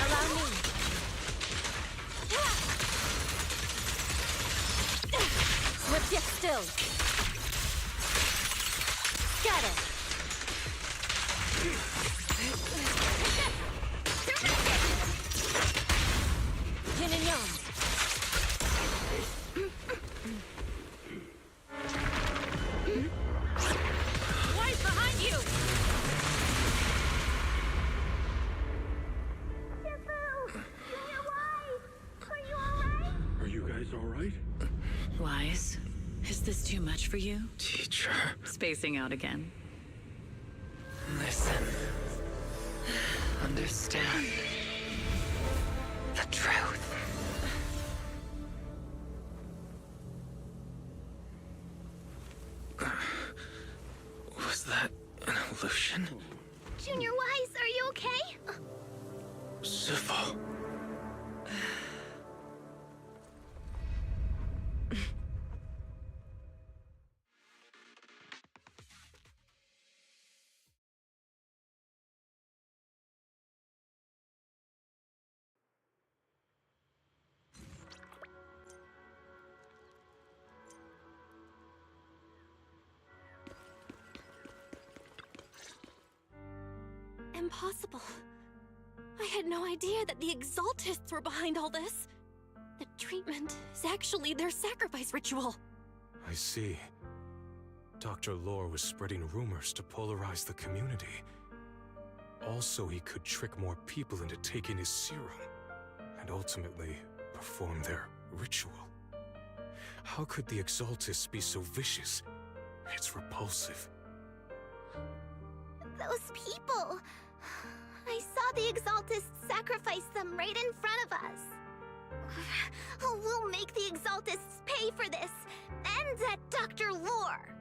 Allow me. Swift yet still. Got it. Yin and yang. Right behind you. Are you guys all right? Wise, is this too much for you? Teacher. Spacing out again. Listen. Understand. The truth. Was that an illusion? Junior Wise, are you okay? Shifu. Impossible. I had no idea that the Exaltists were behind all this. The treatment is actually their sacrifice ritual. I see. Dr. Lore was spreading rumors to polarize the community. Also, he could trick more people into taking his serum, and ultimately perform their ritual. How could the Exaltists be so vicious? It's repulsive. Those people. I saw the Exaltists sacrifice them right in front of us. We'll make the Exaltists pay for this, and that Dr. Lore.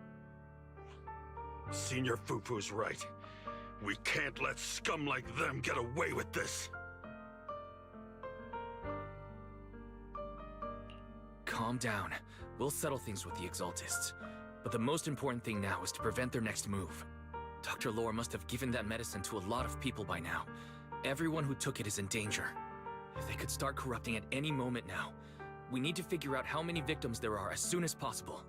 Senior Fufu's right. We can't let scum like them get away with this. Calm down. We'll settle things with the Exaltists. But the most important thing now is to prevent their next move. Dr. Lore must have given that medicine to a lot of people by now. Everyone who took it is in danger. They could start corrupting at any moment now. We need to figure out how many victims there are as soon as possible.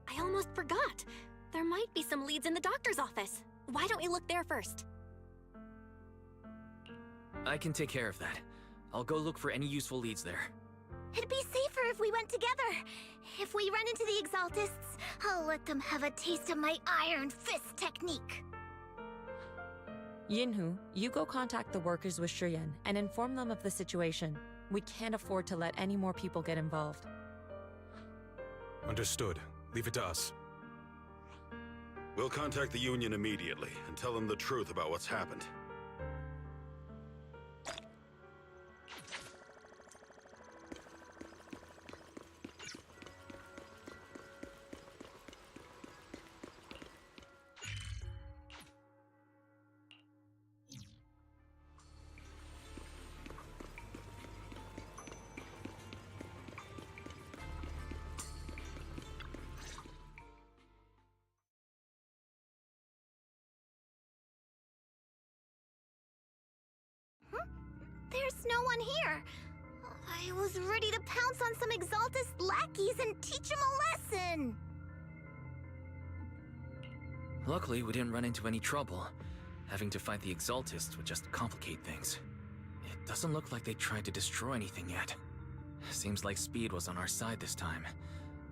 I almost forgot. There might be some leads in the doctor's office. Why don't we look there first? I can take care of that. I'll go look for any useful leads there. It'd be safer if we went together. If we run into the Exaltists, I'll let them have a taste of my Iron Fist technique. Yinhu, you go contact the workers with Shiyan and inform them of the situation. We can't afford to let any more people get involved. Understood. Leave it to us. We'll contact the Union immediately and tell them the truth about what's happened. There's no one here. I was ready to pounce on some Exaltist lackeys and teach them a lesson. Luckily, we didn't run into any trouble. Having to fight the Exaltists would just complicate things. It doesn't look like they tried to destroy anything yet. Seems like speed was on our side this time.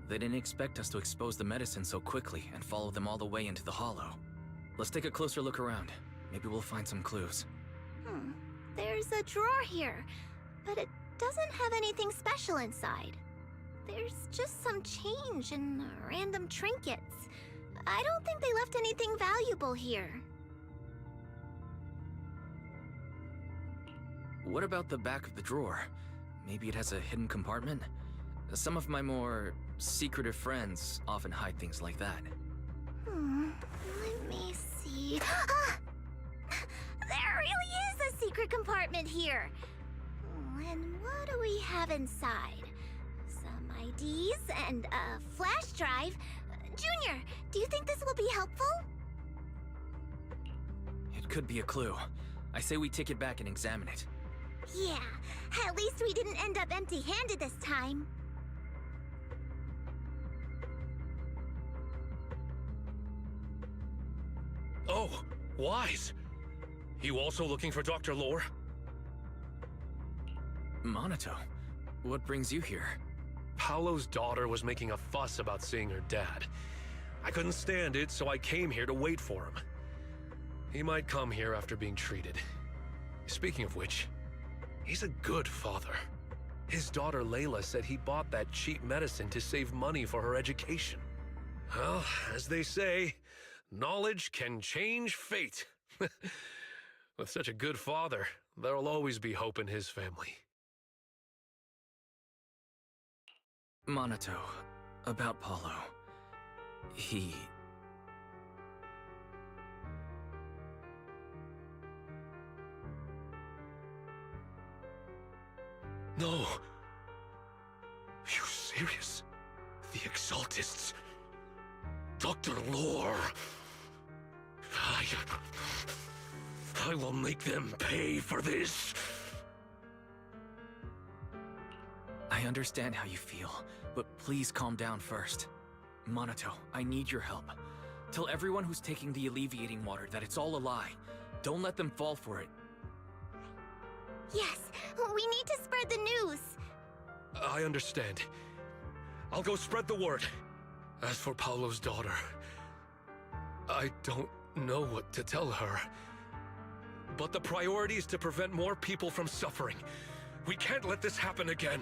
They didn't expect us to expose the medicine so quickly and follow them all the way into the hollow. Let's take a closer look around. Maybe we'll find some clues. There's a drawer here, but it doesn't have anything special inside. There's just some change and random trinkets. I don't think they left anything valuable here. What about the back of the drawer? Maybe it has a hidden compartment? Some of my more secretive friends often hide things like that. Let me see. There really is a secret compartment here. And what do we have inside? Some IDs and a flash drive. Junior, Do you think this will be helpful? It could be a clue. I say we take it back and examine it. Yeah, at least we didn't end up empty-handed this time. Oh, Wise! You also looking for Dr. Lore? Monato, what brings you here? Paolo's daughter was making a fuss about seeing her dad. I couldn't stand it, so I came here to wait for him. He might come here after being treated. Speaking of which, he's a good father. His daughter Layla said he bought that cheap medicine to save money for her education. Well, as they say, knowledge can change fate. With such a good father, there'll always be hope in his family. Monato, about Paulo. He... No! You serious? The Exaltists? Dr. Lore? I will make them pay for this! I understand how you feel, but please calm down first. Monato, I need your help. Tell everyone who's taking the alleviating water that it's all a lie. Don't let them fall for it. Yes, we need to spread the news. I understand. I'll go spread the word. As for Paulo's daughter, I don't know what to tell her. But the priority is to prevent more people from suffering. We can't let this happen again.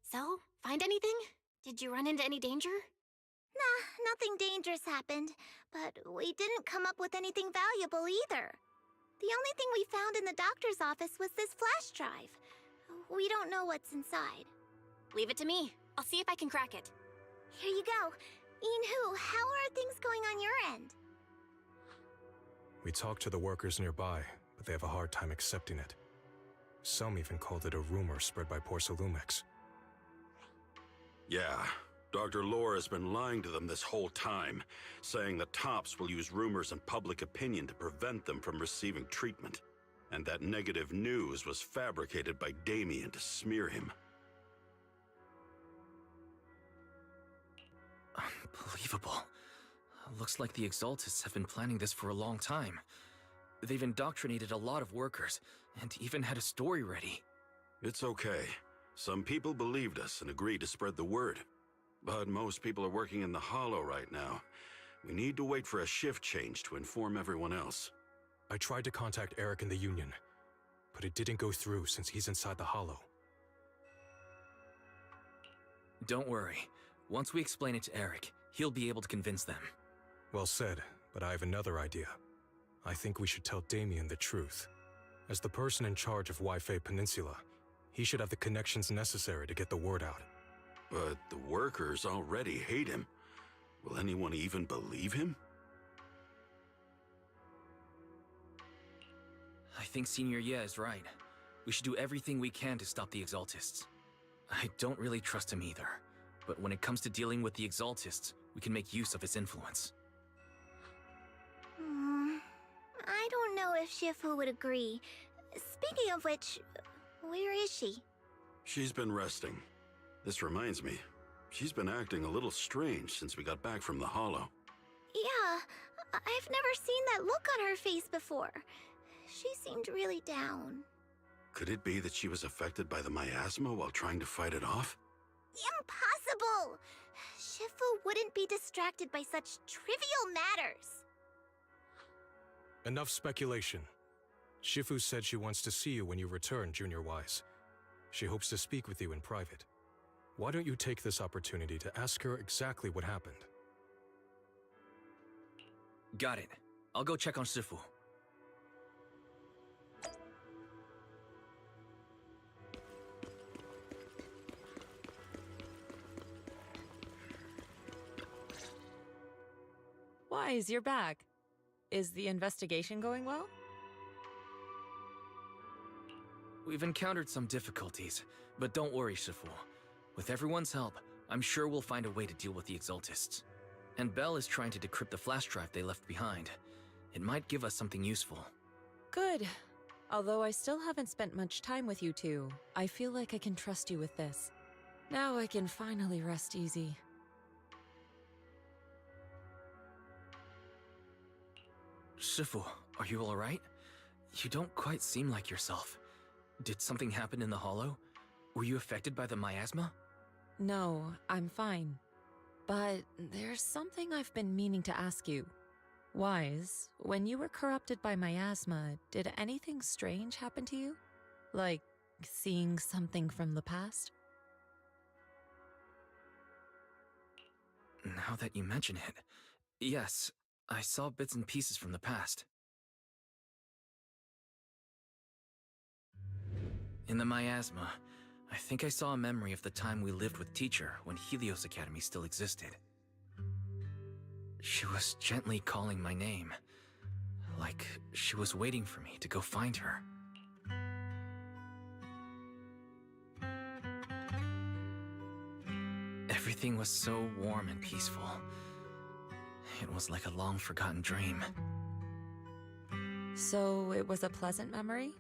So, find anything? Did you run into any danger? Nah, nothing dangerous happened, but we didn't come up with anything valuable either. The only thing we found in the doctor's office was this flash drive. We don't know what's inside. Leave it to me. I'll see if I can crack it. Here you go. Inhu, how are things going on your end? We talked to the workers nearby, but they have a hard time accepting it. Some even called it a rumor spread by Porcelumex. Yeah, Dr. Lore has been lying to them this whole time, saying that Tops will use rumors and public opinion to prevent them from receiving treatment, and that negative news was fabricated by Damian to smear him. Unbelievable. Looks like the Exaltists have been planning this for a long time. They've indoctrinated a lot of workers, and even had a story ready. It's okay. Some people believed us and agreed to spread the word. But most people are working in the Hollow right now. We need to wait for a shift change to inform everyone else. I tried to contact Eric in the Union, but it didn't go through since he's inside the Hollow. Don't worry. Once we explain it to Eric, he'll be able to convince them. Well said, but I have another idea. I think we should tell Damian the truth. As the person in charge of Waifei Peninsula, he should have the connections necessary to get the word out. But the workers already hate him. Will anyone even believe him? I think Senior Ye is right. We should do everything we can to stop the Exaltists. I don't really trust him either, but when it comes to dealing with the Exaltists, we can make use of his influence. I don't know if Shifu would agree. Speaking of which, where is she? She's been resting. This reminds me, she's been acting a little strange since we got back from the Hollow. Yeah, I've never seen that look on her face before. She seemed really down. Could it be that she was affected by the miasma while trying to fight it off? Impossible! Shifu wouldn't be distracted by such trivial matters. Enough speculation. Shifu said she wants to see you when you return, Junior Wise. She hopes to speak with you in private. Why don't you take this opportunity to ask her exactly what happened? Got it. I'll go check on Shifu. Wise, you're back. Is the investigation going well? We've encountered some difficulties, but don't worry, Shifu. With everyone's help, I'm sure we'll find a way to deal with the Exaltists. And Belle is trying to decrypt the flash drive they left behind. It might give us something useful. Good. Although I still haven't spent much time with you two, I feel like I can trust you with this. Now I can finally rest easy. Shifu, are you alright? You don't quite seem like yourself. Did something happen in the Hollow? Were you affected by the miasma? No, I'm fine. But there's something I've been meaning to ask you. Wise, when you were corrupted by miasma, did anything strange happen to you? Like, seeing something from the past? Now that you mention it, yes, I saw bits and pieces from the past. In the miasma, I think I saw a memory of the time we lived with Teacher when Helios Academy still existed. She was gently calling my name, like she was waiting for me to go find her. Everything was so warm and peaceful. It was like a long-forgotten dream. So it was a pleasant memory?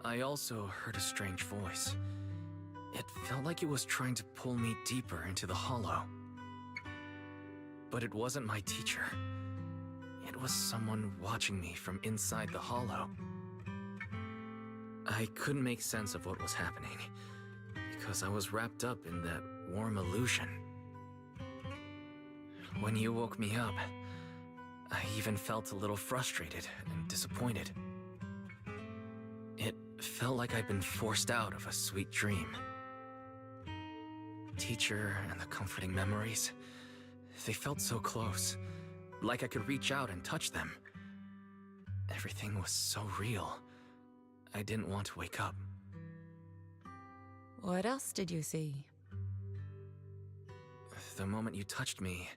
I also heard a strange voice. It felt like it was trying to pull me deeper into the Hollow. But it wasn't my teacher. It was someone watching me from inside the Hollow. I couldn't make sense of what was happening, because I was wrapped up in that warm illusion. When you woke me up, I even felt a little frustrated and disappointed. It felt like I'd been forced out of a sweet dream. Teacher and the comforting memories, they felt so close, like I could reach out and touch them. Everything was so real. I didn't want to wake up. What else did you see? The moment you touched me,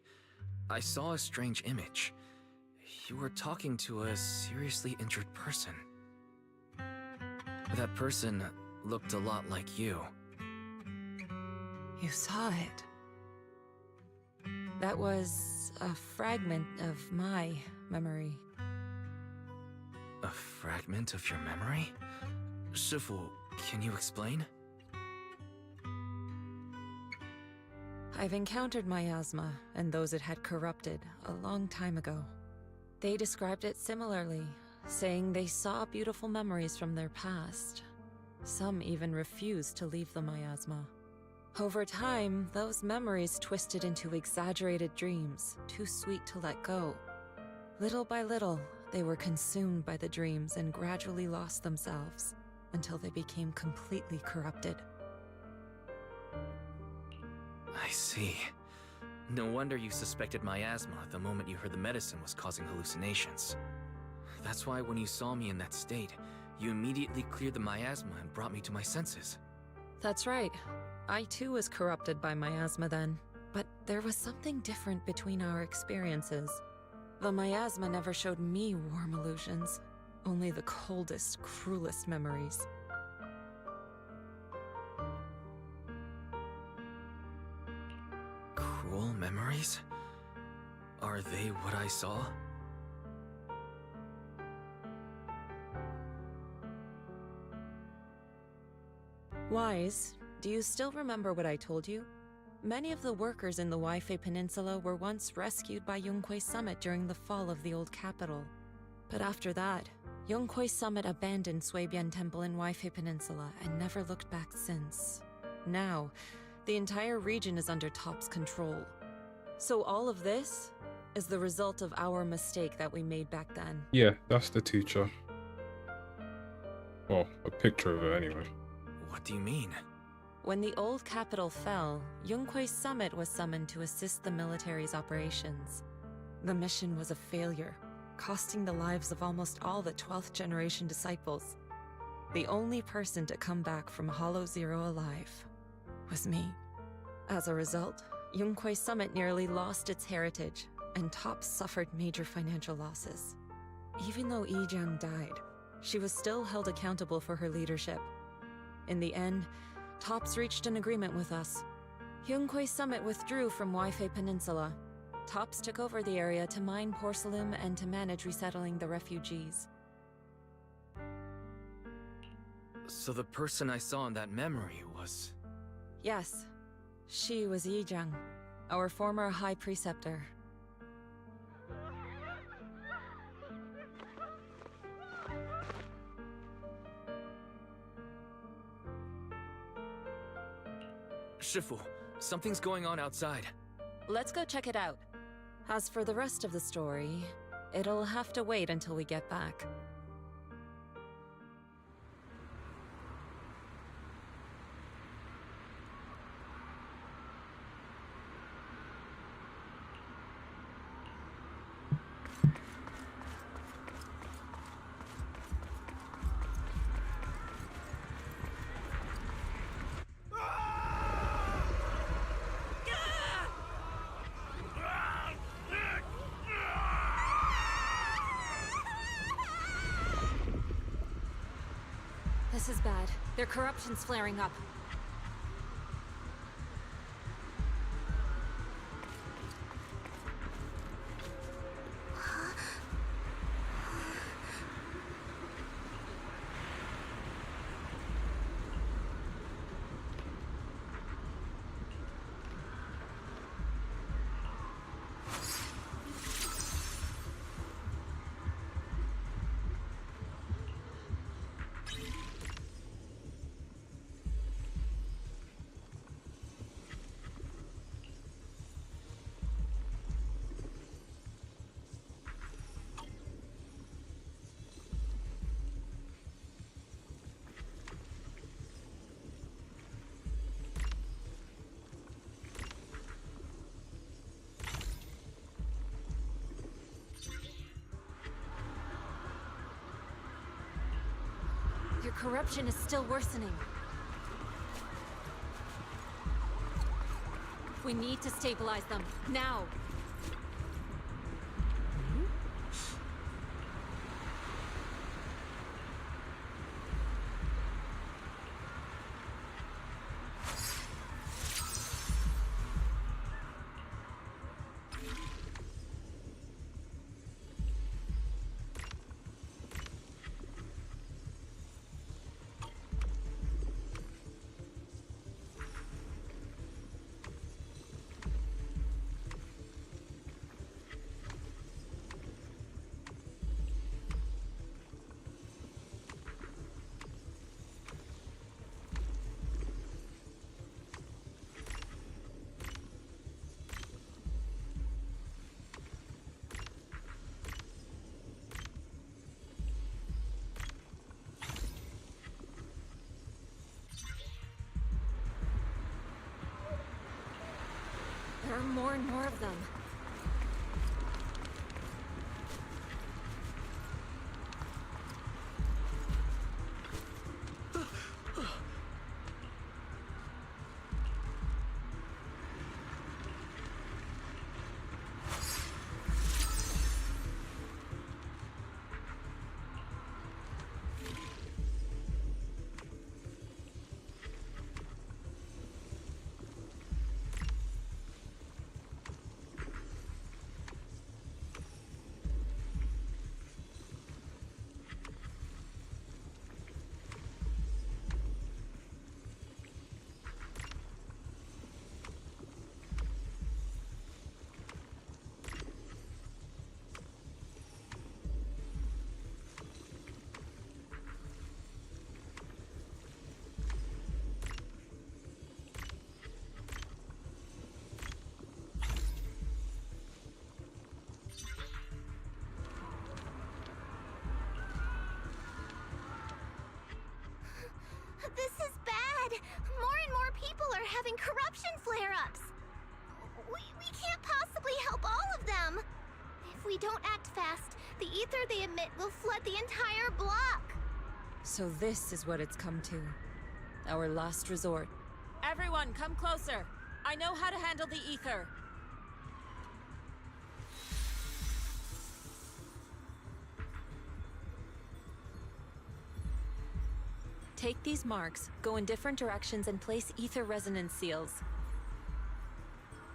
I saw a strange image. You were talking to a seriously injured person. That person looked a lot like you. You saw it. That was a fragment of my memory. A fragment of your memory? Shifu, can you explain? I've encountered miasma and those it had corrupted a long time ago. They described it similarly, saying they saw beautiful memories from their past. Some even refused to leave the miasma. Over time, those memories twisted into exaggerated dreams, too sweet to let go. Little by little, they were consumed by the dreams and gradually lost themselves, until they became completely corrupted. I see. No wonder you suspected miasma the moment you heard the medicine was causing hallucinations. That's why when you saw me in that state, you immediately cleared the miasma and brought me to my senses. That's right. I too was corrupted by miasma then, but there was something different between our experiences. The miasma never showed me warm illusions, only the coldest, cruelest memories. Cruel memories? Are they what I saw? Wise, do you still remember what I told you? Many of the workers in the Waifei Peninsula were once rescued by Yunquei Summit during the fall of the old capital. But after that, Yunquei Summit abandoned Suibian Temple in Waifei Peninsula and never looked back since. Now, the entire region is under Top's control. So all of this is the result of our mistake that we made back then. Yeah, that's the teacher. Well, a picture of it anyway. What do you mean? When the old capital fell, Yunquei Summit was summoned to assist the military's operations. The mission was a failure, costing the lives of almost all the 12th generation disciples. The only person to come back from Hollow Zero alive was me. As a result, Yunquei Summit nearly lost its heritage, and Top suffered major financial losses. Even though Yijang died, she was still held accountable for her leadership. In the end, Tops reached an agreement with us. Yunquei Summit withdrew from Waifei Peninsula. Tops took over the area to mine porcelain and to manage resettling the refugees. So the person I saw in that memory was... Yes, she was Yijang, our former High Preceptor. Shifu, something's going on outside. Let's go check it out. As for the rest of the story, it'll have to wait until we get back. This is bad. Their corruption's flaring up. Your corruption is still worsening. We need to stabilize them, now! There are more and more of them. This is bad! More and more people are having corruption flare-ups! We can't possibly help all of them! If we don't act fast, the ether they emit will flood the entire block! So this is what it's come to. Our last resort. Everyone, come closer! I know how to handle the ether! Take these marks, go in different directions, and place ether resonance seals.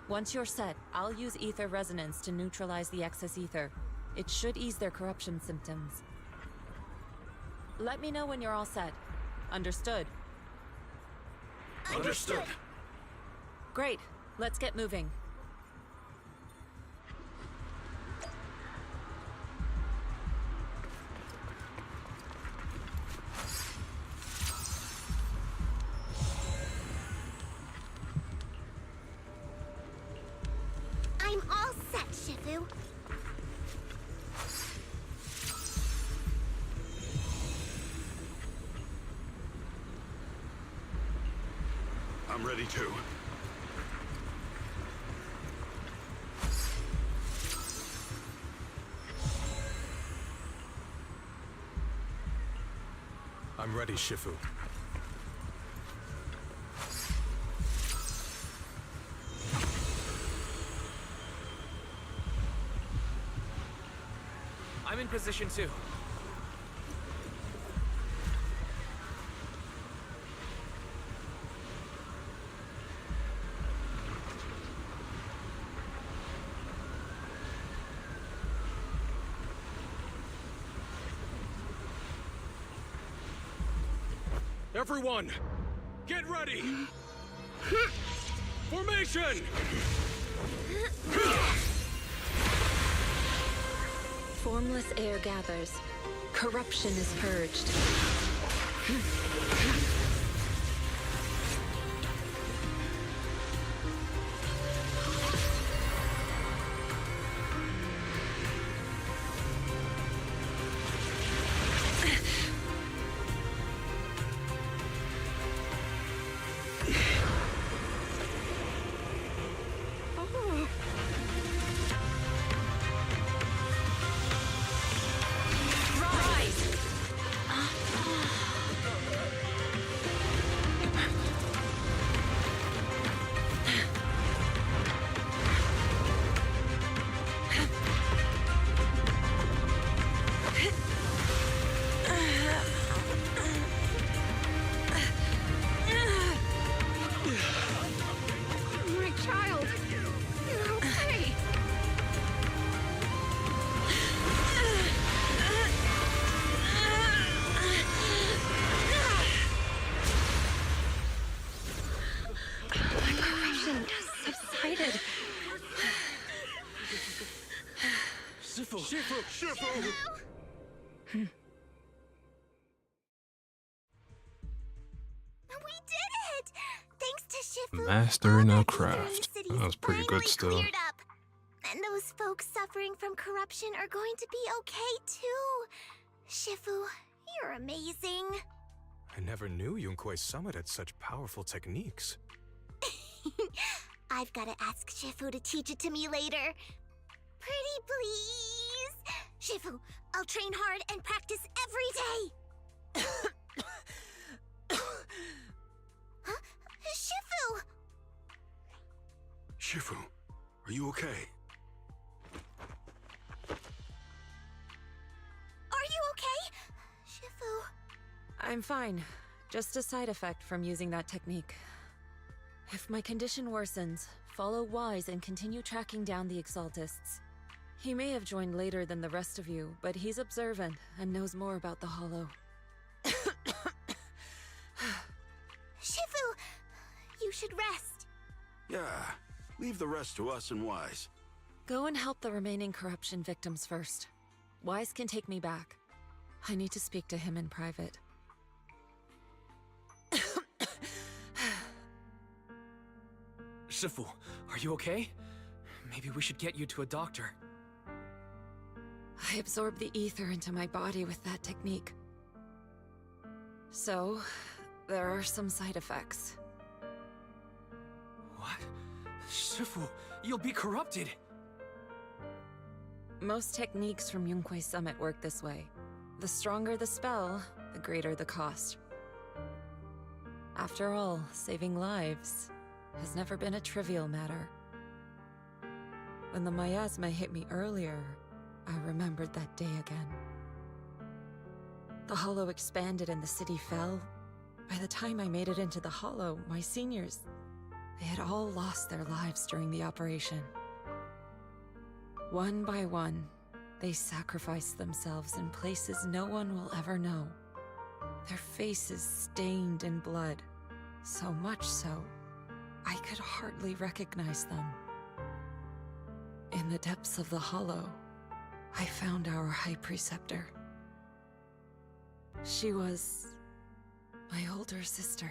Once you're set, I'll use ether resonance to neutralize the excess ether. It should ease their corruption symptoms. Let me know when you're all set. Understood? Understood. Great. Let's get moving. I'm all set, Shifu. I'm ready too. I'm ready, Shifu. I'm in position too. Everyone, get ready! Formation! Formless air gathers. Corruption is purged. Shifu! We did it! Thanks to Shifu. Mastering our craft. That was pretty good still. Cleared up. And those folks suffering from corruption are going to be okay too. Shifu, you're amazing. I never knew Yunkwei's summit had such powerful techniques. I've got to ask Shifu to teach it to me later. Pretty please. Shifu, I'll train hard and practice every day. Huh? Shifu! Shifu, are you okay? Are you okay? Shifu... I'm fine. Just a side effect from using that technique. If my condition worsens, follow Wise and continue tracking down the Exaltists. He may have joined later than the rest of you, but he's observant and knows more about the Hollow. Shifu! You should rest. Yeah, leave the rest to us and Wise. Go and help the remaining corruption victims first. Wise can take me back. I need to speak to him in private. Shifu, are you okay? Maybe we should get you to a doctor. I absorbed the ether into my body with that technique. So, there are some side effects. What? Shifu, you'll be corrupted! Most techniques from Yunkwei's summit work this way. The stronger the spell, the greater the cost. After all, saving lives has never been a trivial matter. When the miasma hit me earlier, I remembered that day again. The Hollow expanded and the city fell, By the time I made it into the Hollow, my seniors, they had all lost their lives during the operation. One by one, they sacrificed themselves in places no one will ever know. Their faces stained in blood, so much so, I could hardly recognize them. In the depths of the Hollow, I found our High Preceptor. She was my older sister.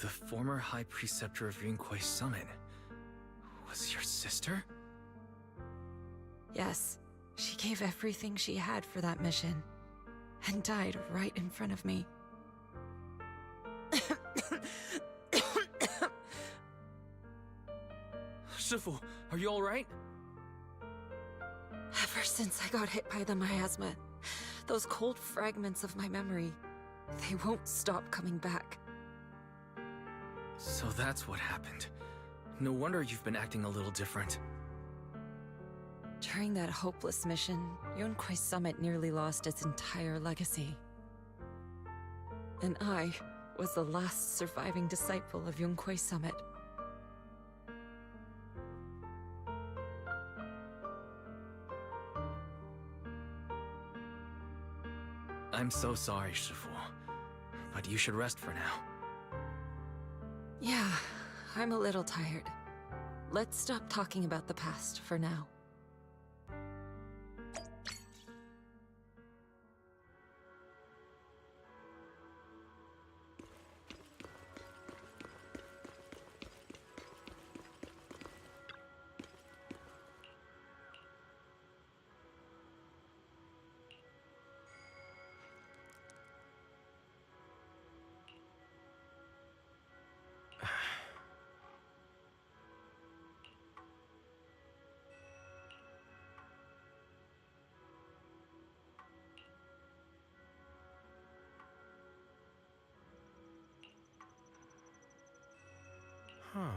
The former High Preceptor of Yunquei Summit was your sister? Yes, she gave everything she had for that mission, and died right in front of me. Shifu, are you alright? Ever since I got hit by the miasma, those cold fragments of my memory, they won't stop coming back. So that's what happened. No wonder you've been acting a little different. During that hopeless mission, Yunquei Summit nearly lost its entire legacy. And I was the last surviving disciple of Yunquei Summit. I'm so sorry, Shifu. But you should rest for now. Yeah, I'm a little tired. Let's stop talking about the past for now. Huh.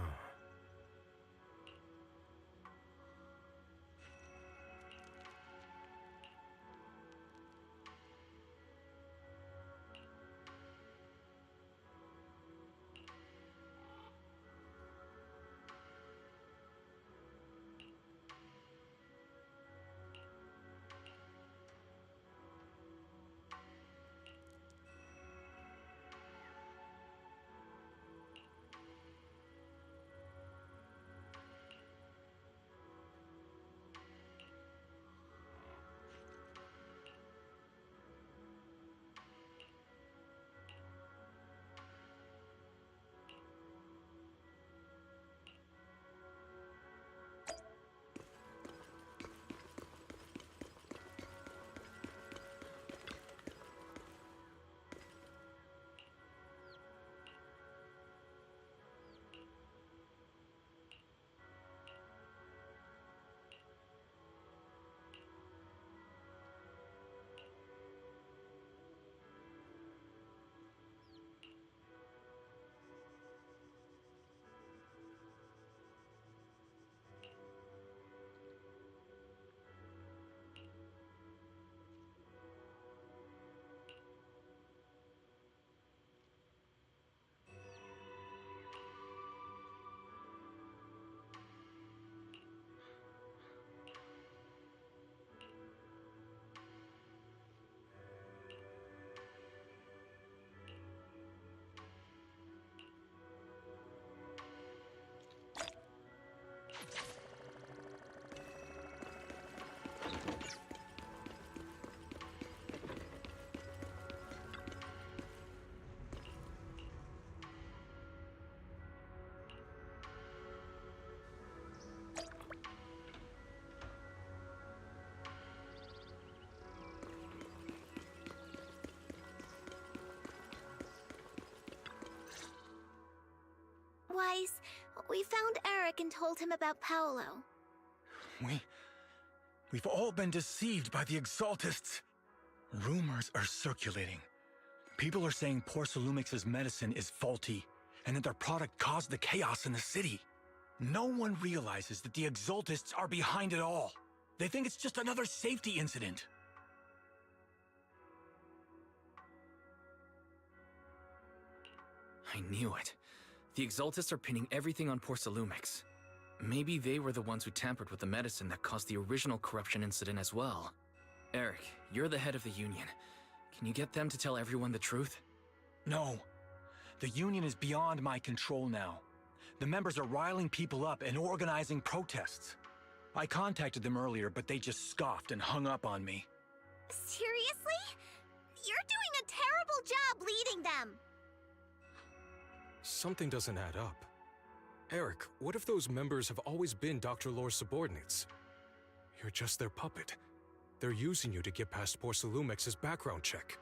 Wise, we found Eric and told him about Paolo. We've all been deceived by the Exaltists. Rumors are circulating. People are saying Porcelumix's medicine is faulty, and that their product caused the chaos in the city. No one realizes that the Exaltists are behind it all. They think it's just another safety incident. I knew it. The Exaltists are pinning everything on Porcelumix. Maybe they were the ones who tampered with the medicine that caused the original corruption incident as well. Eric, you're the head of the Union. Can you get them to tell everyone the truth? No. The Union is beyond my control now. The members are riling people up and organizing protests. I contacted them earlier, but they just scoffed and hung up on me. Seriously? You're doing a terrible job leading them! Something doesn't add up. Eric, what if those members have always been Dr. Lore's subordinates? You're just their puppet. They're using you to get past Porcelumix's background check.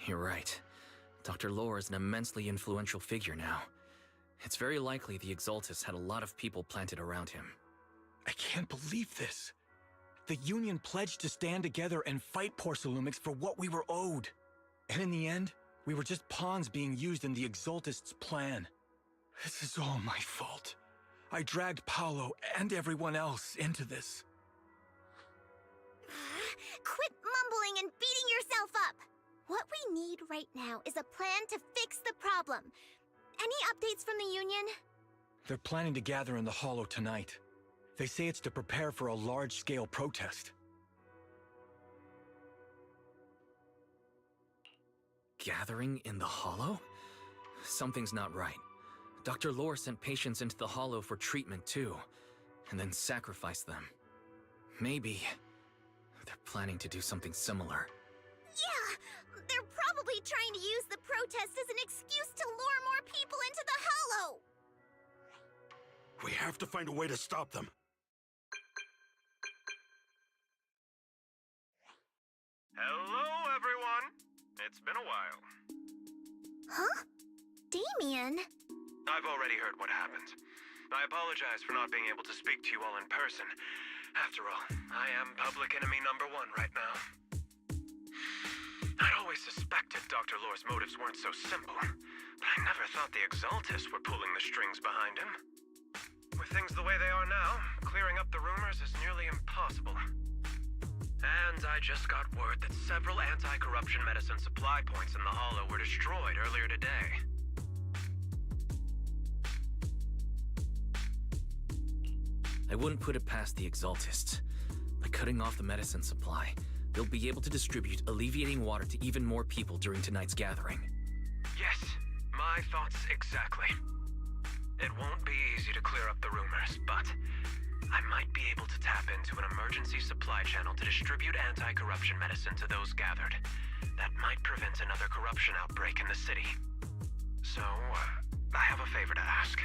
You're right. Dr. Lore is an immensely influential figure now. It's very likely the Exaltists had a lot of people planted around him. I can't believe this. The Union pledged to stand together and fight Porcelumix for what we were owed. And in the end, we were just pawns being used in the Exaltists' plan. This is all my fault. I dragged Paolo and everyone else into this. Quit mumbling and beating yourself up! What we need right now is a plan to fix the problem. Any updates from the Union? They're planning to gather in the Hollow tonight. They say it's to prepare for a large-scale protest. Gathering in the Hollow? Something's not right. Dr. Lore sent patients into the Hollow for treatment too, and then sacrificed them. Maybe they're planning to do something similar. Yeah! They're probably trying to use the protest as an excuse to lure more people into the Hollow! We have to find a way to stop them. Hello, everyone! It's been a while. Huh? Damian? I've already heard what happened. I apologize for not being able to speak to you all in person. After all, I am public enemy #1 right now. I'd always suspected Dr. Lore's motives weren't so simple, but I never thought the Exaltists were pulling the strings behind him. With things the way they are now, clearing up the rumors is nearly impossible. And I just got word that several anti-corruption medicine supply points in the Hollow were destroyed earlier today. I wouldn't put it past the Exaltists. By cutting off the medicine supply, they'll be able to distribute alleviating water to even more people during tonight's gathering. Yes, my thoughts exactly. It won't be easy to clear up the rumors, but I might be able to tap into an emergency supply channel to distribute anti-corruption medicine to those gathered. That might prevent another corruption outbreak in the city. So, I have a favor to ask.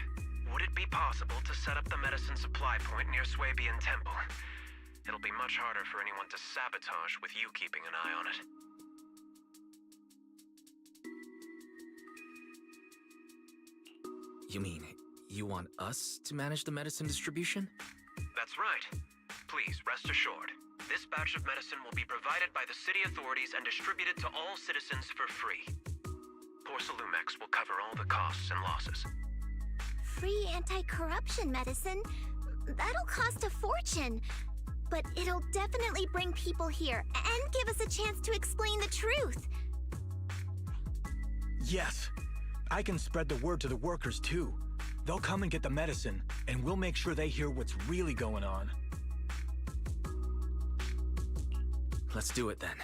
Would it be possible to set up the medicine supply point near Suibian Temple? It'll be much harder for anyone to sabotage with you keeping an eye on it. You mean, you want us to manage the medicine distribution? That's right. Please, rest assured. This batch of medicine will be provided by the city authorities and distributed to all citizens for free. Porcelumix will cover all the costs and losses. Free anti-corruption medicine? That'll cost a fortune. But it'll definitely bring people here and give us a chance to explain the truth. Yes. I can spread the word to the workers too. They'll come and get the medicine, and we'll make sure they hear what's really going on. Let's do it then.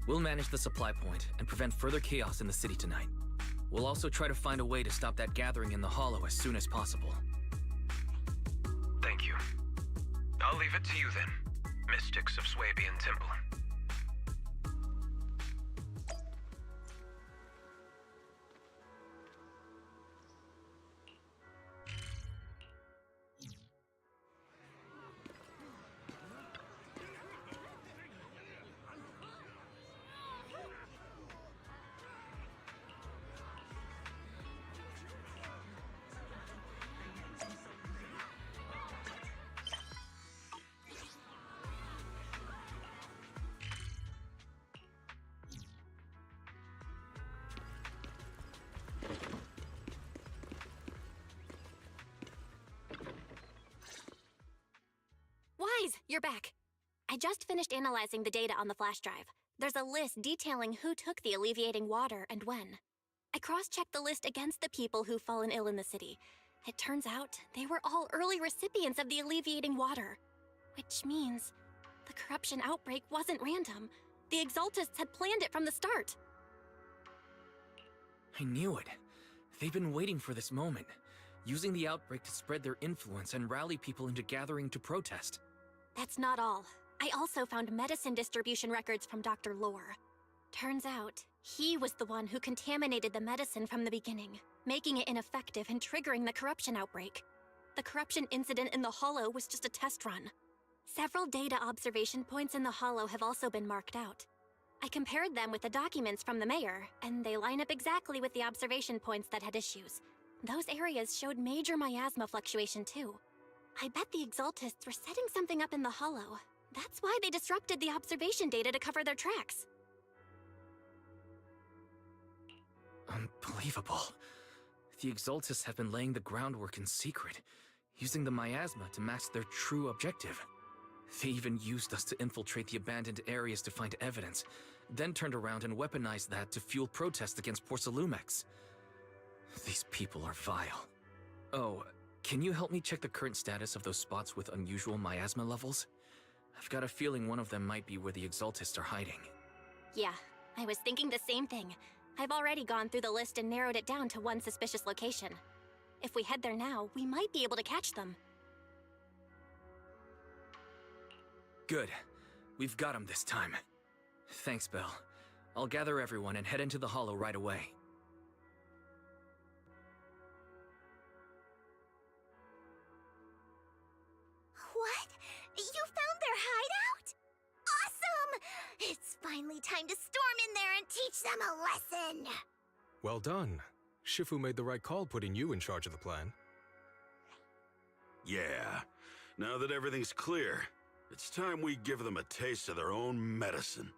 We'll manage the supply point and prevent further chaos in the city tonight. We'll also try to find a way to stop that gathering in the Hollow as soon as possible. Thank you. I'll leave it to you then, mystics of Suibian Temple. Wise, you're back. I just finished analyzing the data on the flash drive. There's a list detailing who took the alleviating water and when. I cross-checked the list against the people who've fallen ill in the city. It turns out they were all early recipients of the alleviating water. Which means the corruption outbreak wasn't random. The Exaltists had planned it from the start. I knew it. They've been waiting for this moment, using the outbreak to spread their influence and rally people into gathering to protest. That's not all. I also found medicine distribution records from Dr. Lore. Turns out, he was the one who contaminated the medicine from the beginning, making it ineffective and triggering the corruption outbreak. The corruption incident in the Hollow was just a test run. Several data observation points in the Hollow have also been marked out. I compared them with the documents from the mayor, and they line up exactly with the observation points that had issues. Those areas showed major miasma fluctuation too. I bet the Exaltists were setting something up in the Hollow. That's why they disrupted the observation data to cover their tracks. Unbelievable. The Exaltists have been laying the groundwork in secret, using the miasma to mask their true objective. They even used us to infiltrate the abandoned areas to find evidence, then turned around and weaponized that to fuel protests against Porcelumex. These people are vile. Oh, can you help me check the current status of those spots with unusual miasma levels? I've got a feeling one of them might be where the Exaltists are hiding. Yeah, I was thinking the same thing. I've already gone through the list and narrowed it down to one suspicious location. If we head there now, we might be able to catch them. Good. We've got him this time. Thanks, Belle. I'll gather everyone and head into the Hollow right away. What? You found their hideout? Awesome! It's finally time to storm in there and teach them a lesson! Well done. Shifu made the right call putting you in charge of the plan. Yeah. Now that everything's clear, it's time we give them a taste of their own medicine.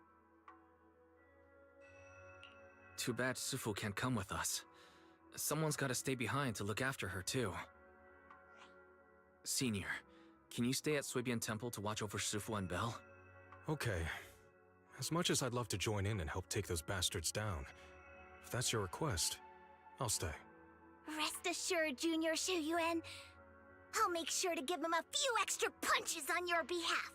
Too bad Sufu can't come with us. Someone's gotta stay behind to look after her, too. Senior, can you stay at Suibian Temple to watch over Shifu and Belle? Okay. As much as I'd love to join in and help take those bastards down, if that's your request, I'll stay. Rest assured, Junior Shuyuan. I'll make sure to give him a few extra punches on your behalf.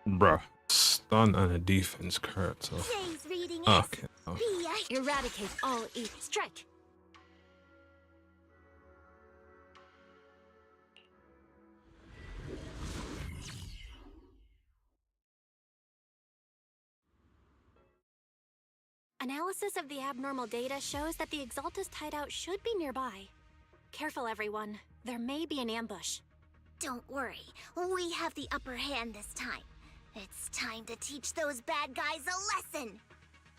Bruh, stun and a defense character. Today's reading is Okay. Eradicate all evil. Strike. Analysis of the abnormal data shows that the Exaltist hideout should be nearby. Careful, everyone. There may be an ambush. Don't worry, we have the upper hand this time. It's time to teach those bad guys a lesson.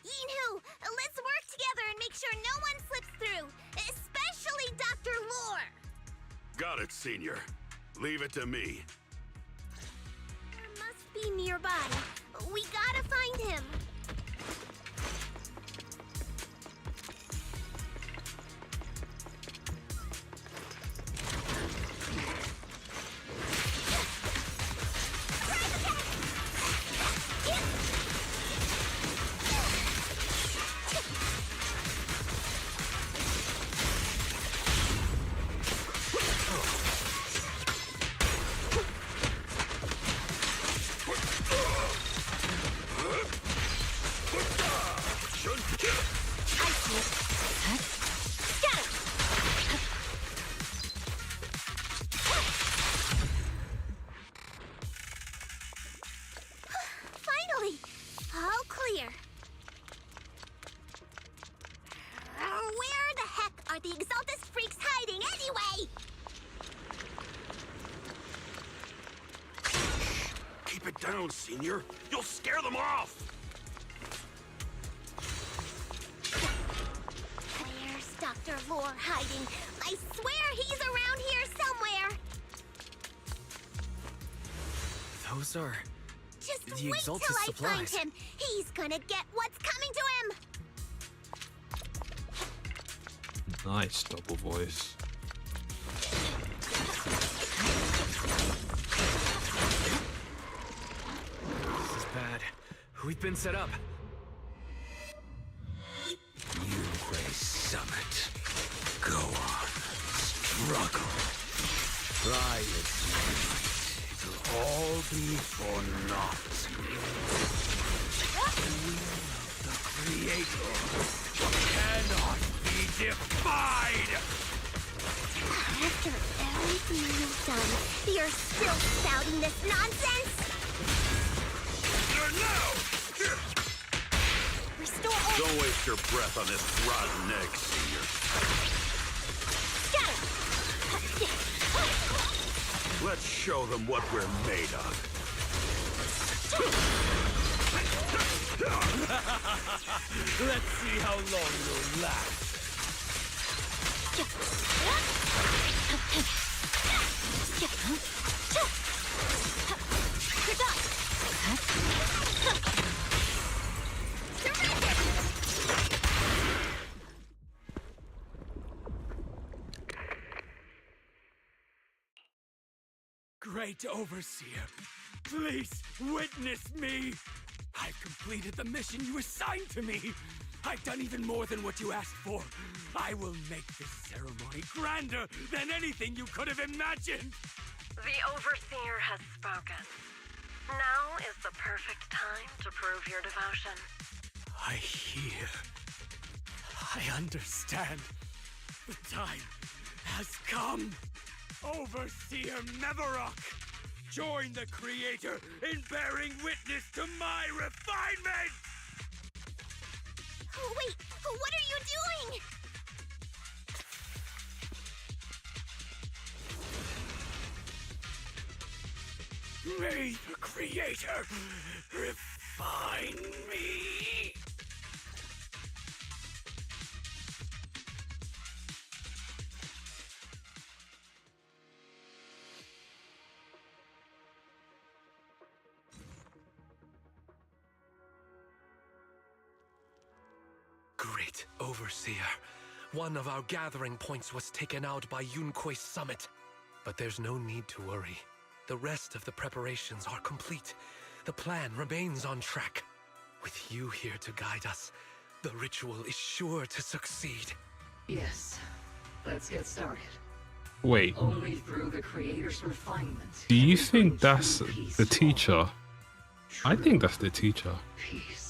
Yinhu, let's work together and make sure no one slips through, especially Dr. Lore. Got it, Senior. Leave it to me. He must be nearby. We gotta find him. Finally! All clear. Where the heck are the Exaltist freaks hiding anyway? Keep it down, Senior. You'll scare them off. Where's Dr. Lore hiding? I swear he's around here somewhere. Those are Just the wait till Exaltist I supplies. find him. He's gonna get what's coming to him. Nice double voice. This is bad. We've been set up. Yunquei Summit. Go on. Struggle. Try it. It'll all be for naught. The will of the Creator cannot be defied! After everything you've done, you're still spouting this nonsense? Restore all— Don't waste your breath on this rotten egg, Senior. Let's show them what we're made of. Let's see how long you'll last. Great Overseer, please witness me! I've completed the mission you assigned to me! I've done even more than what you asked for! I will make this ceremony grander than anything you could have imagined! The Overseer has spoken. Now is the perfect time to prove your devotion. I hear. I understand. The time has come. Overseer Mevarok, join the Creator in bearing witness to my refinement! Wait, what are you doing? May the Creator refine me! Great Overseer. One of our gathering points was taken out by Yunquei Summit. But there's no need to worry. The rest of the preparations are complete. The plan remains on track. With you here to guide us, the ritual is sure to succeed. Yes. Let's get started. Wait. Only through the Creator's refinement. Do you think that's the teacher? I think that's the teacher. Peace.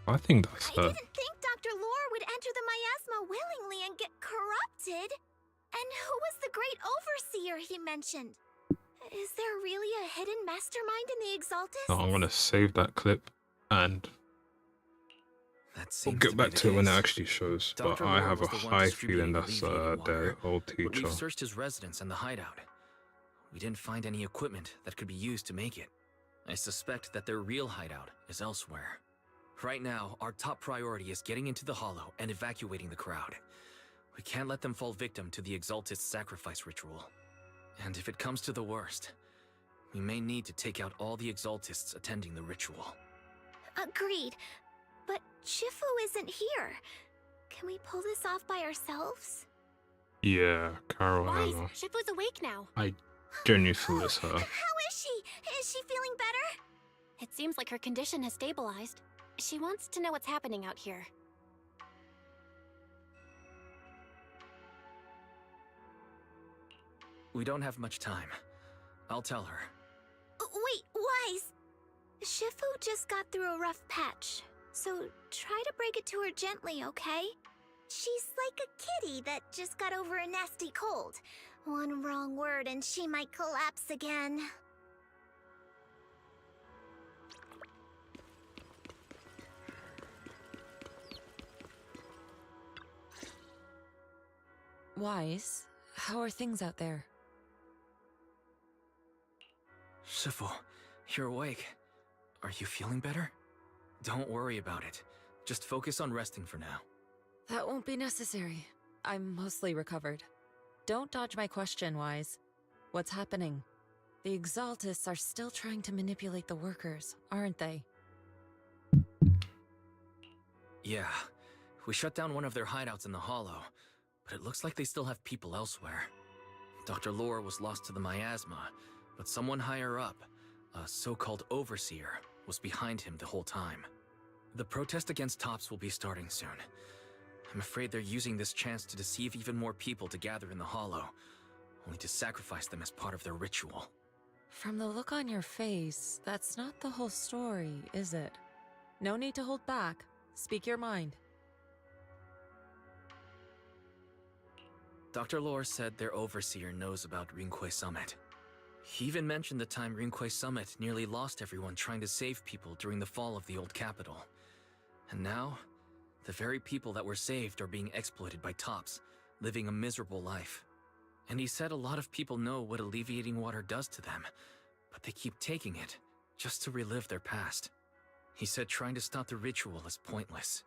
I think that's I her. didn't think Dr. Lore would enter the miasma willingly and get corrupted. And who was the great overseer he mentioned? Is there really a hidden mastermind in the Exaltus? No, I'm gonna save that clip and we'll get back to it when it actually shows. But I have a high feeling that's their old But teacher. we've searched his residence and the hideout. We didn't find any equipment that could be used to make it. I suspect that their real hideout is elsewhere. Right now, our top priority is getting into the Hollow and evacuating the crowd. We can't let them fall victim to the Exaltist's sacrifice ritual. And if it comes to the worst, we may need to take out all the Exaltists attending the ritual. Agreed. But Shifu isn't here. Can we pull this off by ourselves? Yeah, Carol Wise, Hannah. Shifu's awake now. I genuinely feel it's her. How is she? Is she feeling better? It seems like her condition has stabilized. She wants to know what's happening out here. We don't have much time. I'll tell her. Wait, Wise. Shifu just got through a rough patch, so try to break it to her gently, okay? She's like a kitty that just got over a nasty cold. One wrong word and she might collapse again. Wise, how are things out there? Shifu, you're awake. Are you feeling better? Don't worry about it. Just focus on resting for now. That won't be necessary. I'm mostly recovered. Don't dodge my question, Wise. What's happening? The Exaltists are still trying to manipulate the workers, aren't they? Yeah, We shut down one of their hideouts in the Hollow, but it looks like they still have people elsewhere. Dr. Lore was lost to the miasma, but someone higher up, a so-called overseer, was behind him the whole time. The protest against Tops will be starting soon. I'm afraid they're using this chance to deceive even more people to gather in the Hollow, only to sacrifice them as part of their ritual. From the look on your face, that's not the whole story, is it? No need to hold back. Speak your mind. Dr. Lore said their overseer knows about Rinqué Summit. He even mentioned the time Rinqué Summit nearly lost everyone trying to save people during the fall of the old capital. And now, the very people that were saved are being exploited by Tops, living a miserable life. And he said a lot of people know what alleviating water does to them, but they keep taking it just to relive their past. He said trying to stop the ritual is pointless,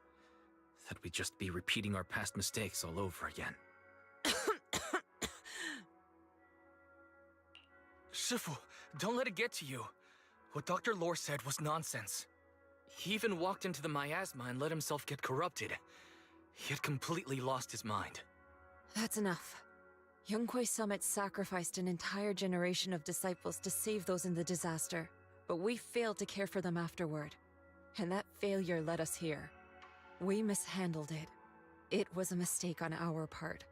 that we'd just be repeating our past mistakes all over again. Shifu, don't let it get to you. What Dr. Lore said was nonsense. He even walked into the miasma and let himself get corrupted. He had completely lost his mind. That's enough. Yunquay Summit sacrificed an entire generation of disciples to save those in the disaster, but we failed to care for them afterward. And that failure led us here. We mishandled it. It was a mistake on our part.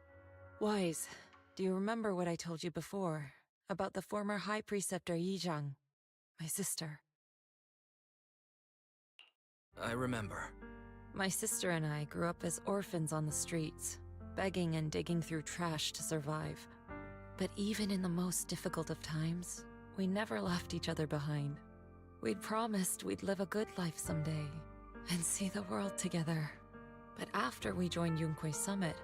Wise, do you remember what I told you before about the former High Preceptor Yizhang, my sister? I remember. My sister and I grew up as orphans on the streets, begging and digging through trash to survive. But even in the most difficult of times, we never left each other behind. We'd promised we'd live a good life someday, and see the world together. But after we joined Yunquay Summit,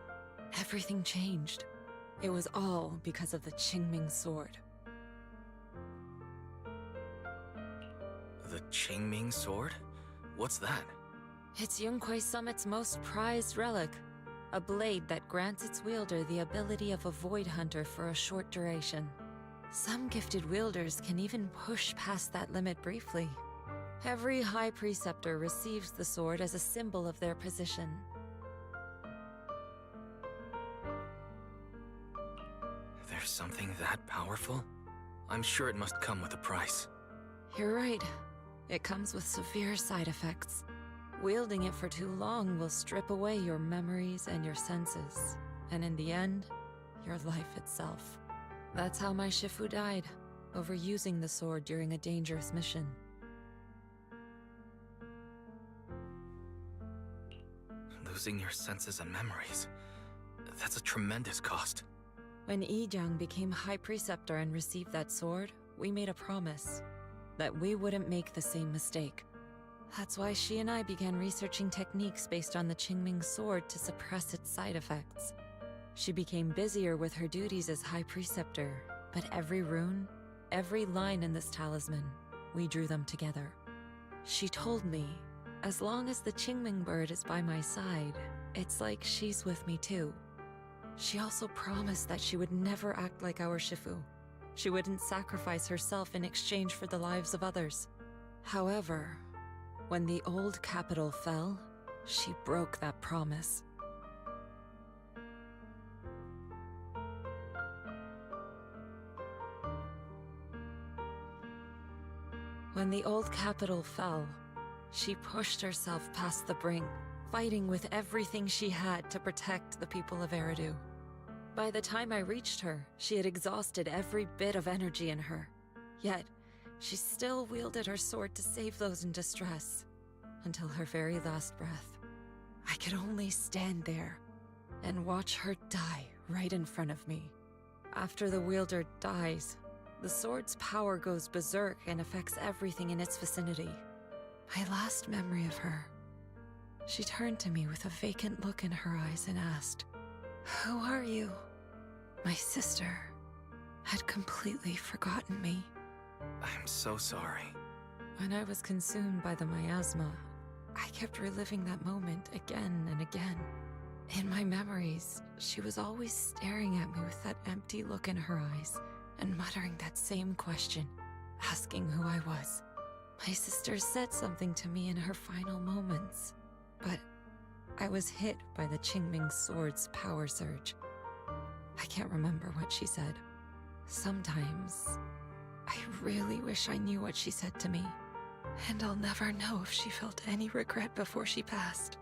everything changed. It was all because of the Qingming Sword. The Qingming Sword? What's that? It's Yunquay Summit's most prized relic. A blade that grants its wielder the ability of a Void Hunter for a short duration. Some gifted wielders can even push past that limit briefly. Every High Preceptor receives the sword as a symbol of their position. There's something that powerful? I'm sure it must come with a price. You're right. It comes with severe side effects. Wielding it for too long will strip away your memories and your senses, and in the end, your life itself. That's how my Shifu died, overusing the sword during a dangerous mission. Losing your senses and memories. That's a tremendous cost. When Yizhang became High Preceptor and received that sword, we made a promise that we wouldn't make the same mistake. That's why she and I began researching techniques based on the Qingming Sword to suppress its side effects. She became busier with her duties as High Preceptor, but every rune, every line in this talisman, we drew them together. She told me, as long as the Qingming bird is by my side, it's like she's with me too. She also promised that she would never act like our Shifu. She wouldn't sacrifice herself in exchange for the lives of others. However, when the old capital fell, she broke that promise. When the old capital fell, she pushed herself past the brink, fighting with everything she had to protect the people of Eridu. By the time I reached her, she had exhausted every bit of energy in her. Yet, she still wielded her sword to save those in distress, until her very last breath. I could only stand there and watch her die right in front of me. After the wielder dies, the sword's power goes berserk and affects everything in its vicinity. My last memory of her, she turned to me with a vacant look in her eyes and asked, "Who are you?" My sister had completely forgotten me. I'm so sorry. When I was consumed by the miasma, I kept reliving that moment again and again. In my memories, she was always staring at me with that empty look in her eyes and muttering that same question, asking who I was. My sister said something to me in her final moments, but I was hit by the Qingming sword's power surge. I can't remember what she said. Sometimes, I really wish I knew what she said to me. And I'll never know if she felt any regret before she passed.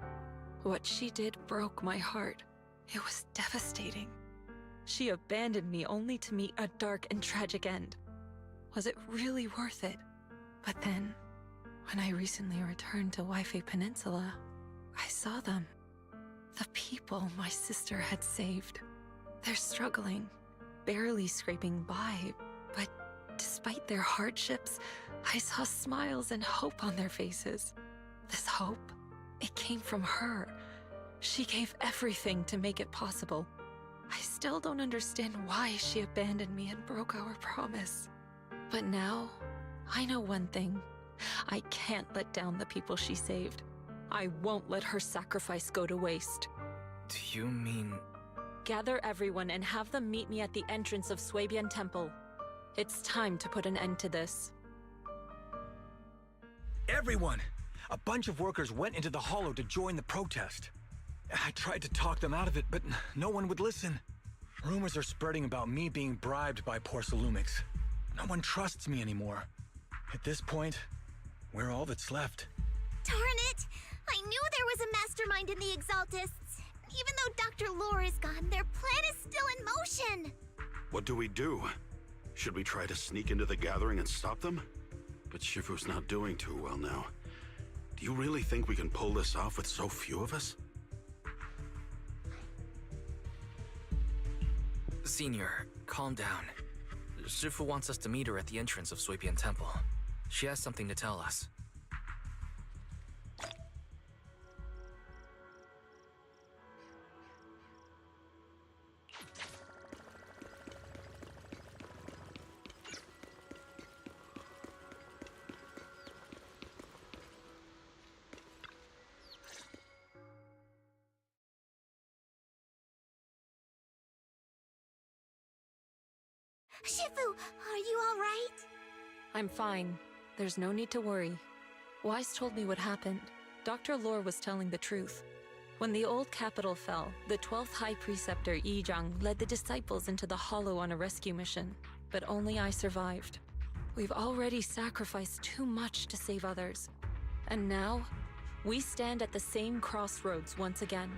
What she did broke my heart. It was devastating. She abandoned me only to meet a dark and tragic end. Was it really worth it? But then, when I recently returned to Waifei Peninsula, I saw them. The people my sister had saved. They're struggling, barely scraping by, but despite their hardships, I saw smiles and hope on their faces. This hope, it came from her. She gave everything to make it possible. I still don't understand why she abandoned me and broke our promise. But now, I know one thing. I can't let down the people she saved. I won't let her sacrifice go to waste. Do you mean... Gather everyone and have them meet me at the entrance of Suibian Temple. It's time to put an end to this. Everyone! A bunch of workers went into the hollow to join the protest. I tried to talk them out of it, but no one would listen. Rumors are spreading about me being bribed by Porcelumix. No one trusts me anymore. At this point, we're all that's left. Darn it! I knew there was a mastermind in the Exaltists. Even though Dr. Lore is gone, their plan is still in motion. What do we do? Should we try to sneak into the gathering and stop them? But Shifu's not doing too well now. Do you really think we can pull this off with so few of us? Senior, calm down. Shifu wants us to meet her at the entrance of Suibian Temple. She has something to tell us. Shifu, are you all right? I'm fine. There's no need to worry. Wise told me what happened. Dr. Lore was telling the truth. When the old capital fell, the 12th High Preceptor Yizhang led the disciples into the Hollow on a rescue mission, but only I survived. We've already sacrificed too much to save others. And now, we stand at the same crossroads once again.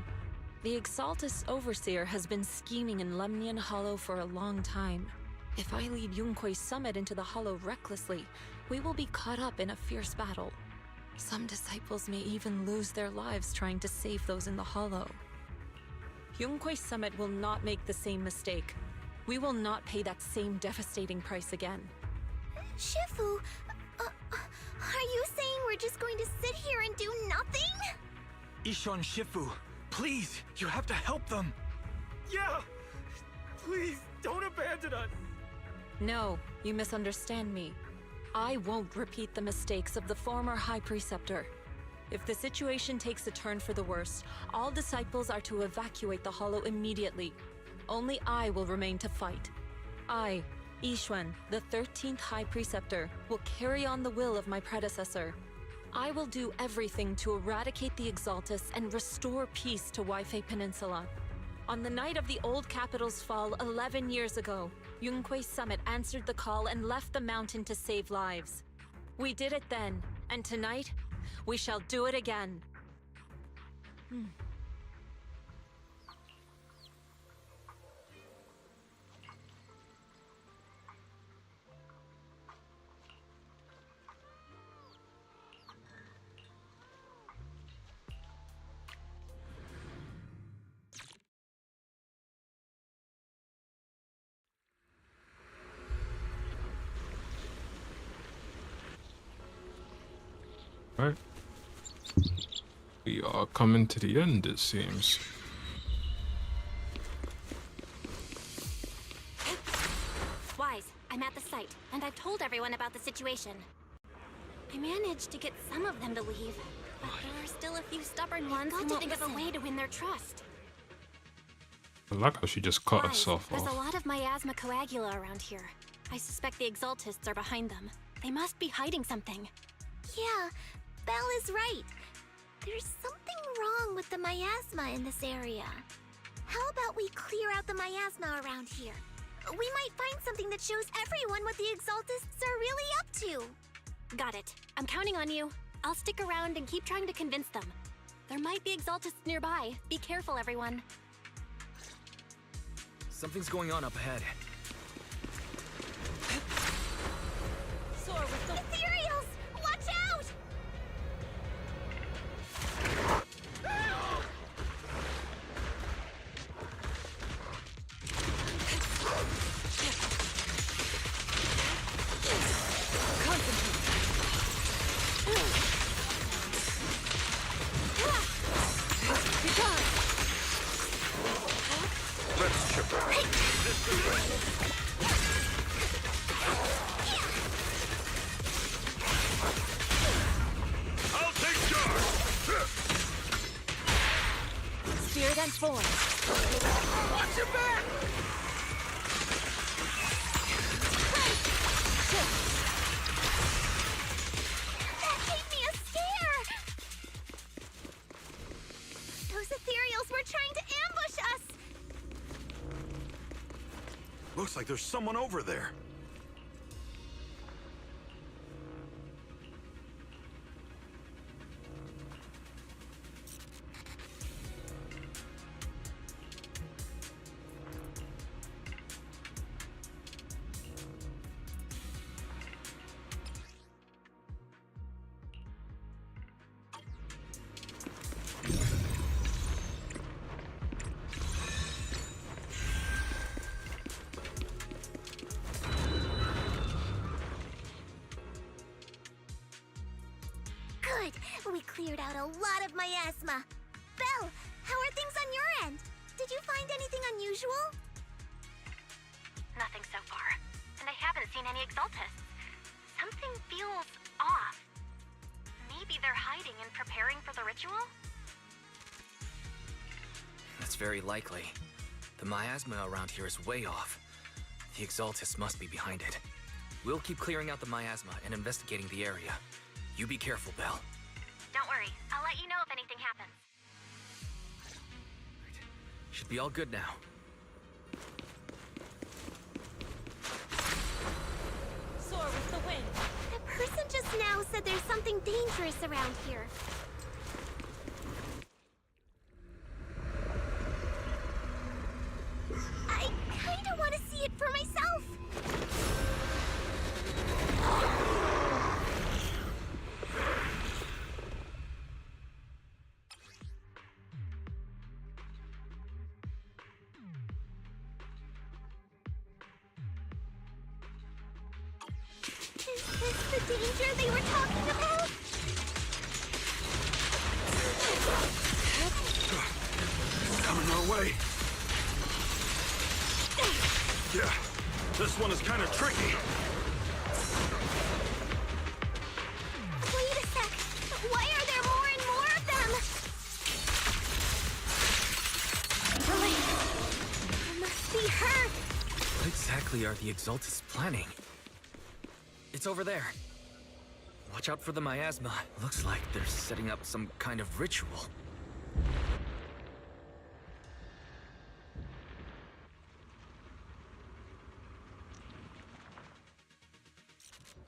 The Exaltus Overseer has been scheming in Lemnian Hollow for a long time. If I lead Yunque's summit into the Hollow recklessly, we will be caught up in a fierce battle. Some disciples may even lose their lives trying to save those in the Hollow. Yunque's summit will not make the same mistake. We will not pay that same devastating price again. Shifu, are you saying we're just going to sit here and do nothing? Yixuan, Shifu, please, you have to help them. Yeah! Please, don't abandon us! No, you misunderstand me. I won't repeat the mistakes of the former High Preceptor. If the situation takes a turn for the worse, all disciples are to evacuate the Hollow immediately. Only I will remain to fight. I, Yixuan, the 13th High Preceptor, will carry on the will of my predecessor. I will do everything to eradicate the Exaltus and restore peace to Waifei Peninsula. On the night of the old capital's fall 11 years ago, Yunque's summit answered the call and left the mountain to save lives. We did it then, and tonight, we shall do it again. Right. We are coming to the end, it seems. Wise, I'm at the site, and I've told everyone about the situation. I managed to get some of them to leave, but there are still a few stubborn ones who won't think of a way to win their trust. I like how she just cut Wise, herself there's off. a lot of miasma coagula around here. I suspect the Exaltists are behind them. They must be hiding something. Yeah, Belle is right. There's something wrong with the miasma in this area. How about we clear out the miasma around here? We might find something that shows everyone what the Exaltists are really up to. Got it. I'm counting on you. I'll stick around and keep trying to convince them. There might be Exaltists nearby. Be careful, everyone. Something's going on up ahead. Soar with the Ethereals! Watch out! Let's chip her. This is right. I'll take charge! Spirit and form. Watch your back! That gave me a scare! Those ethereals were trying to ambush us! Looks like there's someone over there. Good! We cleared out a lot of miasma. Belle, how are things on your end? Did you find anything unusual? Nothing so far. And I haven't seen any Exaltists. Something feels off. Maybe they're hiding and preparing for the ritual? That's very likely. The miasma around here is way off. The Exaltists must be behind it. We'll keep clearing out the miasma and investigating the area. You be careful, Belle. Don't worry. I'll let you know if anything happens. Should be all good now. soar with the wind. The person just now said there's something dangerous around here. I kinda want to see it for myself. Is this the danger they were talking about? Coming our way. Yeah, this one is kind of tricky. Wait a sec. Why are there more and more of them? It must be her. What exactly are the Exaltists planning? It's over there. Watch out for the miasma. Looks like they're setting up some kind of ritual.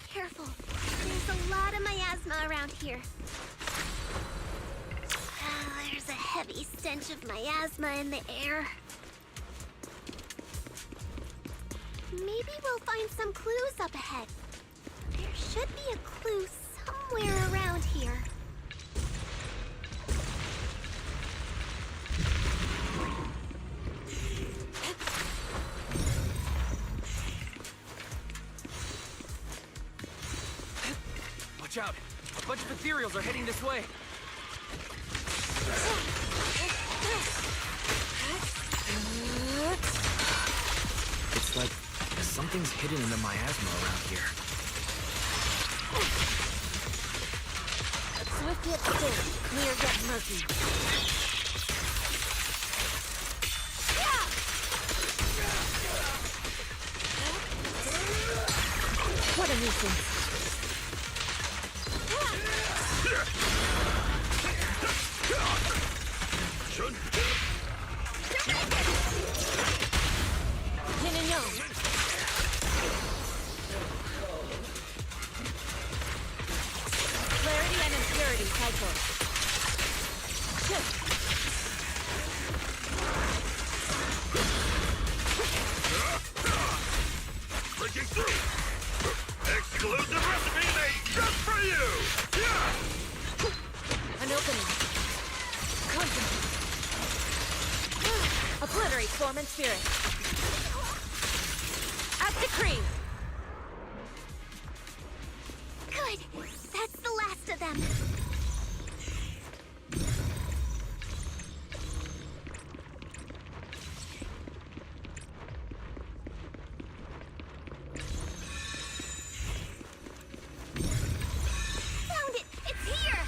Careful. There's a lot of miasma around here. There's a heavy stench of miasma in the air. Maybe we'll find some clues up ahead. There should be a clue somewhere around here. Watch out! A bunch of ethereals are heading this way! It's like something's hidden in the miasma around here. Swift yet still, clear yet murky. What a nuisance. Obliterate form and spirit. At decree. Good. That's the last of them. Found it! It's here!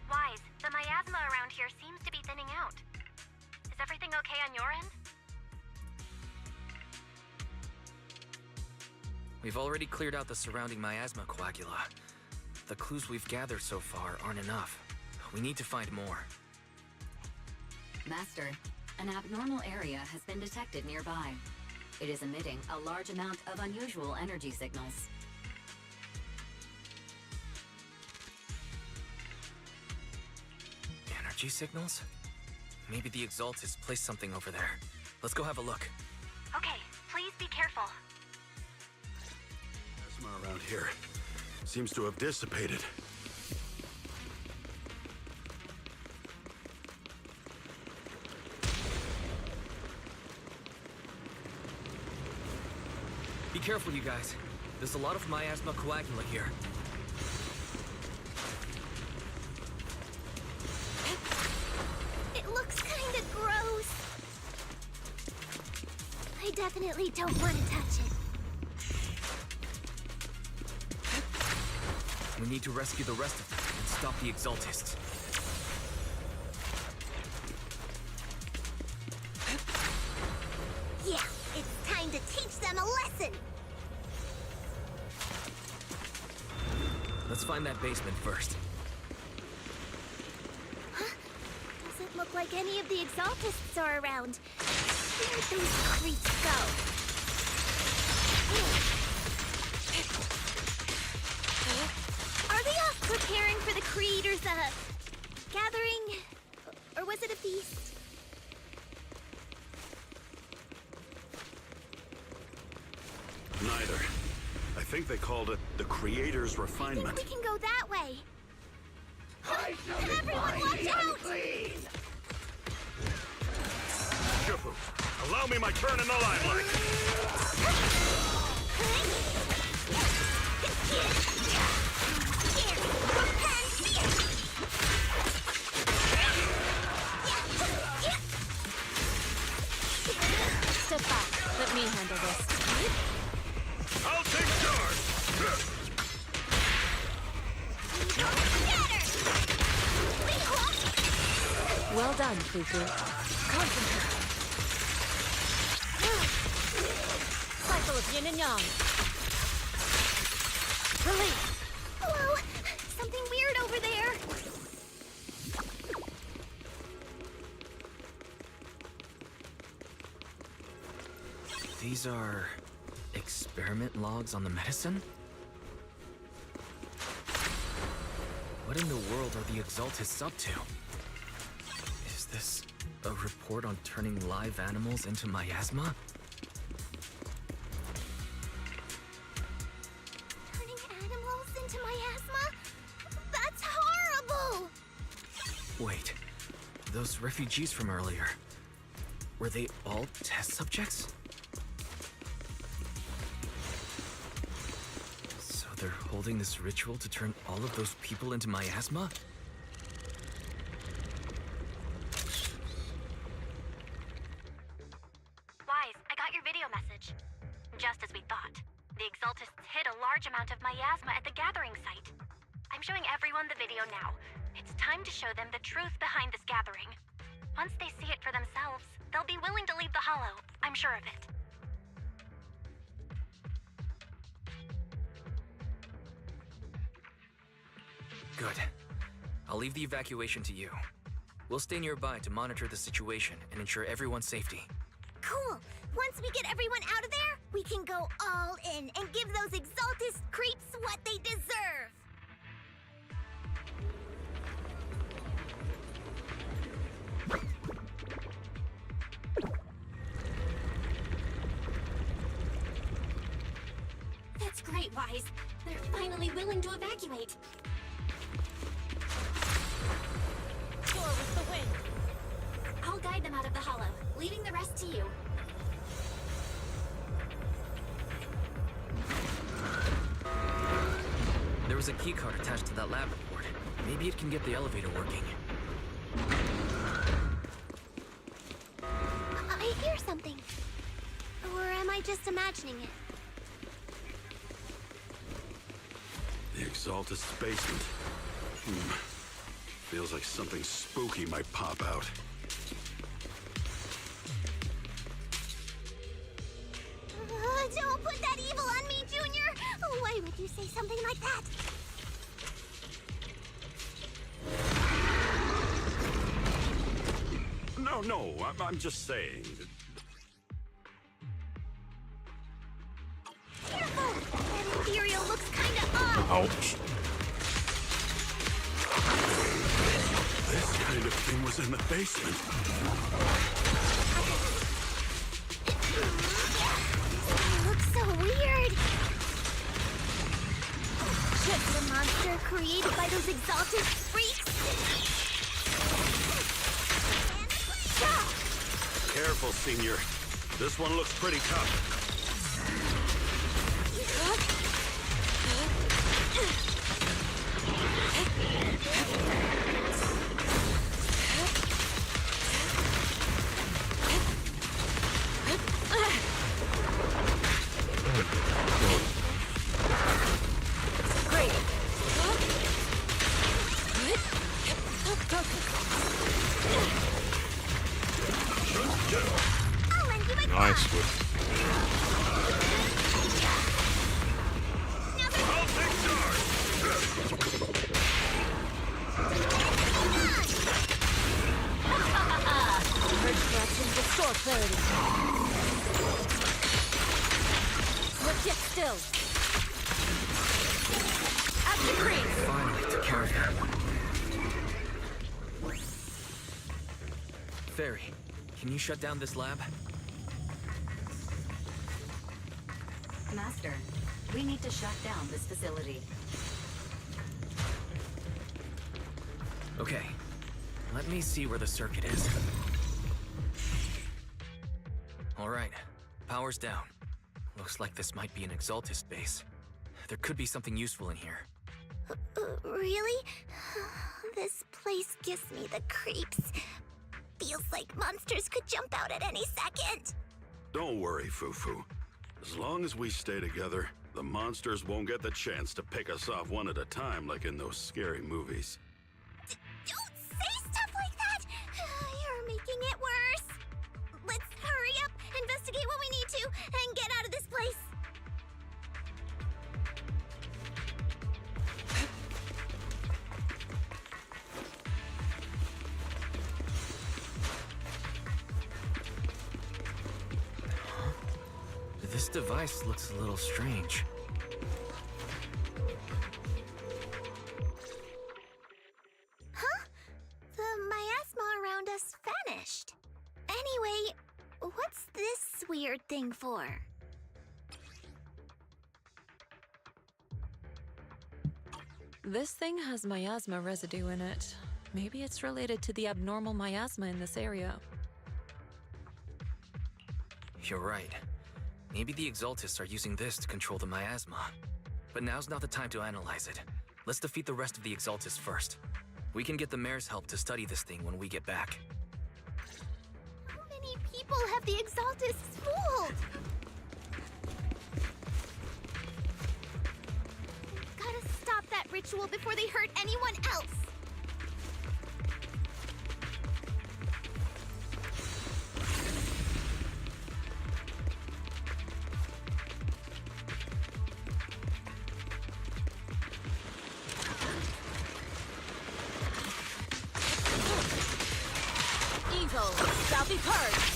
Wise, the miasma around here seems to be thinning out. Is everything okay on your end? We've already cleared out the surrounding miasma coagula. The clues we've gathered so far aren't enough. We need to find more. Master, an abnormal area has been detected nearby. It is emitting a large amount of unusual energy signals. Energy signals? Maybe the Exaltist placed something over there. Let's go have a look. Okay, please be careful. Plasma around here seems to have dissipated. Be careful, you guys. There's a lot of miasma coagula here. It looks kinda gross. I definitely don't want to touch it. We need to rescue the rest of them and stop the Exaltists. Yeah, it's time to teach them a lesson. Let's find that basement first. Doesn't look like any of the Exaltists are around. Where'd those creeps go? Are they off preparing for the Creator's, gathering? Or was it a feast? Neither. I think they called it the Creator's Refinement. I think we can go that way. Everyone watch out! Shifu, allow me my turn in the limelight. Step back. Let me handle this. I'll take charge. Well done, Fufu. Concentrate. Cycle of yin and yang. Release. Hello? Something weird over there. These are experiment logs on the medicine? What in the world are the Exaltists up to? Is this a report on turning live animals into miasma? Turning animals into miasma? That's horrible! Wait, those refugees from earlier, were they all test subjects? So they're holding this ritual to turn all of those people into miasma? Wise, I got your video message. Just as we thought. The Exaltists hid a large amount of miasma at the gathering site. I'm showing everyone the video now. It's time to show them the truth behind this gathering. Once they see it for themselves, they'll be willing to leave the Hollow. I'm sure of it. Good. I'll leave the evacuation to you. We'll stay nearby to monitor the situation and ensure everyone's safety. Cool! Once we get everyone out of there, we can go all in and give those Exaltist creeps what they deserve! guys. They're finally willing to evacuate. Door with the wind. I'll guide them out of the hollow, leaving the rest to you. There was a keycard attached to that lab report. Maybe it can get the elevator working. I hear something. Or am I just imagining it? The Exaltist's basement. Feels like something spooky might pop out. Don't put that evil on me, Junior! Why would you say something like that? No, I'm just saying. Careful! That Imperial looks kinda off! Ouch. This kind of thing was in the basement. It looks so weird! Just a monster created by those exalted freaks? Careful, Senior. This one looks pretty tough. Nice one. Restore clarity. Legit still. At the creek. Finally took care of that one. Fairy, can you shut down this lab? Master, we need to shut down this facility. Okay, let me see where the circuit is. All right, power's down. Looks like this might be an Exaltist base. There could be something useful in here. Really? This place gives me the creeps. Feels like monsters could jump out at any second. Don't worry, Fufu. As long as we stay together, the monsters won't get the chance to pick us off one at a time like in those scary movies. Don't say stuff like that! You're making it worse. Let's hurry up, investigate what we need to, and get out of this place. This device looks a little strange. Huh? The miasma around us vanished. Anyway, what's this weird thing for? This thing has miasma residue in it. Maybe it's related to the abnormal miasma in this area. You're right. Maybe the Exaltists are using this to control the miasma. But now's not the time to analyze it. Let's defeat the rest of the Exaltists first. We can get the mayor's help to study this thing when we get back. How many people have the Exaltists fooled? Gotta stop that ritual before they hurt anyone else. Evil shall be purged.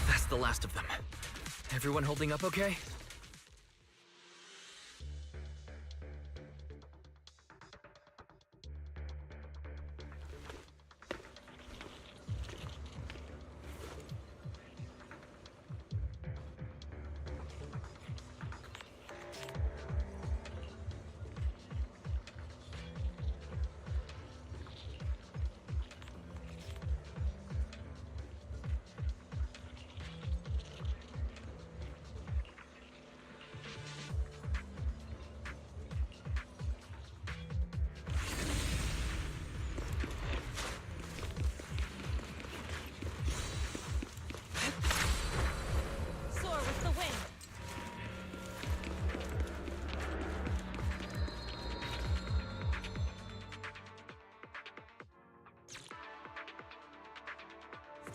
That's the last of them. Everyone holding up okay?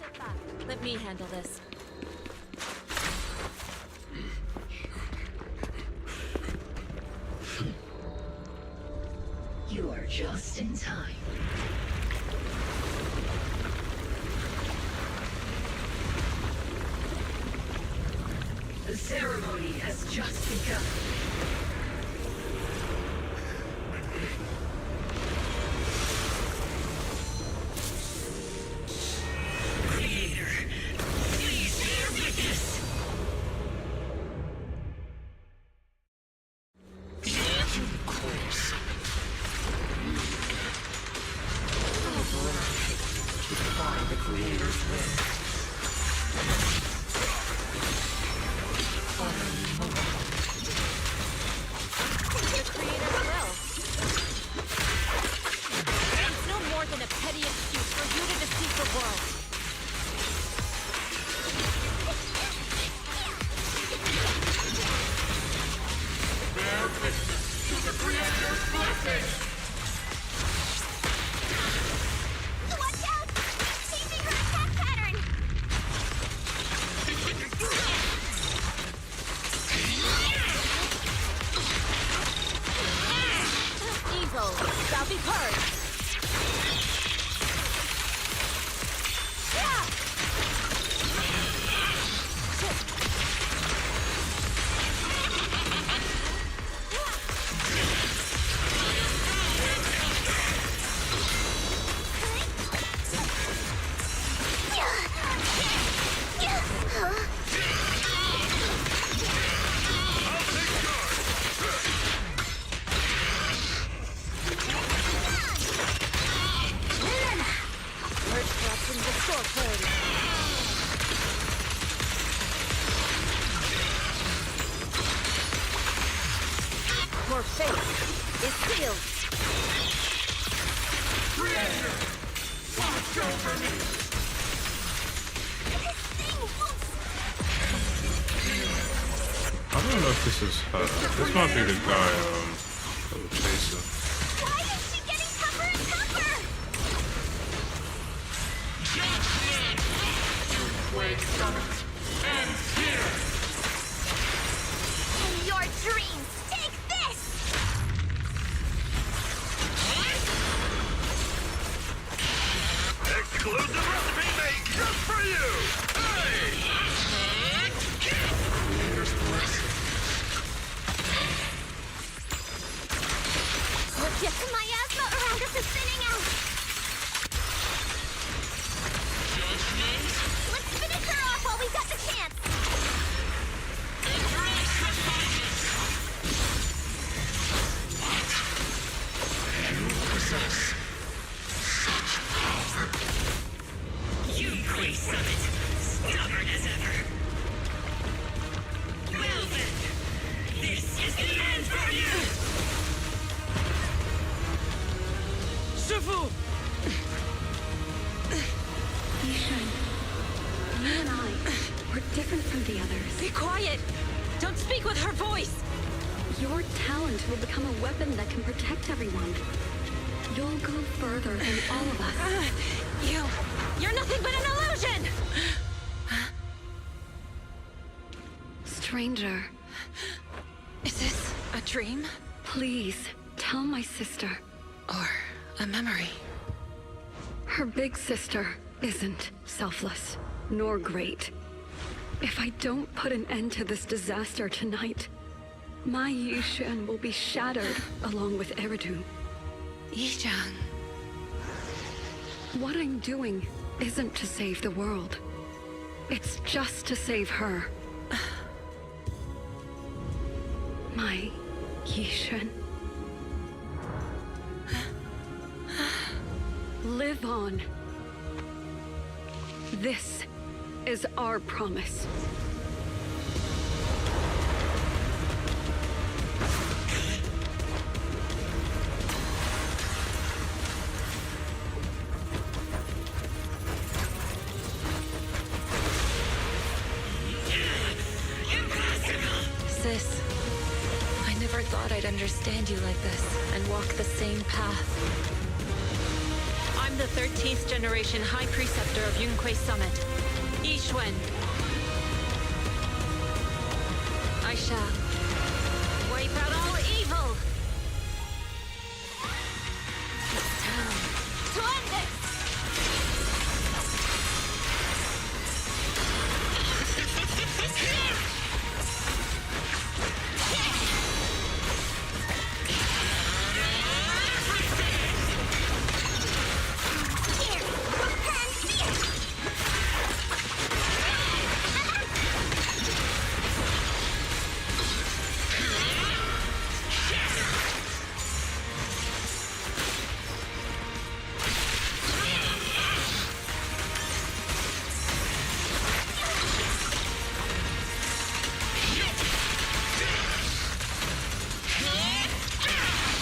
Sit back. Let me handle this. You are just in time. The ceremony has just begun. Creator, please bear witness. Defy the Creator's will. The Creator's will. It's no more than a petty excuse for you to deceive the world. Bear witness to the Creator's blessing. Watch out! Changing her attack pattern! Evil shall be purged. Purge corruption, restore clarity. Your fate is sealed. Creator, watch over me. I don't know if this is her. This might be the guy that was chasing. Why is she getting tougher and tougher? Wake summit ends here. In your dreams, take this! Exclusive recipe made just for you! Hey! Creator's blessing. Get the miasma around us is thinning out! Let's finish her off while we've got the chance! You possess such power. Yunquei Summit, stubborn as ever. Well then, this is the end for you! Shifu! Yixuan, you and I, we're different from the others. Be quiet! Don't speak with her voice! Your talent will become a weapon that can protect everyone. You'll go further than all of us. You're nothing but an illusion! Stranger. Is this a dream? Please, tell my sister. Or a memory? Her big sister isn't selfless, nor great. If I don't put an end to this disaster tonight, my Yixuan will be shattered along with Eridu. Yixuan. What I'm doing isn't to save the world. It's just to save her. My Yixuan. Live on. This is our promise. Sis, I never thought I'd understand you like this and walk the same path. I'm am the 13th generation High Preceptor of Yunquei Summit, Yixuan. I shall wipe out all evil! It's time to end this!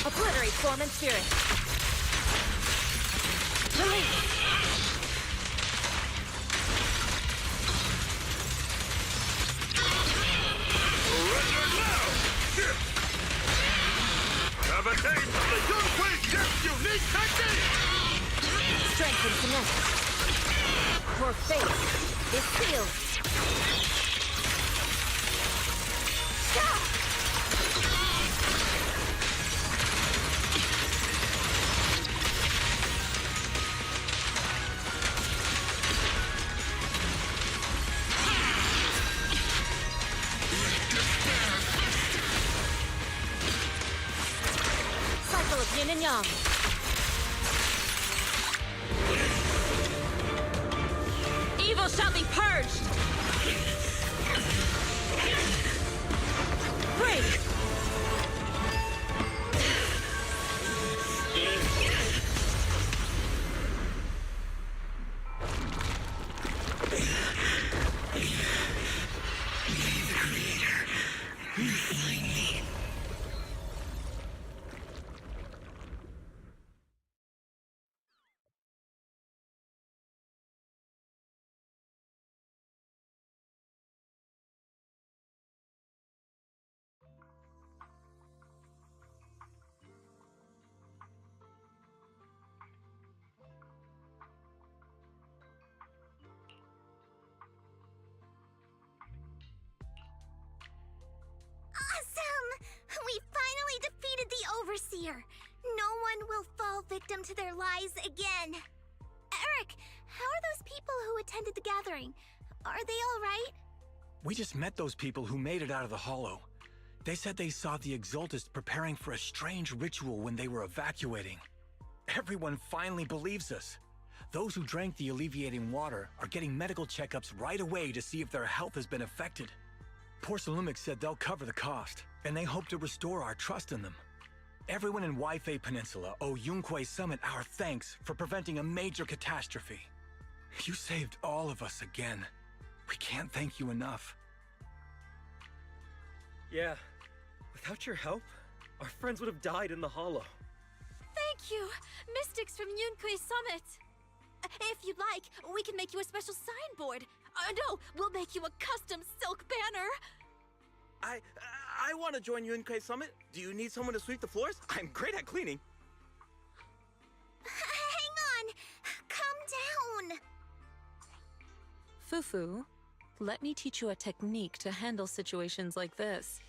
Obliterate form and spirit. Release. Have a taste of the Yunquei Jet's unique technique! Strength and finesse. Your fate is sealed. Cycle of yin and yang. Evil shall be purged! Break! Awesome! We finally defeated the Overseer. No one will fall victim to their lies again. Eric, how are those people who attended the gathering? Are they all right? We just met those people who made it out of the Hollow. They said they saw the Exaltists preparing for a strange ritual when they were evacuating. Everyone finally believes us. Those who drank the alleviating water are getting medical checkups right away to see if their health has been affected. Porcelumix said they'll cover the cost, and they hope to restore our trust in them. Everyone in Waifei Peninsula owe Yunquei Summit our thanks for preventing a major catastrophe. You saved all of us again. We can't thank you enough. Yeah, without your help, our friends would have died in the Hollow. Thank you, Mystics from Yunquei Summit. If you'd like, we can make you a special signboard. No, we'll make you a custom silk banner. I want to join Yunquei Summit. Do you need someone to sweep the floors? I'm great at cleaning. Hang on! Calm down! Fufu, let me teach you a technique to handle situations like this.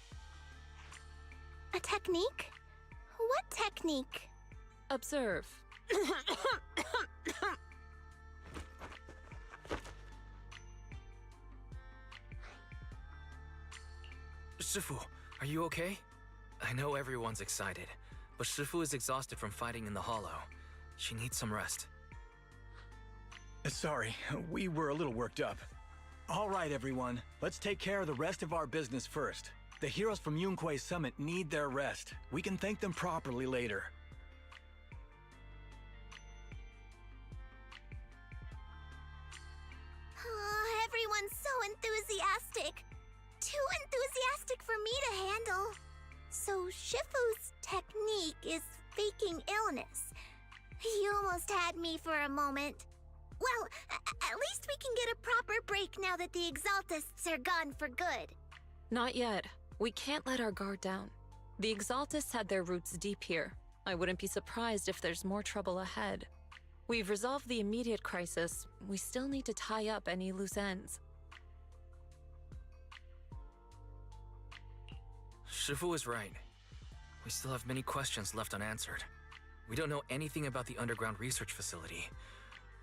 A technique? What technique? Observe. Shifu, are you okay? I know everyone's excited, but Shifu is exhausted from fighting in the Hollow. She needs some rest. Sorry, we were a little worked up. All right, everyone. Let's take care of the rest of our business first. The heroes from Yunquei Summit need their rest. We can thank them properly later. Oh, everyone's so enthusiastic. Too enthusiastic for me to handle. So Shifu's technique is faking illness. He almost had me for a moment. Well, at least we can get a proper break now that the Exaltists are gone for good. Not yet. We can't let our guard down. The Exaltists had their roots deep here. I wouldn't be surprised if there's more trouble ahead. We've resolved the immediate crisis. We still need to tie up any loose ends. Shifu is right. We still have many questions left unanswered. We don't know anything about the underground research facility,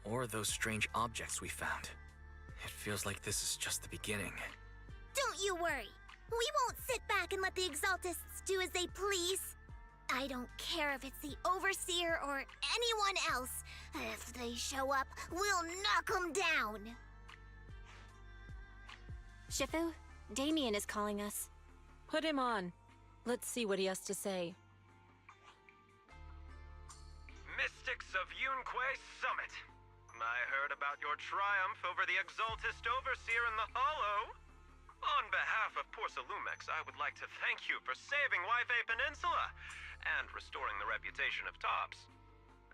or those strange objects we found. It feels like this is just the beginning. Don't you worry. We won't sit back and let the Exaltists do as they please. I don't care if it's the Overseer or anyone else. If they show up, we'll knock them down. Shifu, Damian is calling us. Put him on. Let's see what he has to say. Mystics of Yunquei Summit. I heard about your triumph over the Exaltist Overseer in the Hollow. On behalf of Porcelumex, I would like to thank you for saving Waifei Peninsula and restoring the reputation of Tops.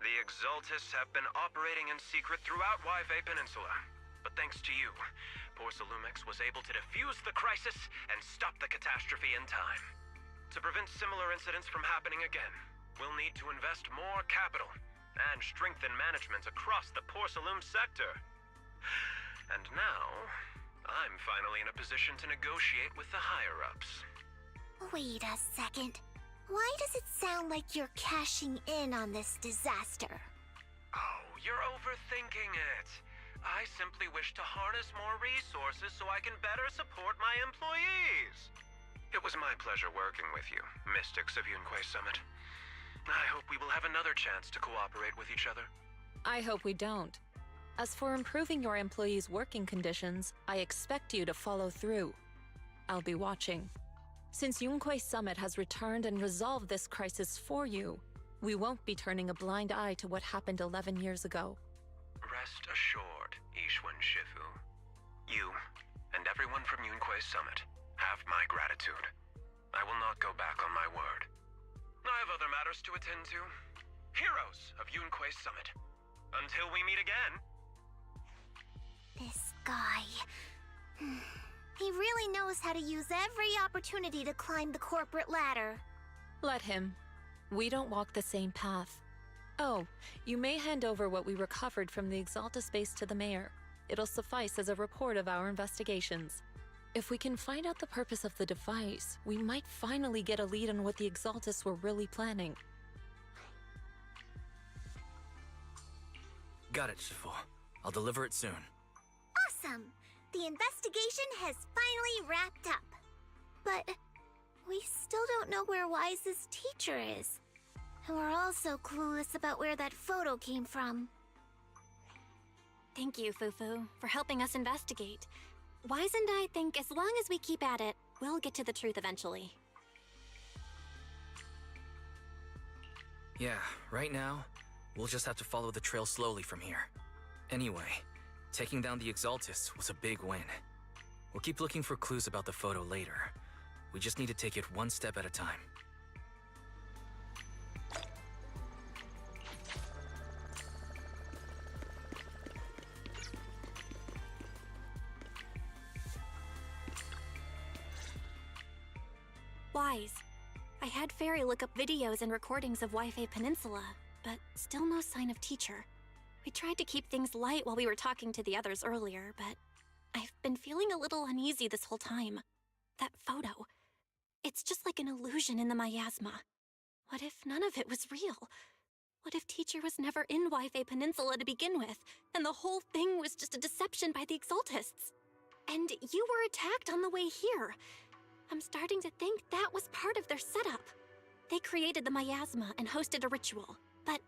The Exaltists have been operating in secret throughout Waifei Peninsula, but thanks to you, Porcelumex was able to defuse the crisis and stop the catastrophe in time. To prevent similar incidents from happening again, we'll need to invest more capital and strengthen management across the Porcelume sector. And now, I'm finally in a position to negotiate with the higher-ups. Wait a second. Why does it sound like you're cashing in on this disaster? Oh, you're overthinking it. I simply wish to harness more resources so I can better support my employees. It was my pleasure working with you, Mystics of Yunquei Summit. I hope we will have another chance to cooperate with each other. I hope we don't. As for improving your employees' working conditions, I expect you to follow through. I'll be watching. Since Yunquei Summit has returned and resolved this crisis for you, we won't be turning a blind eye to what happened 11 years ago. Rest assured, Yixuan Shifu. You, and everyone from Yunquei Summit, have my gratitude. I will not go back on my word. I have other matters to attend to. Heroes of Yunquei Summit. Until we meet again. This guy... He really knows how to use every opportunity to climb the corporate ladder. Let him. We don't walk the same path. Oh, you may hand over what we recovered from the Exalta space to the mayor. It'll suffice as a report of our investigations. If we can find out the purpose of the device, we might finally get a lead on what the Exaltists were really planning. Got it, Shifu. I'll deliver it soon. Awesome! The investigation has finally wrapped up. But we still don't know where Wise's teacher is. And we're also clueless about where that photo came from. Thank you, Fufu, for helping us investigate. Wise and I think as long as we keep at it, we'll get to the truth eventually. Yeah, right now, we'll just have to follow the trail slowly from here. Anyway, taking down the Exaltists was a big win. We'll keep looking for clues about the photo later. We just need to take it one step at a time. Wise. I had Fairy look up videos and recordings of Waifei Peninsula, but still no sign of teacher. We tried to keep things light while we were talking to the others earlier, but I've been feeling a little uneasy this whole time. That photo. It's just like an illusion in the miasma. What if none of it was real? What if teacher was never in Waifei Peninsula to begin with, and the whole thing was just a deception by the Exaltists? And you were attacked on the way here. I'm starting to think that was part of their setup. They created the miasma and hosted a ritual. But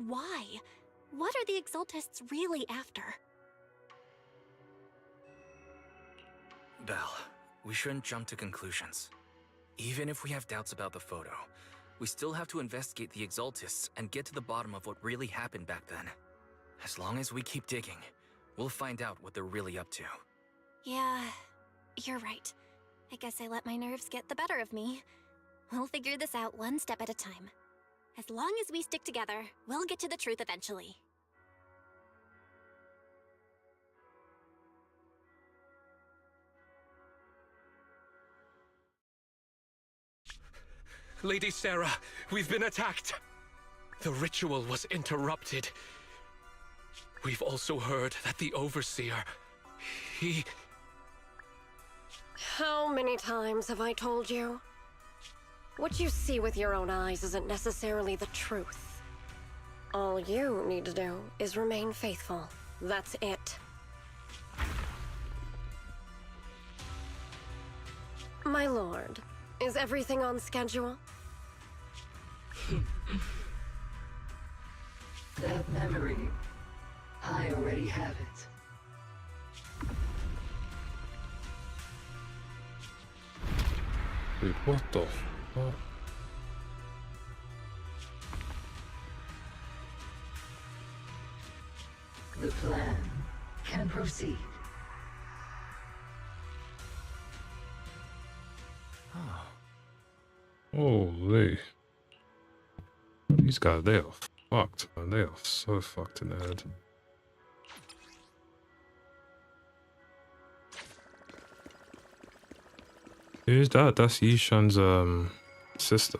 why? What are the Exaltists really after? Belle, we shouldn't jump to conclusions. Even if we have doubts about the photo, we still have to investigate the Exaltists and get to the bottom of what really happened back then. As long as we keep digging, we'll find out what they're really up to. Yeah, you're right. I guess I let my nerves get the better of me. We'll figure this out one step at a time. As long as we stick together, we'll get to the truth eventually. Lady Sarah, we've been attacked. The ritual was interrupted. we've also heard that the Overseer, he... How many times have I told you? What you see with your own eyes isn't necessarily the truth. All you need to do is remain faithful. That's it. My lord, is everything on schedule? That memory, I already have it. Dude, what the fuck? The plan can proceed. Holy. These guys, they are fucked, man. They are so fucked in the head. Who's that? That's Yixuan's sister.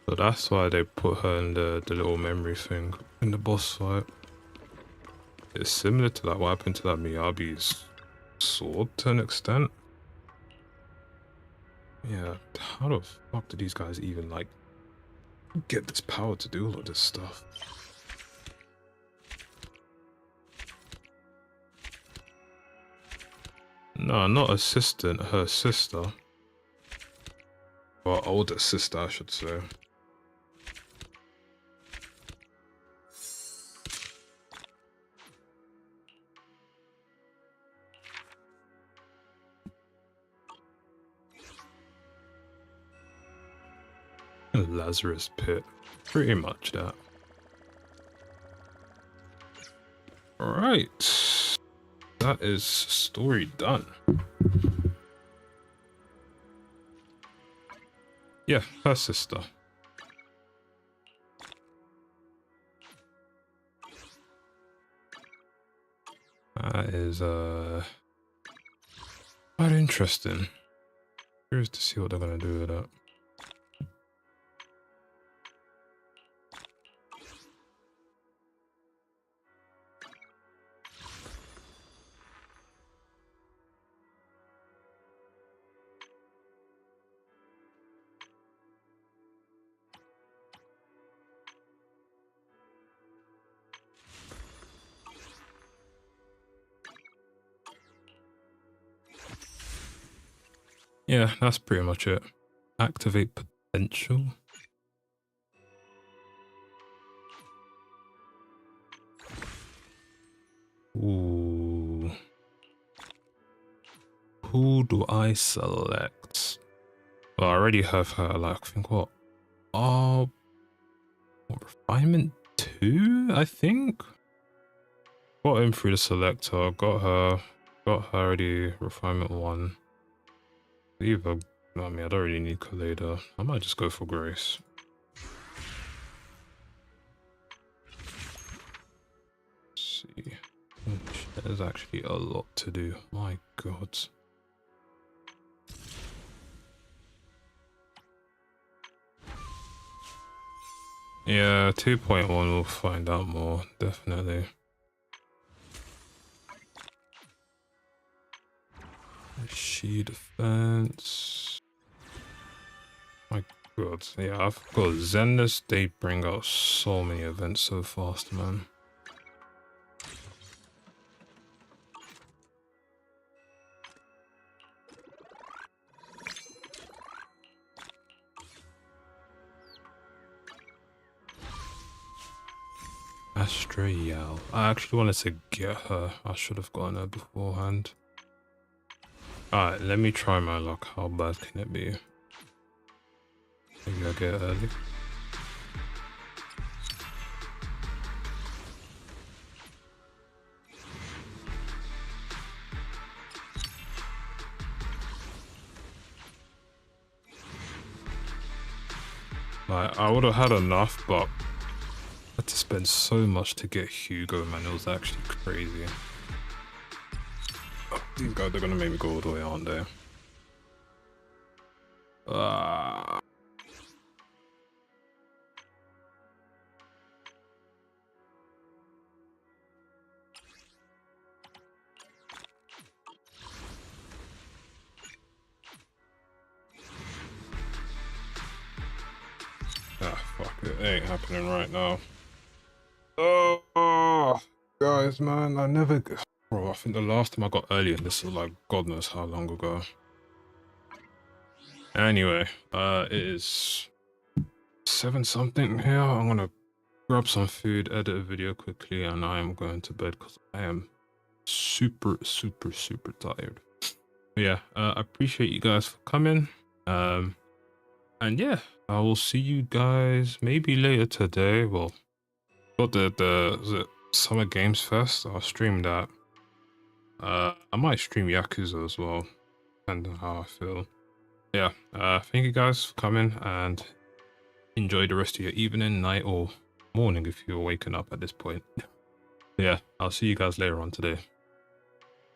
So that's why they put her in the little memory thing in the boss fight. It's similar to like what happened to that Miyabi's sword to an extent. Yeah, how the fuck do these guys even like get this power to do all of this stuff? No, not assistant, her sister. Or older sister, I should say. Lazarus pit. Pretty much that. Alright. That is story done. Yeah, her sister. That is quite interesting. Curious to see what they're gonna do with that. Yeah, that's pretty much it. Activate potential. Ooh. Who do I select? Well, I already have her, like, I think what? Oh, what, refinement 2, I think? Got him through the selector, got her already, refinement 1. Either, I mean, I don't really need Collider. I might just go for Grace. Let's see. There's actually a lot to do. My god. Yeah, 2.1 we'll find out more, definitely. She defense. My god, yeah, I've got Zenless. They bring out so many events so fast, man. Astrayal. I actually wanted to get her. I should have gotten her beforehand. Alright, let me try my luck. How bad can it be? Maybe I'll get early. Like, I would have had enough, but I had to spend so much to get Hugo, man. It was actually crazy. Oh, these guys are gonna make me go all the way, aren't they? it ain't happening right now. Oh, guys, man, I never... Bro, I think the last time I got early in this was like God knows how long ago. Anyway, it is 7 something here. I'm gonna grab some food, edit a video quickly, and I am going to bed because I am super tired. But yeah, I appreciate you guys for coming. And yeah, I will see you guys maybe later today. Well, got the Summer Games Fest. I'll stream that. I might stream Yakuza as well, depending on how I feel. Yeah, thank you guys for coming, and enjoy the rest of your evening, night, or morning if you're waking up at this point. Yeah, I'll see you guys later on today.